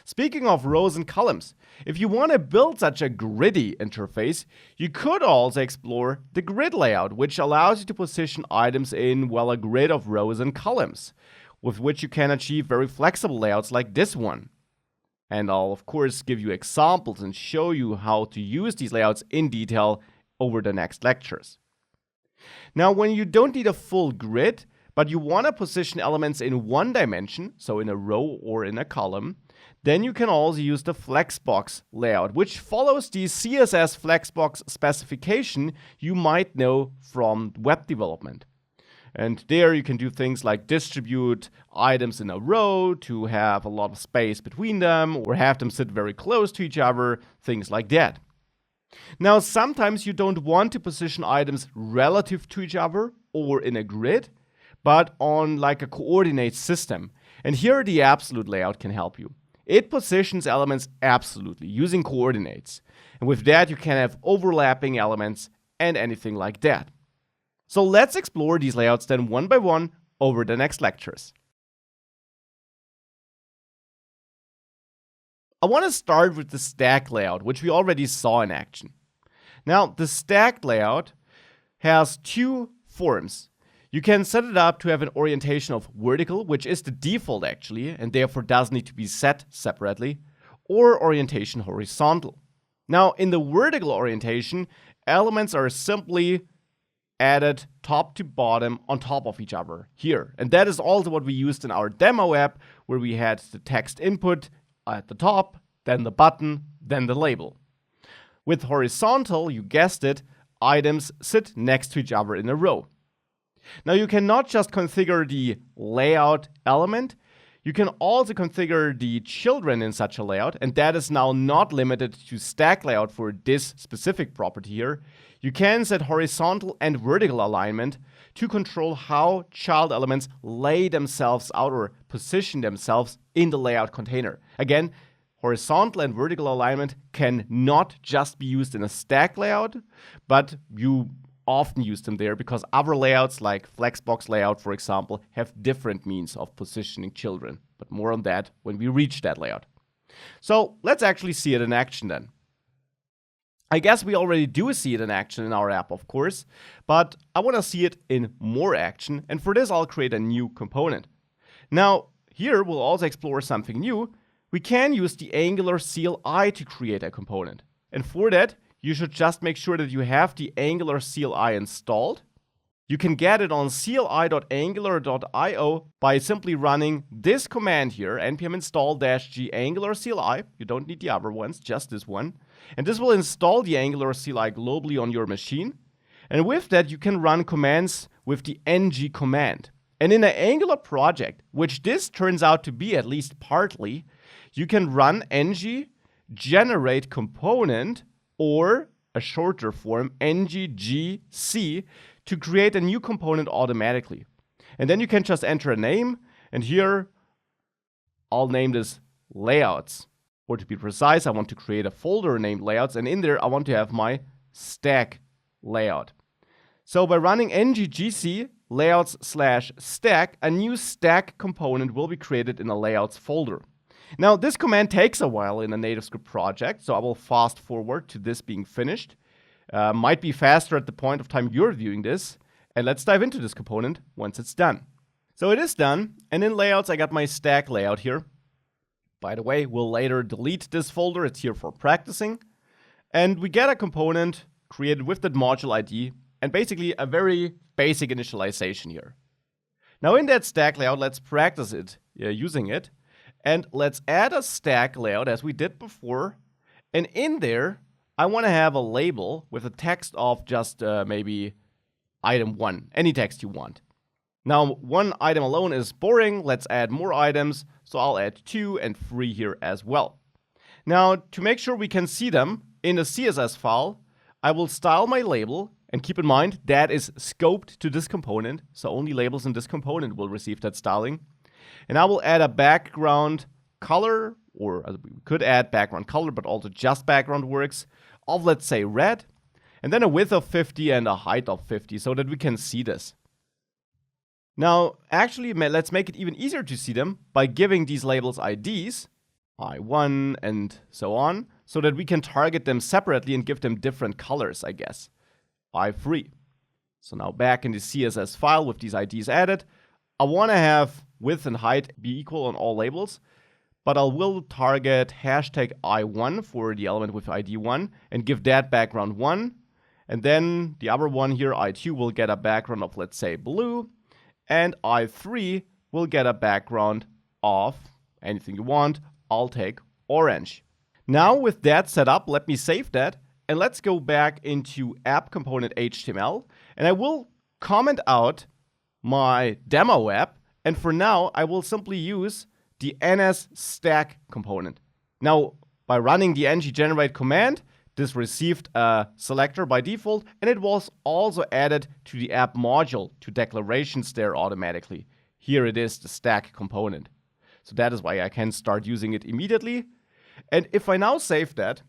Speaking of rows and columns, if you want to build such a griddy interface, you could also explore the grid layout, which allows you to position items in, well, a grid of rows and columns, with which you can achieve very flexible layouts like this one. And I'll, of course, give you examples and show you how to use these layouts in detail over the next lectures. Now, when you don't need a full grid, but you want to position elements in one dimension, so in a row or in a column, then you can also use the flexbox layout, which follows the CSS flexbox specification you might know from web development. And there you can do things like distribute items in a row to have a lot of space between them, or have them sit very close to each other, things like that. Now, sometimes you don't want to position items relative to each other or in a grid, but on like a coordinate system. And here the absolute layout can help you. It positions elements absolutely using coordinates. And with that, you can have overlapping elements and anything like that. So let's explore these layouts then one by one over the next lectures. I want to start with the stack layout, which we already saw in action. Now, the stack layout has two forms. You can set it up to have an orientation of vertical, which is the default actually, and therefore does need to be set separately, or orientation horizontal. Now, in the vertical orientation, elements are simply added top to bottom on top of each other here. And that is also what we used in our demo app, where we had the text input at the top, then the button, then the label. With horizontal, you guessed it, items sit next to each other in a row. Now you can not just configure the layout element, you can also configure the children in such a layout, and that is now not limited to stack layout for this specific property here. You can set horizontal and vertical alignment to control how child elements lay themselves out or position themselves in the layout container. Again, horizontal and vertical alignment can not just be used in a stack layout, but you often use them there because other layouts like flexbox layout, for example, have different means of positioning children. But more on that when we reach that layout. So let's actually see it in action then. I guess we already do see it in action in our app, of course, but I want to see it in more action, and for this I'll create a new component. Now, here we'll also explore something new. We can use the Angular CLI to create a component. And for that, you should just make sure that you have the Angular CLI installed. You can get it on cli.angular.io by simply running this command here, npm install-g Angular CLI. You don't need the other ones, just this one. And this will install the Angular CLI globally on your machine. And with that, you can run commands with the ng command. And in an Angular project, which this turns out to be at least partly, you can run ng generate component, or a shorter form, nggc, to create a new component automatically. And then you can just enter a name, and here I'll name this layouts. Or to be precise, I want to create a folder named layouts, and in there I want to have my stack layout. So by running nggc layouts/stack, a new stack component will be created in a layouts folder. Now, this command takes a while in a NativeScript project, so I will fast forward to this being finished. Might be faster at the point of time you're viewing this. And let's dive into this component once it's done. So it is done, and in layouts I got my stack layout here. By the way, we'll later delete this folder, it's here for practicing. And we get a component created with that module ID, and basically a very basic initialization here. Now in that stack layout, let's practice it using it. And let's add a stack layout as we did before. And in there, I want to have a label with a text of just maybe item 1, any text you want. Now, one item alone is boring. Let's add more items. So I'll add 2 and 3 here as well. Now, to make sure we can see them in the CSS file, I will style my label. And keep in mind, that is scoped to this component. So only labels in this component will receive that styling. And I will add a background color, or we could add background color, but also just background works, of let's say red, and then a width of 50 and a height of 50 so that we can see this. Now, actually, let's make it even easier to see them by giving these labels IDs, I1 and so on, so that we can target them separately and give them different colors, I guess. I3. So now back in the CSS file with these IDs added, I want to have width and height be equal on all labels, but I will target hashtag I1 for the element with ID 1 and give that background 1. And then the other one here, I2, will get a background of, let's say, blue. and I3 will get a background of anything you want. I'll take orange. Now with that set up, let me save that and let's go back into app component HTML, and I will comment out my demo app, and for now I will simply use the NSStack component. Now by running the ngGenerate command, this received a selector by default, and it was also added to the app module to declarations there automatically. Here it is, the stack component. So that is why I can start using it immediately. And if I now save that,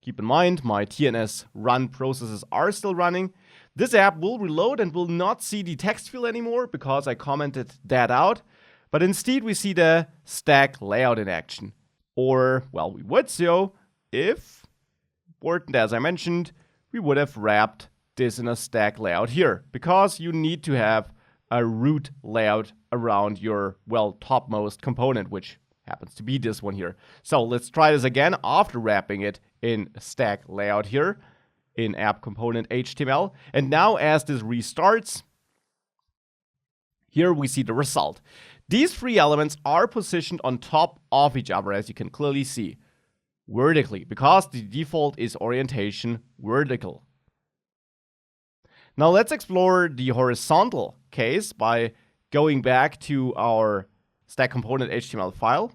keep in mind my TNS run processes are still running. This app will reload and will not see the text field anymore because I commented that out. But instead we see the stack layout in action. Or, well, we would so if, important as I mentioned, we would have wrapped this in a stack layout here, because you need to have a root layout around your, well, topmost component, which happens to be this one here. So let's try this again after wrapping it in stack layout here in app component HTML. And now as this restarts, here we see the result. These three elements are positioned on top of each other, as you can clearly see, vertically, because the default is orientation vertical. Now let's explore the horizontal case by going back to our stack component HTML file.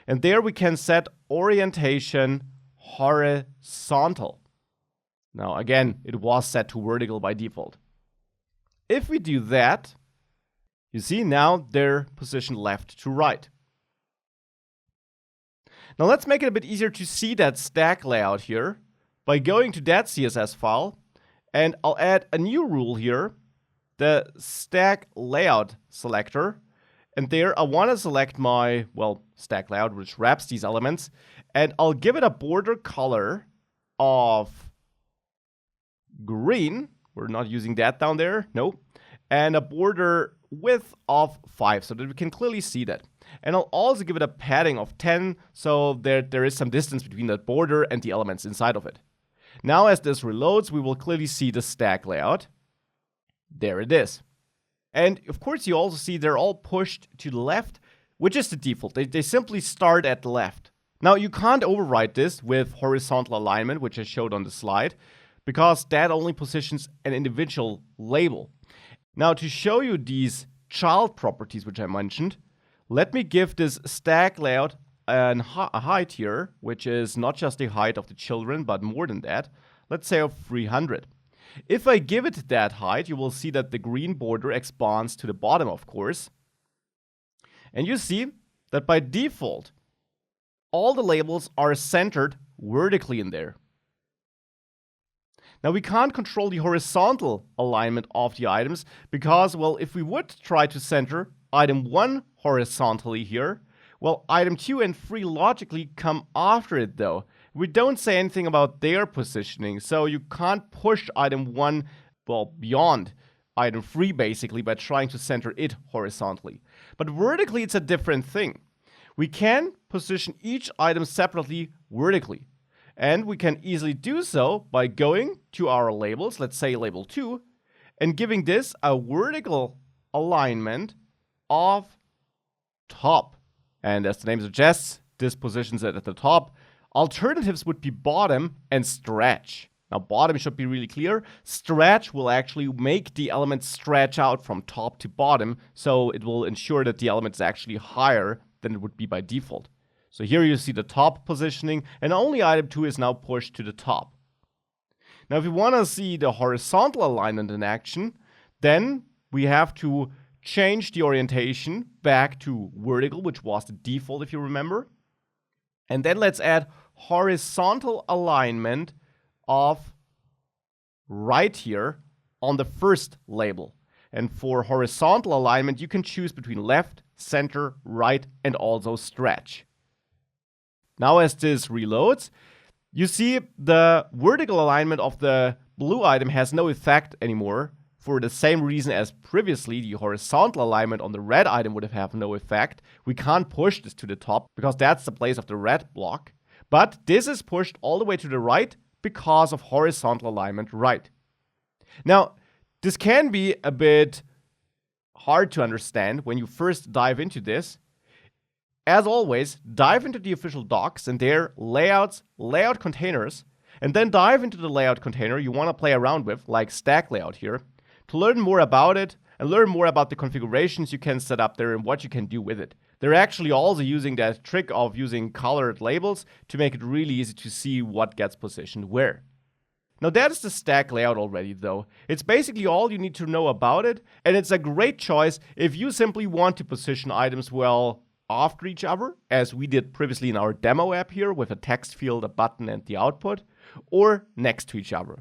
And there we can set orientation horizontal. Now again, it was set to vertical by default. If we do that, you see now they're positioned left to right. Now let's make it a bit easier to see that stack layout here by going to that CSS file, and I'll add a new rule here, the stack layout selector. And there I want to select my, well, stack layout, which wraps these elements, and I'll give it a border color of green. We're not using that down there, no. And a border width of 5 so that we can clearly see that. And I'll also give it a padding of 10 so there is some distance between that border and the elements inside of it. Now as this reloads, we will clearly see the stack layout. There it is. And of course you also see they're all pushed to the left, which is the default. They simply start at the left. Now you can't override this with horizontal alignment, which I showed on the slide, because that only positions an individual label. Now to show you these child properties which I mentioned, let me give this stack layout a height here, which is not just the height of the children, but more than that. Let's say of 300. If I give it that height, you will see that the green border expands to the bottom, of course. And you see that by default, all the labels are centered vertically in there. Now we can't control the horizontal alignment of the items because, well, if we would try to center item 1 horizontally here, well, item 2 and 3 logically come after it though. We don't say anything about their positioning, so you can't push item 1, well, beyond item 3 basically by trying to center it horizontally. But vertically it's a different thing. We can position each item separately vertically. And we can easily do so by going to our labels, let's say label 2, and giving this a vertical alignment of top. And as the name suggests, this positions it at the top. Alternatives would be bottom and stretch. Now bottom should be really clear. Stretch will actually make the element stretch out from top to bottom, so it will ensure that the element is actually higher than it would be by default. So here you see the top positioning, and only item 2 is now pushed to the top. Now if you want to see the horizontal alignment in action, then we have to change the orientation back to vertical, which was the default if you remember. And then let's add horizontal alignment of right here on the first label. And for horizontal alignment, you can choose between left, center, right, and also stretch. Now as this reloads, you see the vertical alignment of the blue item has no effect anymore. For the same reason as previously, the horizontal alignment on the red item would have no effect. We can't push this to the top because that's the place of the red block. But this is pushed all the way to the right because of horizontal alignment right. Now, this can be a bit hard to understand when you first dive into this, as always, dive into the official docs and their layouts, layout containers, and then dive into the layout container you want to play around with, like stack layout here, to learn more about it and learn more about the configurations you can set up there and what you can do with it. They're actually also using that trick of using colored labels to make it really easy to see what gets positioned where. Now that is the stack layout already though. It's basically all you need to know about it, and it's a great choice if you simply want to position items well after each other, as we did previously in our demo app here with a text field, a button, and the output, or next to each other.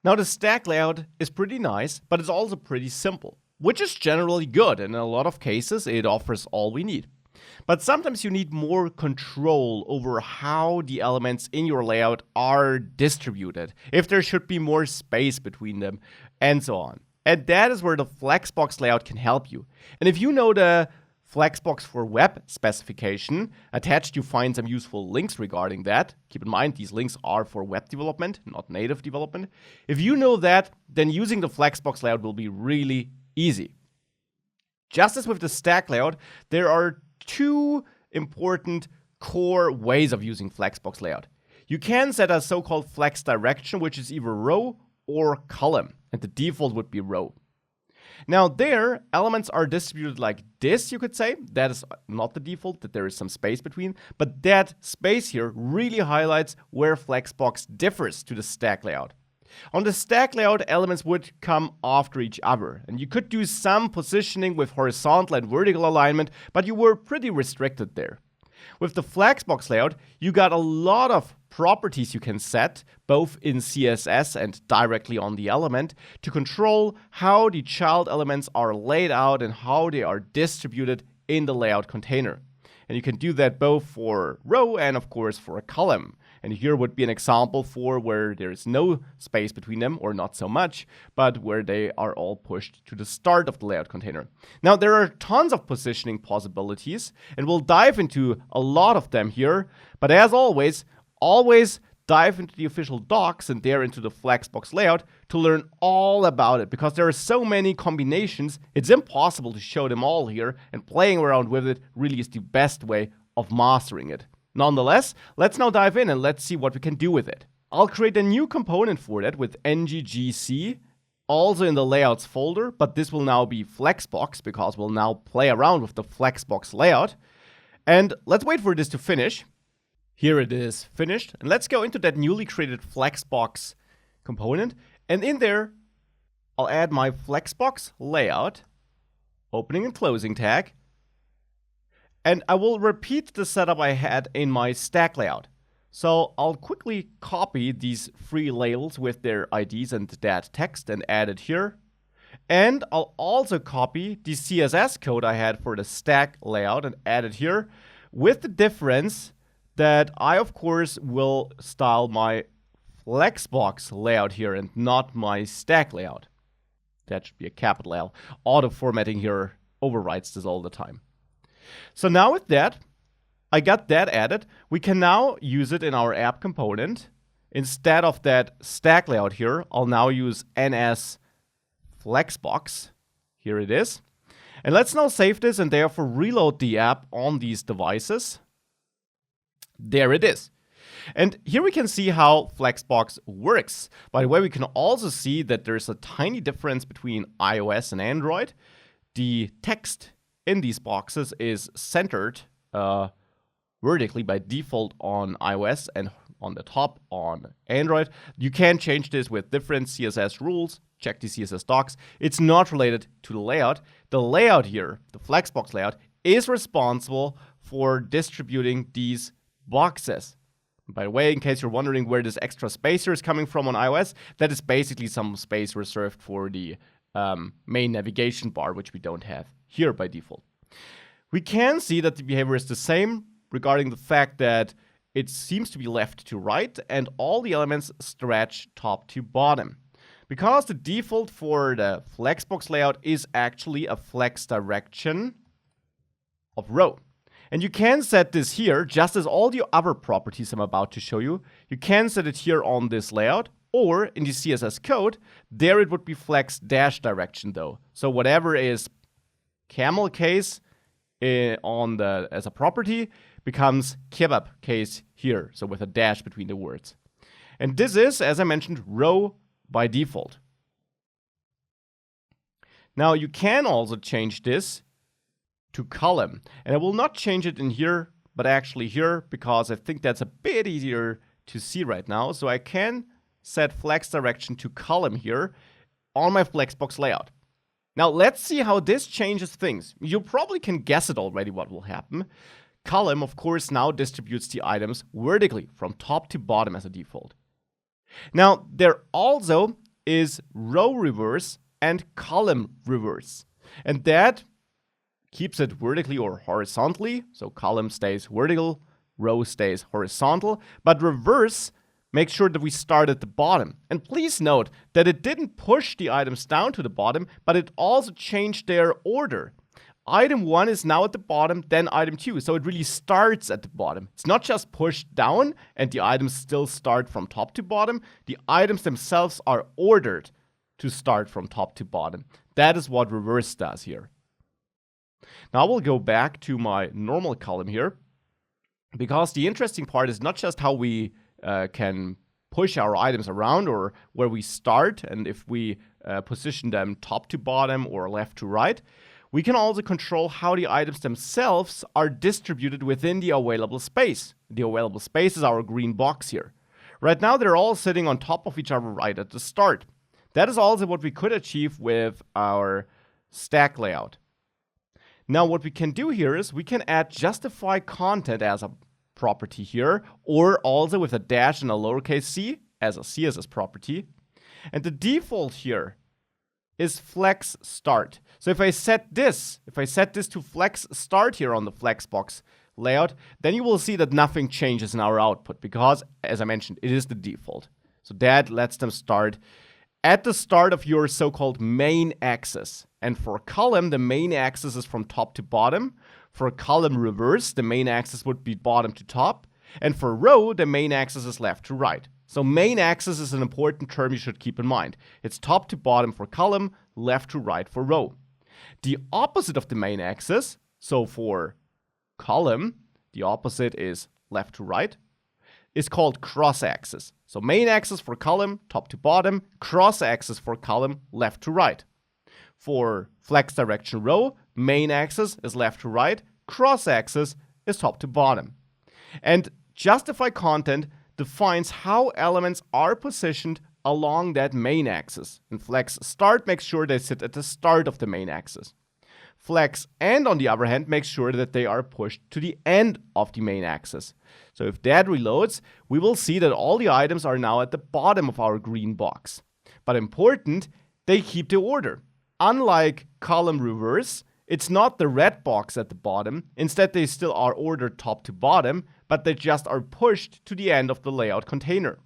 Now the stack layout is pretty nice, but it's also pretty simple, which is generally good, and in a lot of cases it offers all we need. But sometimes you need more control over how the elements in your layout are distributed, if there should be more space between them, and so on. And that is where the Flexbox layout can help you. And if you know the Flexbox for Web specification, attached you find some useful links regarding that. Keep in mind, these links are for web development, not native development. If you know that, then using the Flexbox layout will be really easy. Just as with the stack layout, there are two important core ways of using Flexbox layout. You can set a so-called flex direction, which is either row or column, and the default would be row. Now there, elements are distributed like this, you could say. That is not the default, that there is some space between, but that space here really highlights where Flexbox differs to the stack layout. On the stack layout, elements would come after each other, and you could do some positioning with horizontal and vertical alignment, but you were pretty restricted there. With the Flexbox layout, you got a lot of properties you can set, both in CSS and directly on the element, to control how the child elements are laid out and how they are distributed in the layout container. And you can do that both for row and, of course, for a column. And here would be an example for where there is no space between them, or not so much, but where they are all pushed to the start of the layout container. Now, there are tons of positioning possibilities, and we'll dive into a lot of them here. But as always dive into the official docs and there into the Flexbox layout to learn all about it, because there are so many combinations, it's impossible to show them all here, and playing around with it really is the best way of mastering it. Nonetheless, let's now dive in and let's see what we can do with it. I'll create a new component for that with nggc, also in the layouts folder, but this will now be Flexbox because we'll now play around with the Flexbox layout. And let's wait for this to finish. Here it is finished. And let's go into that newly created Flexbox component. And in there, I'll add my Flexbox layout, opening and closing tag. And I will repeat the setup I had in my stack layout. So I'll quickly copy these three labels with their IDs and that text and add it here. And I'll also copy the CSS code I had for the stack layout and add it here, with the difference that I, of course, will style my Flexbox layout here and not my stack layout. That should be a capital L. Auto formatting here overwrites this all the time. So now with that, I got that added. We can now use it in our app component. Instead of that stack layout here, I'll now use ns Flexbox. Here it is. And let's now save this and therefore reload the app on these devices. There it is. And here we can see how Flexbox works. By the way, we can also see that there's a tiny difference between iOS and Android. The text in these boxes is centered vertically by default on iOS and on the top on Android. You can change this with different CSS rules. Check the CSS docs. It's not related to the layout. The layout here, the Flexbox layout, is responsible for distributing these boxes. By the way, in case you're wondering where this extra space here is coming from on iOS, that is basically some space reserved for the main navigation bar, which we don't have here by default. We can see that the behavior is the same regarding the fact that it seems to be left to right and all the elements stretch top to bottom. Because the default for the Flexbox layout is actually a flex direction of row. And you can set this here, just as all the other properties I'm about to show you. You can set it here on this layout, Or in the CSS code, there it would be flex dash direction though. So whatever is camel case as a property becomes kebab case here, so with a dash between the words. And this is, as I mentioned, row by default. Now you can also change this to column. And I will not change it in here, but actually here, because I think that's a bit easier to see right now. So I can set flex direction to column here on my flexbox layout. Now let's see how this changes things. You probably can guess it already what will happen. Column, of course, now distributes the items vertically from top to bottom as a default. Now there also is row reverse and column reverse. And that keeps it vertically or horizontally. So column stays vertical, row stays horizontal, but reverse makes sure that we start at the bottom. And please note that it didn't push the items down to the bottom, but it also changed their order. Item 1 is now at the bottom, then item 2. So it really starts at the bottom. It's not just pushed down and the items still start from top to bottom. The items themselves are ordered to start from top to bottom. That is what reverse does here. Now I will go back to my normal column here, because the interesting part is not just how we can push our items around or where we start and if we position them top to bottom or left to right. We can also control how the items themselves are distributed within the available space. The available space is our green box here. Right now they're all sitting on top of each other right at the start. That is also what we could achieve with our stack layout. Now what we can do here is we can add justify content as a property here, or also with a dash and a lowercase c as a CSS property. And the default here is flex start. So if I set this to flex start here on the flexbox layout, then you will see that nothing changes in our output because, as I mentioned, it is the default. So that lets them start at the start of your so-called main axis. And for column, the main axis is from top to bottom. For column reverse, the main axis would be bottom to top. And for row, the main axis is left to right. So main axis is an important term you should keep in mind. It's top to bottom for column, left to right for row. The opposite of the main axis, so for column, the opposite is left to right, is called cross axis. So main axis for column, top to bottom, cross axis for column, left to right. For flex direction row, main axis is left to right, cross axis is top to bottom. And justify content defines how elements are positioned along that main axis. And flex start makes sure they sit at the start of the main axis. Flex end, on the other hand, makes sure that they are pushed to the end of the main axis. So if that reloads, we will see that all the items are now at the bottom of our green box. But important, they keep the order. Unlike column reverse, it's not the red box at the bottom. Instead, they still are ordered top to bottom, but they just are pushed to the end of the layout container.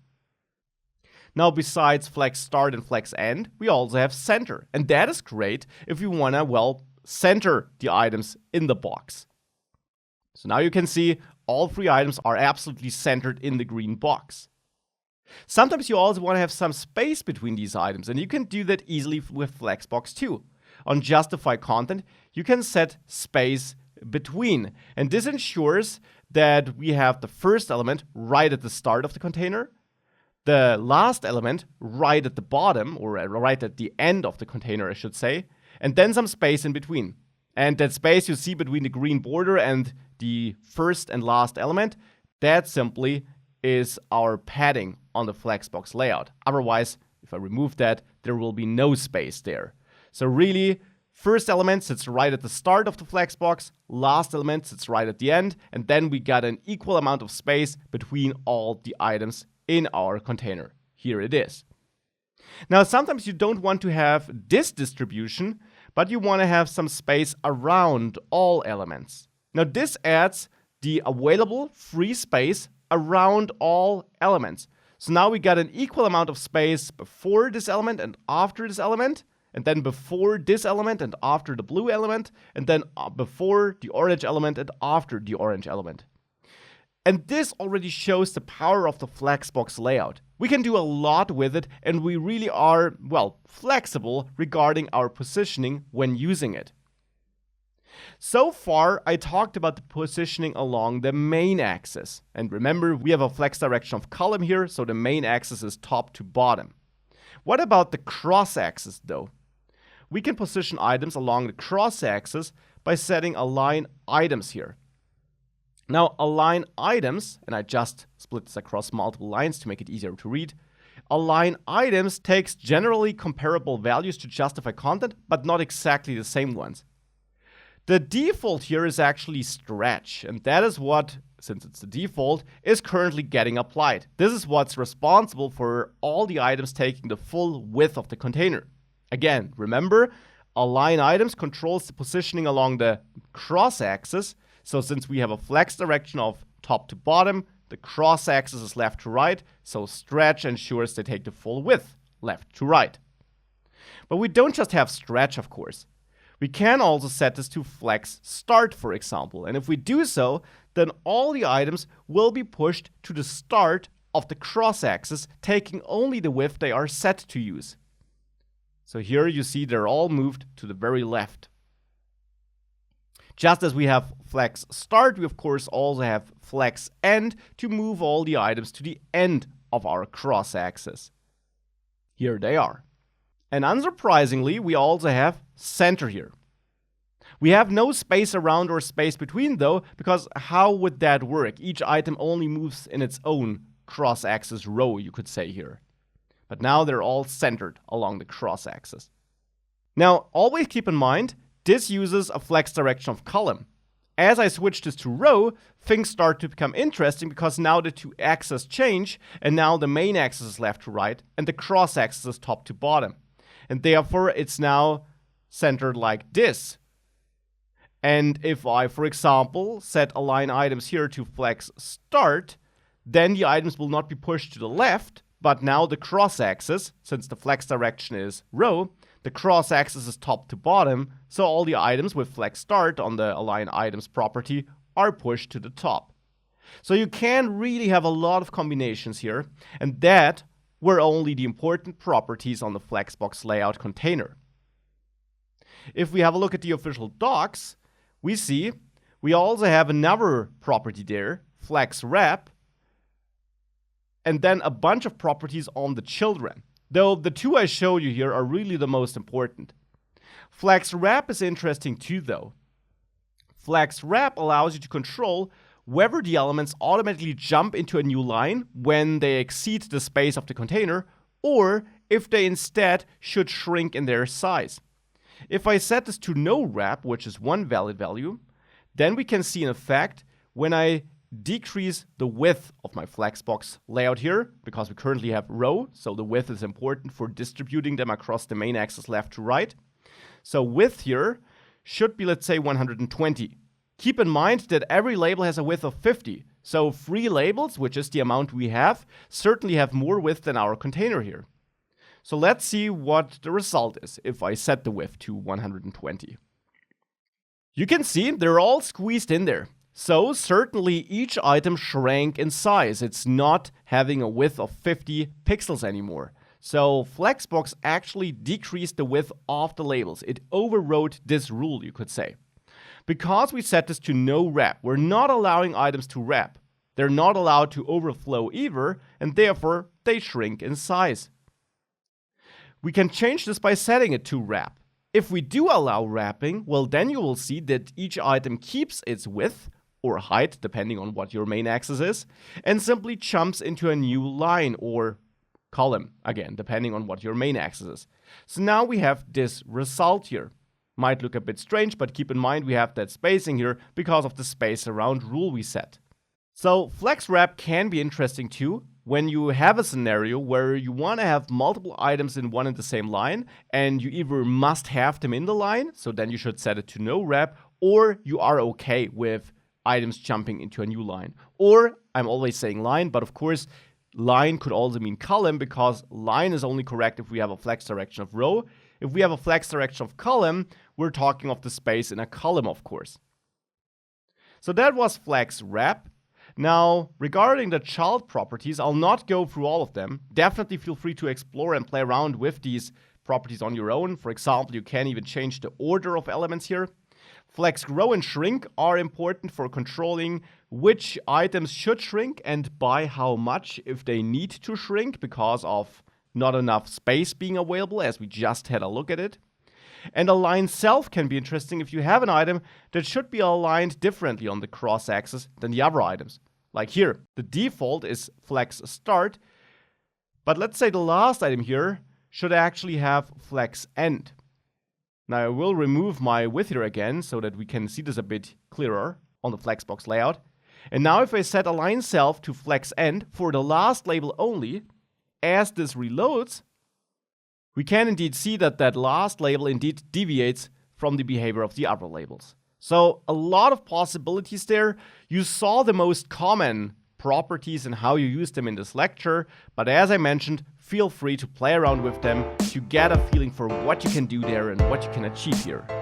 Now, besides flex start and flex end, we also have center. And that is great if you want to, well, center the items in the box. So now you can see all three items are absolutely centered in the green box. Sometimes you also want to have some space between these items, and you can do that easily with Flexbox too. On justify content, you can set space between, and this ensures that we have the first element right at the start of the container, the last element right at the bottom, or right at the end of the container, I should say, and then some space in between. And that space you see between the green border and the first and last element, that simply is our padding on the Flexbox layout. Otherwise, if I remove that, there will be no space there. So really, first element sits right at the start of the Flexbox, last element sits right at the end, and then we got an equal amount of space between all the items in our container. Here it is. Now, sometimes you don't want to have this distribution, but you want to have some space around all elements. Now, this adds the available free space around all elements. So now we got an equal amount of space before this element and after this element, and then before this element and after the blue element, and then before the orange element and after the orange element. And this already shows the power of the Flexbox layout. We can do a lot with it, and we really are, well, flexible regarding our positioning when using it. So far, I talked about the positioning along the main axis. And remember, we have a flex direction of column here, so the main axis is top to bottom. What about the cross axis though? We can position items along the cross axis by setting align items here. Now, align items, and I just split this across multiple lines to make it easier to read. Align items takes generally comparable values to justify content, but not exactly the same ones. The default here is actually stretch, and that is what, since it's the default, is currently getting applied. This is what's responsible for all the items taking the full width of the container. Again, remember, align items controls the positioning along the cross axis. So since we have a flex direction of top to bottom, the cross axis is left to right, so stretch ensures they take the full width, left to right. But we don't just have stretch, of course. We can also set this to flex start, for example. And if we do so, then all the items will be pushed to the start of the cross axis, taking only the width they are set to use. So here you see they're all moved to the very left. Just as we have flex start, we of course also have flex end to move all the items to the end of our cross axis. Here they are. And unsurprisingly, we also have center here. We have no space around or space between though, because how would that work? Each item only moves in its own cross axis row, you could say here. But now they're all centered along the cross axis. Now, always keep in mind, this uses a flex direction of column. As I switch this to row, things start to become interesting because now the two axes change, and now the main axis is left to right, and the cross axis is top to bottom. And therefore, it's now centered like this. And if I, for example, set align items here to flex start, then the items will not be pushed to the left, but now the cross axis, since the flex direction is row, the cross axis is top to bottom, so all the items with flex start on the align items property are pushed to the top. So you can really have a lot of combinations here, and that were only the important properties on the Flexbox layout container. If we have a look at the official docs, we see we also have another property there, flex wrap, and then a bunch of properties on the children. Though the two I showed you here are really the most important. Flex wrap is interesting too though. Flex wrap allows you to control whether the elements automatically jump into a new line when they exceed the space of the container, or if they instead should shrink in their size. If I set this to no wrap, which is one valid value, then we can see an effect when I decrease the width of my Flexbox layout here, because we currently have row, so the width is important for distributing them across the main axis left to right. So width here should be, let's say, 120. Keep in mind that every label has a width of 50, so 3 labels, which is the amount we have, certainly have more width than our container here. So let's see what the result is if I set the width to 120. You can see they're all squeezed in there. So certainly each item shrank in size. It's not having a width of 50 pixels anymore. So Flexbox actually decreased the width of the labels. It overrode this rule, you could say. Because we set this to no wrap, we're not allowing items to wrap. They're not allowed to overflow either, and therefore they shrink in size. We can change this by setting it to wrap. If we do allow wrapping, well then you will see that each item keeps its width, or height, depending on what your main axis is, and simply jumps into a new line or column, again, depending on what your main axis is. So now we have this result here. Might look a bit strange, but keep in mind we have that spacing here because of the space around rule we set. So flex wrap can be interesting too when you have a scenario where you want to have multiple items in one and the same line, and you either must have them in the line, so then you should set it to no wrap, or you are okay with items jumping into a new line. Or, I'm always saying line, but of course, line could also mean column, because line is only correct if we have a flex direction of row. If we have a flex direction of column, we're talking of the space in a column, of course. So that was flex wrap. Now, regarding the child properties, I'll not go through all of them. Definitely feel free to explore and play around with these properties on your own. For example, you can even change the order of elements here. Flex grow and shrink are important for controlling which items should shrink and by how much if they need to shrink because of not enough space being available, as we just had a look at it. And align self can be interesting if you have an item that should be aligned differently on the cross axis than the other items. Like here, the default is flex start, but let's say the last item here should actually have flex end. Now I will remove my width here again so that we can see this a bit clearer on the flexbox layout. And now if I set align self to flex end for the last label only, as this reloads, we can indeed see that that last label indeed deviates from the behavior of the other labels. So a lot of possibilities there. You saw the most common properties and how you use them in this lecture, but as I mentioned, feel free to play around with them to get a feeling for what you can do there and what you can achieve here.